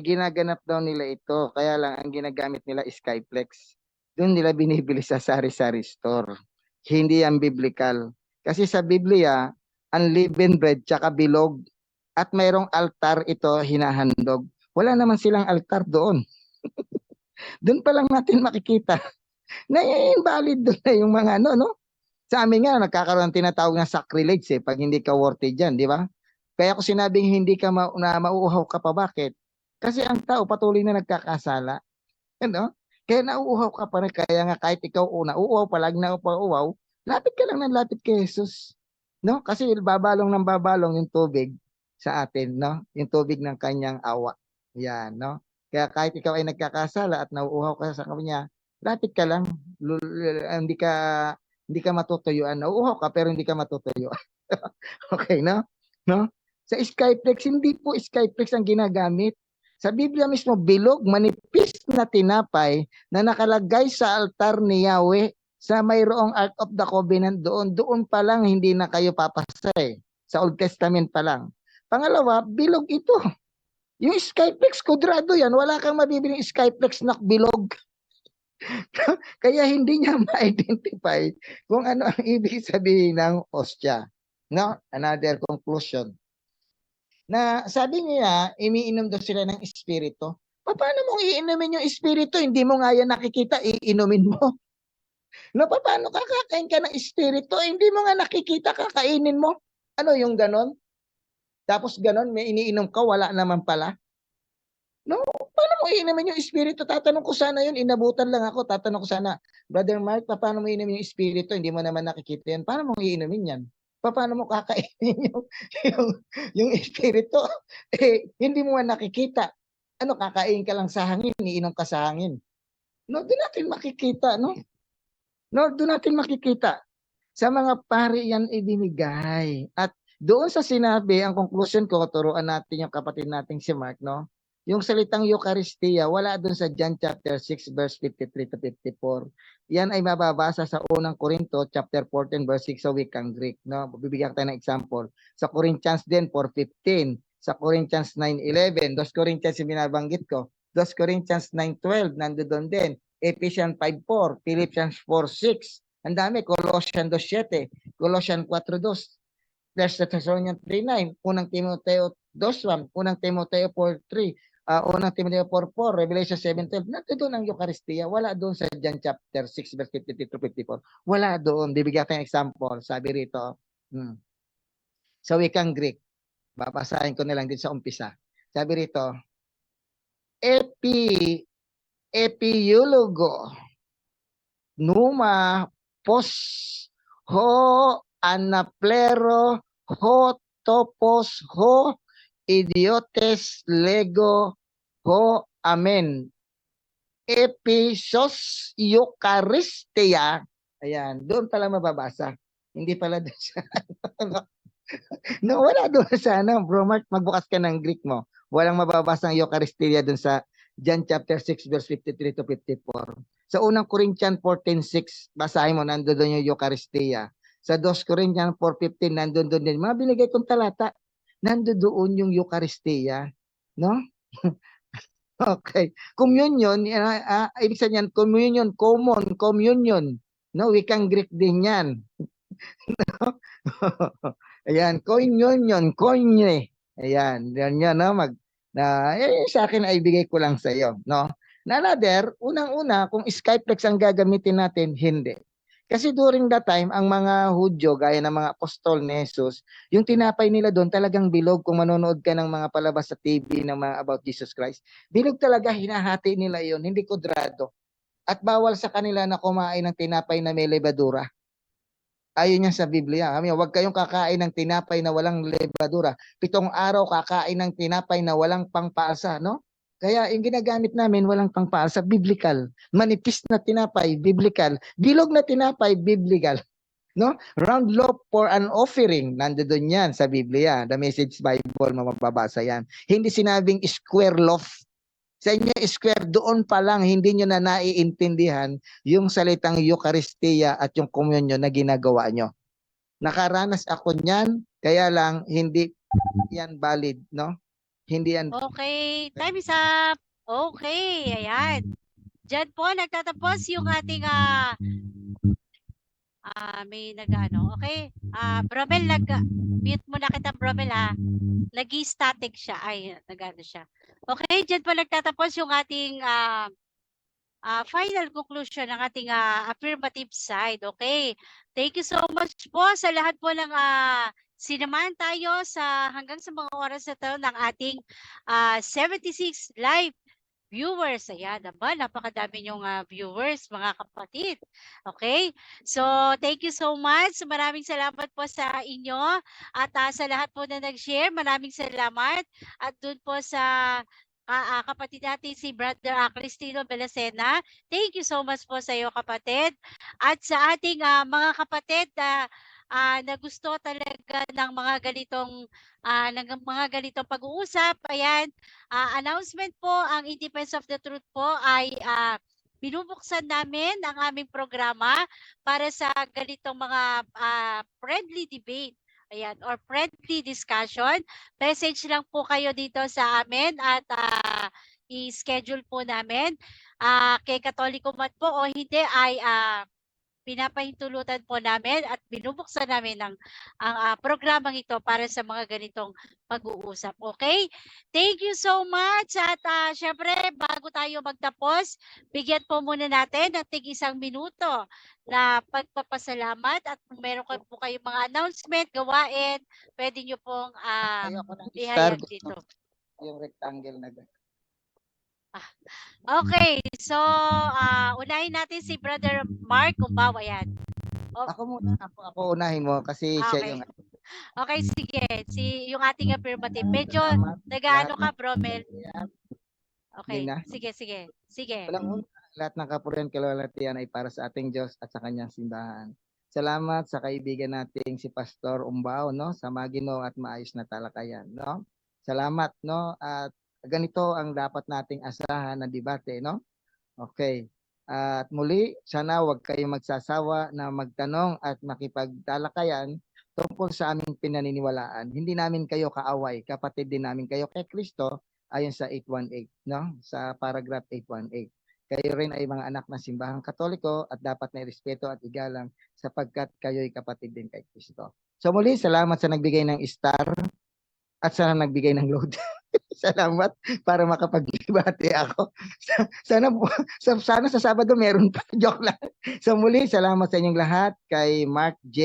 ginaganap daw nila ito. Kaya lang, ang ginagamit nila is Skyplex. Doon nila binibili sa sari-sari store. Hindi yan biblical. Kasi sa Biblia, unleavened bread tsaka bilog. At mayroong altar ito hinahandog. Wala naman silang altar doon. Doon pa lang natin makikita na invalid doon na yung mga no? Sa amin nga, nagkakaroon ng tinatawag na sacrilege pag hindi ka worthy dyan, di ba? Kaya ako sinabing hindi ka mauuhaw ka pa. Bakit? Kasi ang tao patuloy na nagkakasala. Ano? Kaya nauuhaw ka pa rin. Kaya nga kahit ikaw nauuhaw pa, lagi na pauuhaw, lapit ka lang ng lapit kay Jesus. No? Kasi babalong ng babalong yung tubig sa atin, no? Yung tubig ng kanyang awa. Yan, no? Kaya kahit ikaw ay nagkakasala at nauuhaw ka sa kanya, lapit ka lang. Hindi ka matutuyuan. Nauuhaw ka pero hindi ka matutuyuan. Okay, no? No? Sa Skyplex, hindi po Skyplex ang ginagamit. Sa Biblia mismo, bilog, manipis na tinapay na nakalagay sa altar ni Yahweh sa mayroong Ark of the Covenant doon. Doon pa lang hindi na kayo papasa Sa Old Testament pa lang. Pangalawa, bilog ito. Yung Skyplex, kudrado yan. Wala kang mabibiling Skyplex na bilog. Kaya hindi niya ma-identify kung ano ang ibig sabihin ng ostia. No? Another conclusion. Na sabi niya, iniinom daw sila ng espiritu. Paano mong iinumin yung espiritu? Hindi mo nga yan nakikita, iinumin mo. No, paano kakakain ka ng espiritu? Hindi mo nga nakikita, kakainin mo. Ano yung ganon? Tapos ganon, may iniinom ka, wala naman pala. No, paano mo iinumin yung espiritu? Tatanong ko sana yun, inabutan lang ako. Tatanong ko sana, Brother Mark, paano mo iinumin yung espiritu? Hindi mo naman nakikita yan. Paano mo iinumin yan? Paano mo kakainin yung, yung espiritu? Hindi mo nga nakikita. Ano, kakain ka lang sa hangin, iinom ka sa hangin. No, doon natin makikita, no? No, doon natin makikita. Sa mga pari yan ibinigay. At doon sa sinabi, ang conclusion ko, turuan natin yung kapatid nating si Mark, no? Yung salitang Eucharistia, wala doon sa John chapter 6 verse 53 to 54. Yan ay mababasa sa unang Korinto chapter 14 verse 6 sa wikang Greek, no? Bibigyan tayo ng example. Sa Corinthians din 4:15, sa Corinthians 9:11, 2 Corinthians yung binabanggit ko, 2 Corinthians 9:12 nandoon din, Ephesians 5:4, Philippians 4:6. Ang dami, Colossians 2:7, Colossians 4:2, 1 Thessalonians 3:9, unang Timoteo 2:1, unang Timoteo 4:3, unang Timoteo 4:4, Revelation 7:12. Nandoon ang Eucharistia, wala doon sa John chapter 6 verse 53 to 54. Wala doon. Bibigyan tayo ng example. Sabi rito, sa wikang Greek, babasahin ko na lang din sa umpisa. Sabi rito, epieulogo, numa, pos, ho, anaplero, ho, topos, ho, idiotes, lego, ho, amen. Episos, Eucharistia. Ayan, doon pala mababasa. Hindi pala doon sa no, wala doon sa bro Mark, magbukas ka ng Greek mo. Walang mababasa ang Eucharistia doon sa John chapter 6 verse 53 to 54. Sa unang Corinthians 14:6, basahin mo, nandoon yung Eucharistia. Sa 2 Corinthians 4:15, nandoon din. Mga binigay kong talata, nandoon yung Eucharistia. No? Okay. Communion, ibig sabihin, communion, common, communion. No, wikang Greek din yan. No? Ayan, koinyon, koinye. Ayan, yan no, sa akin ay bigay ko lang sa iyo, no? Na another, unang-una, kung Skype Flex ang gagamitin natin, hindi. Kasi during that time, ang mga Hudyo, gaya ng mga apostol ni Jesus, yung tinapay nila doon talagang bilog. Kung manonood ka ng mga palabas sa TV ng mga about Jesus Christ, bilog talaga, hinahati nila yon, hindi kudrado. At bawal sa kanila na kumain ng tinapay na may levadura. Ayun yan sa Biblia. Huwag kayong kakain ng tinapay na walang levadura. 7 araw kakain ng tinapay na walang pangpaalsa, no? Kaya yung ginagamit namin walang pangpaalsa, biblical. Manipis na tinapay, biblical. Bilog na tinapay, biblical. No? Round loaf for an offering, nandoon yan sa Biblia. The Message Bible, mababasa yan. Hindi sinabing square loaf. Sa inyo, square, doon pa lang, hindi nyo na naiintindihan yung salitang Eucharistia at yung communion na ginagawa nyo. Nakaranas ako niyan, kaya lang, hindi yan valid, no? Hindi yan. Okay, time is up. Okay, ayan. Diyan po nagtatapos yung ating may nag-ano. Okay? Bromel, mute mo na kita, Bromel, ha? Nag-static siya. Ay, nag-ano siya. Okay, diyan po nagtatapos yung ating final conclusion ng ating affirmative side. Okay? Thank you so much po sa lahat po ng sinamahan tayo sa hanggang sa mga oras na ito ng ating 76 live viewers. Ayan, naman, napakadami nyong viewers, mga kapatid. Okay? So, thank you so much. Maraming salamat po sa inyo. At sa lahat po na nag-share, maraming salamat. At dun po sa kapatid natin si Brother Cristino Belacena. Thank you so much po sa iyo, kapatid. At sa ating mga kapatid na gusto talaga ng mga ganitong pag-uusap, ayan, announcement po, ang In Defense of the Truth po ay binubuksan namin ang aming programa para sa ganitong mga friendly debate. Ayan, or friendly discussion. Message lang po kayo dito sa amin at i-schedule po namin. Kay Katoliko man po o hindi ay pinapahintulutan po namin at binubuksan namin ang programang ito para sa mga ganitong pag-uusap. Okay? Thank you so much. At syempre, bago tayo magtapos, bigyan po muna natin ng tig-1 minuto na pagpapasalamat. At kung meron po kayong mga announcement, gawain, pwede nyo pong ihayag dito. Yung rectangle na gano'n. Okay, so unahin natin si Brother Mark Kumbawa, yan. Oh, Ako muna, ako unahin mo kasi siya okay. yung Okay, sige. Yung ating affirmative. Medyo salamat lahat nag-ano ka, ng Bromel. kapurihan. Okay. Nina. Sige, sige. Sige. Walang una, lahat ng kapurihan kalwalhatian ay para sa ating Diyos at sa kanyang simbahan. Salamat sa kaibigan nating si Pastor Umbao, no, sa magino at maayos na talakayan, no. Salamat, no, at ganito ang dapat nating asahan na debate, no. Okay. At muli, sana wag kayong magsasawa na magtanong at makipagtalakayan tungkol sa aming pinaniniwalaan. Hindi namin kayo kaaway, kapatid din namin kayo kay Kristo ayon sa 818, no? Sa paragraph 818. Kayo rin ay mga anak ng simbahang Katoliko at dapat na irespeto at igalang sapagkat kayo'y kapatid din kay Kristo. So muli, salamat sa nagbigay ng star at sa nagbigay ng load. Salamat para makapag-debate ako. Sana sana sa Sabado meron pa. Joke lang. So muli, salamat sa inyong lahat, kay Mark J,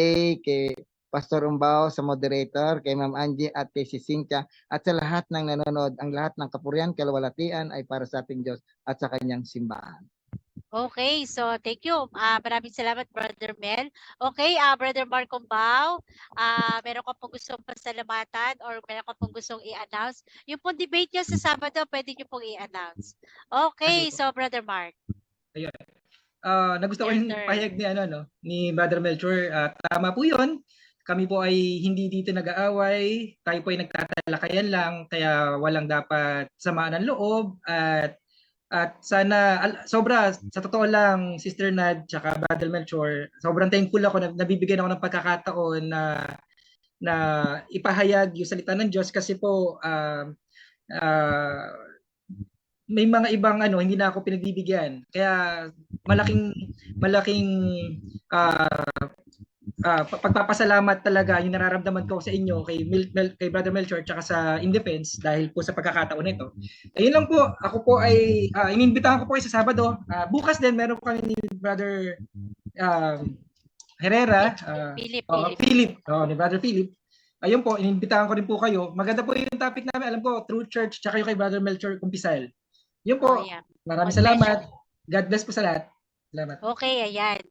kay Pastor Umbao sa moderator, kay Ma'am Angie at kay si Cynthia, at sa lahat ng nanonood. Ang lahat ng kapurihan, kalwalatian ay para sa ating Diyos at sa kanyang simbahan. Okay, so thank you. Maraming salamat, Brother Mel. Okay, Brother Mark Umbao, meron ka pong gustong pasalamatan or meron ka pong gustong i-announce? Yung pong debate niyo sa Sabado, pwede niyo pong i-announce. Okay, Sige po. so Brother Mark. Nagusto ko yung Yes, sir. pahayag ni ni Brother Melchor. Tama po 'yon. Kami po ay hindi dito nag-aaway. Tayo po ay nagtatalakayan lang, kaya walang dapat samaan ng loob at sana sobra sa totoo lang, Sister Nad tsaka Brother Melchor, sobrang thankful ako na nabibigyan ako ng pagkakataon na ipahayag yung salita ng Diyos kasi po may mga ibang hindi na ako pinagbibigyan. Kaya malaking pagpapasalamat talaga yung nararamdaman ko sa inyo kay Brother Melchor tsaka sa In Defense dahil po sa pagkakataon nito. Ayun lang po, ako po ay inimbitahan ko po kayo sa Sabado. Bukas din meron kami ni Brother Herrera, Philip, ni Brother Philip. Ayun po, inimbitahan ko rin po kayo. Maganda po yung topic namin. Alam ko, True Church tsaka yung kay Brother Melchor Kumpisal. Yun po. Yeah. Maraming salamat. God bless po sa lahat. Salamat. Okay, ayan.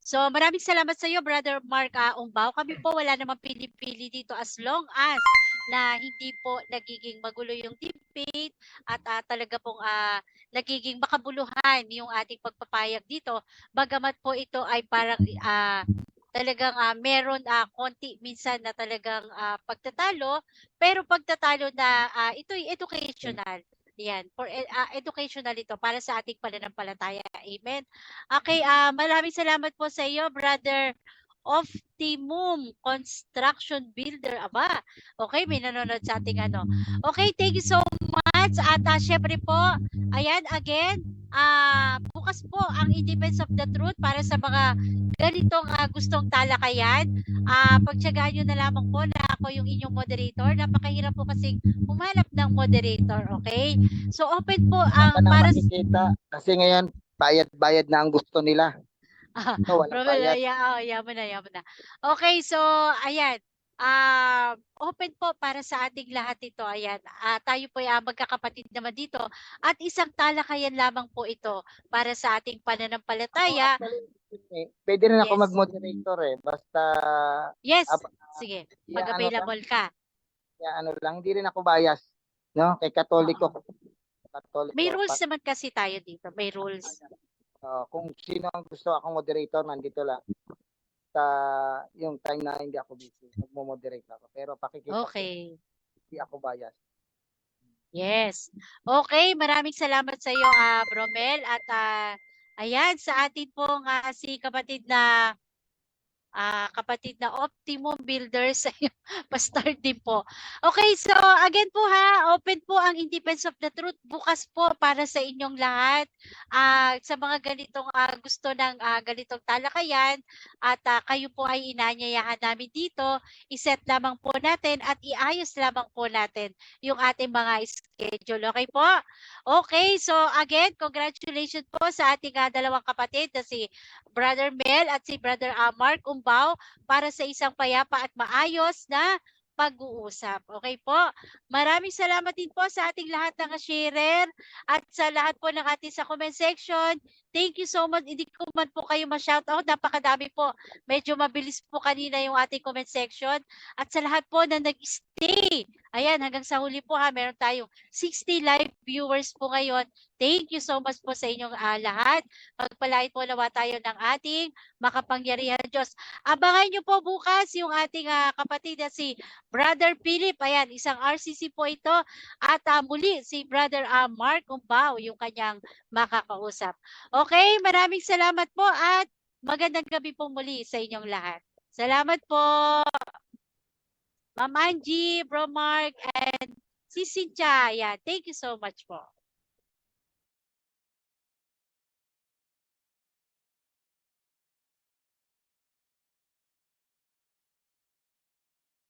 So maraming salamat sa iyo, Brother Mark Umbao. Kami po wala namang pili-pili dito as long as na hindi po nagiging magulo yung debate at talaga pong nagiging makabuluhan yung ating pagpapayag dito. Bagamat po ito ay parang talagang meron konti minsan na talagang pagtatalo, pero pagtatalo na ito'y educational. Yan, for educational ito para sa ating pananampalataya. Amen. Okay, maraming salamat po sa iyo, Brother Optimum Construction Builder. Aba, okay, may nanonood sa ating Okay, thank you so much. At syempre po, ayan, again, bukas po ang In Defense of the Truth para sa mga ganitong gustong talakayan. Pagtyagaan nyo na lamang po na ako yung inyong moderator. Napakahirap po kasi humanap ng moderator, okay? So open po ang para makikita kasi ngayon bayad-bayad na ang gusto nila. No, walang bayad. Yaman na. Okay, so ayan. Open po para sa ating lahat ito. Ayan. Tayo po ay magkakapatid naman dito. At isang talakayan lamang po ito para sa ating pananampalataya. Pwede rin ako mag-moderator basta yes, sige, mag-available ka. Hindi rin ako bias, no? Kay Katoliko. May rules naman kasi tayo dito, may rules. Kung sino ang gusto akong moderator, nandito lang sa yung time na hindi ako busy, magmo-moderate ako. Pero pakikita okay. Hindi ako bias. Yes. Okay, maraming salamat sa iyo, Bromel. At ayan, sa atin pong si kapatid na Optimum Builders, pa-start din po. Okay, so again po open po ang In Defense of the Truth bukas po para sa inyong lahat. Sa mga ganitong gusto ng ganitong talakayan at kayo po ay inanyayahan namin dito, iset lamang po natin at iayos lamang po natin yung ating mga schedule. Okay po? Okay, so again, congratulations po sa ating dalawang kapatid na si Brother Mel at si Brother Mark Umbao para sa isang payapa at maayos na pag-uusap. Okay po? Maraming salamat din po sa ating lahat ng sharer at sa lahat po ng ating sa comment section. Thank you so much. Hindi ko man po kayo ma-shoutout. Napakadami po. Medyo mabilis po kanina yung ating comment section. At sa lahat po na nag-stay. Ayan, hanggang sa huli po ha, meron tayong 60 live viewers po ngayon. Thank you so much po sa inyong lahat. Pagpalain po nawa tayo ng ating makapangyarihan Diyos. Abangan nyo po bukas yung ating kapatid na si Brother Philip. Ayan, isang RCC po ito. At muli si Brother Mark Umbao, yung kanyang makakausap. Okay, maraming salamat po at magandang gabi po muli sa inyong lahat. Salamat po. Ma'am Angie, Bro Mark, and si Cynthia. Yeah, thank you so much po.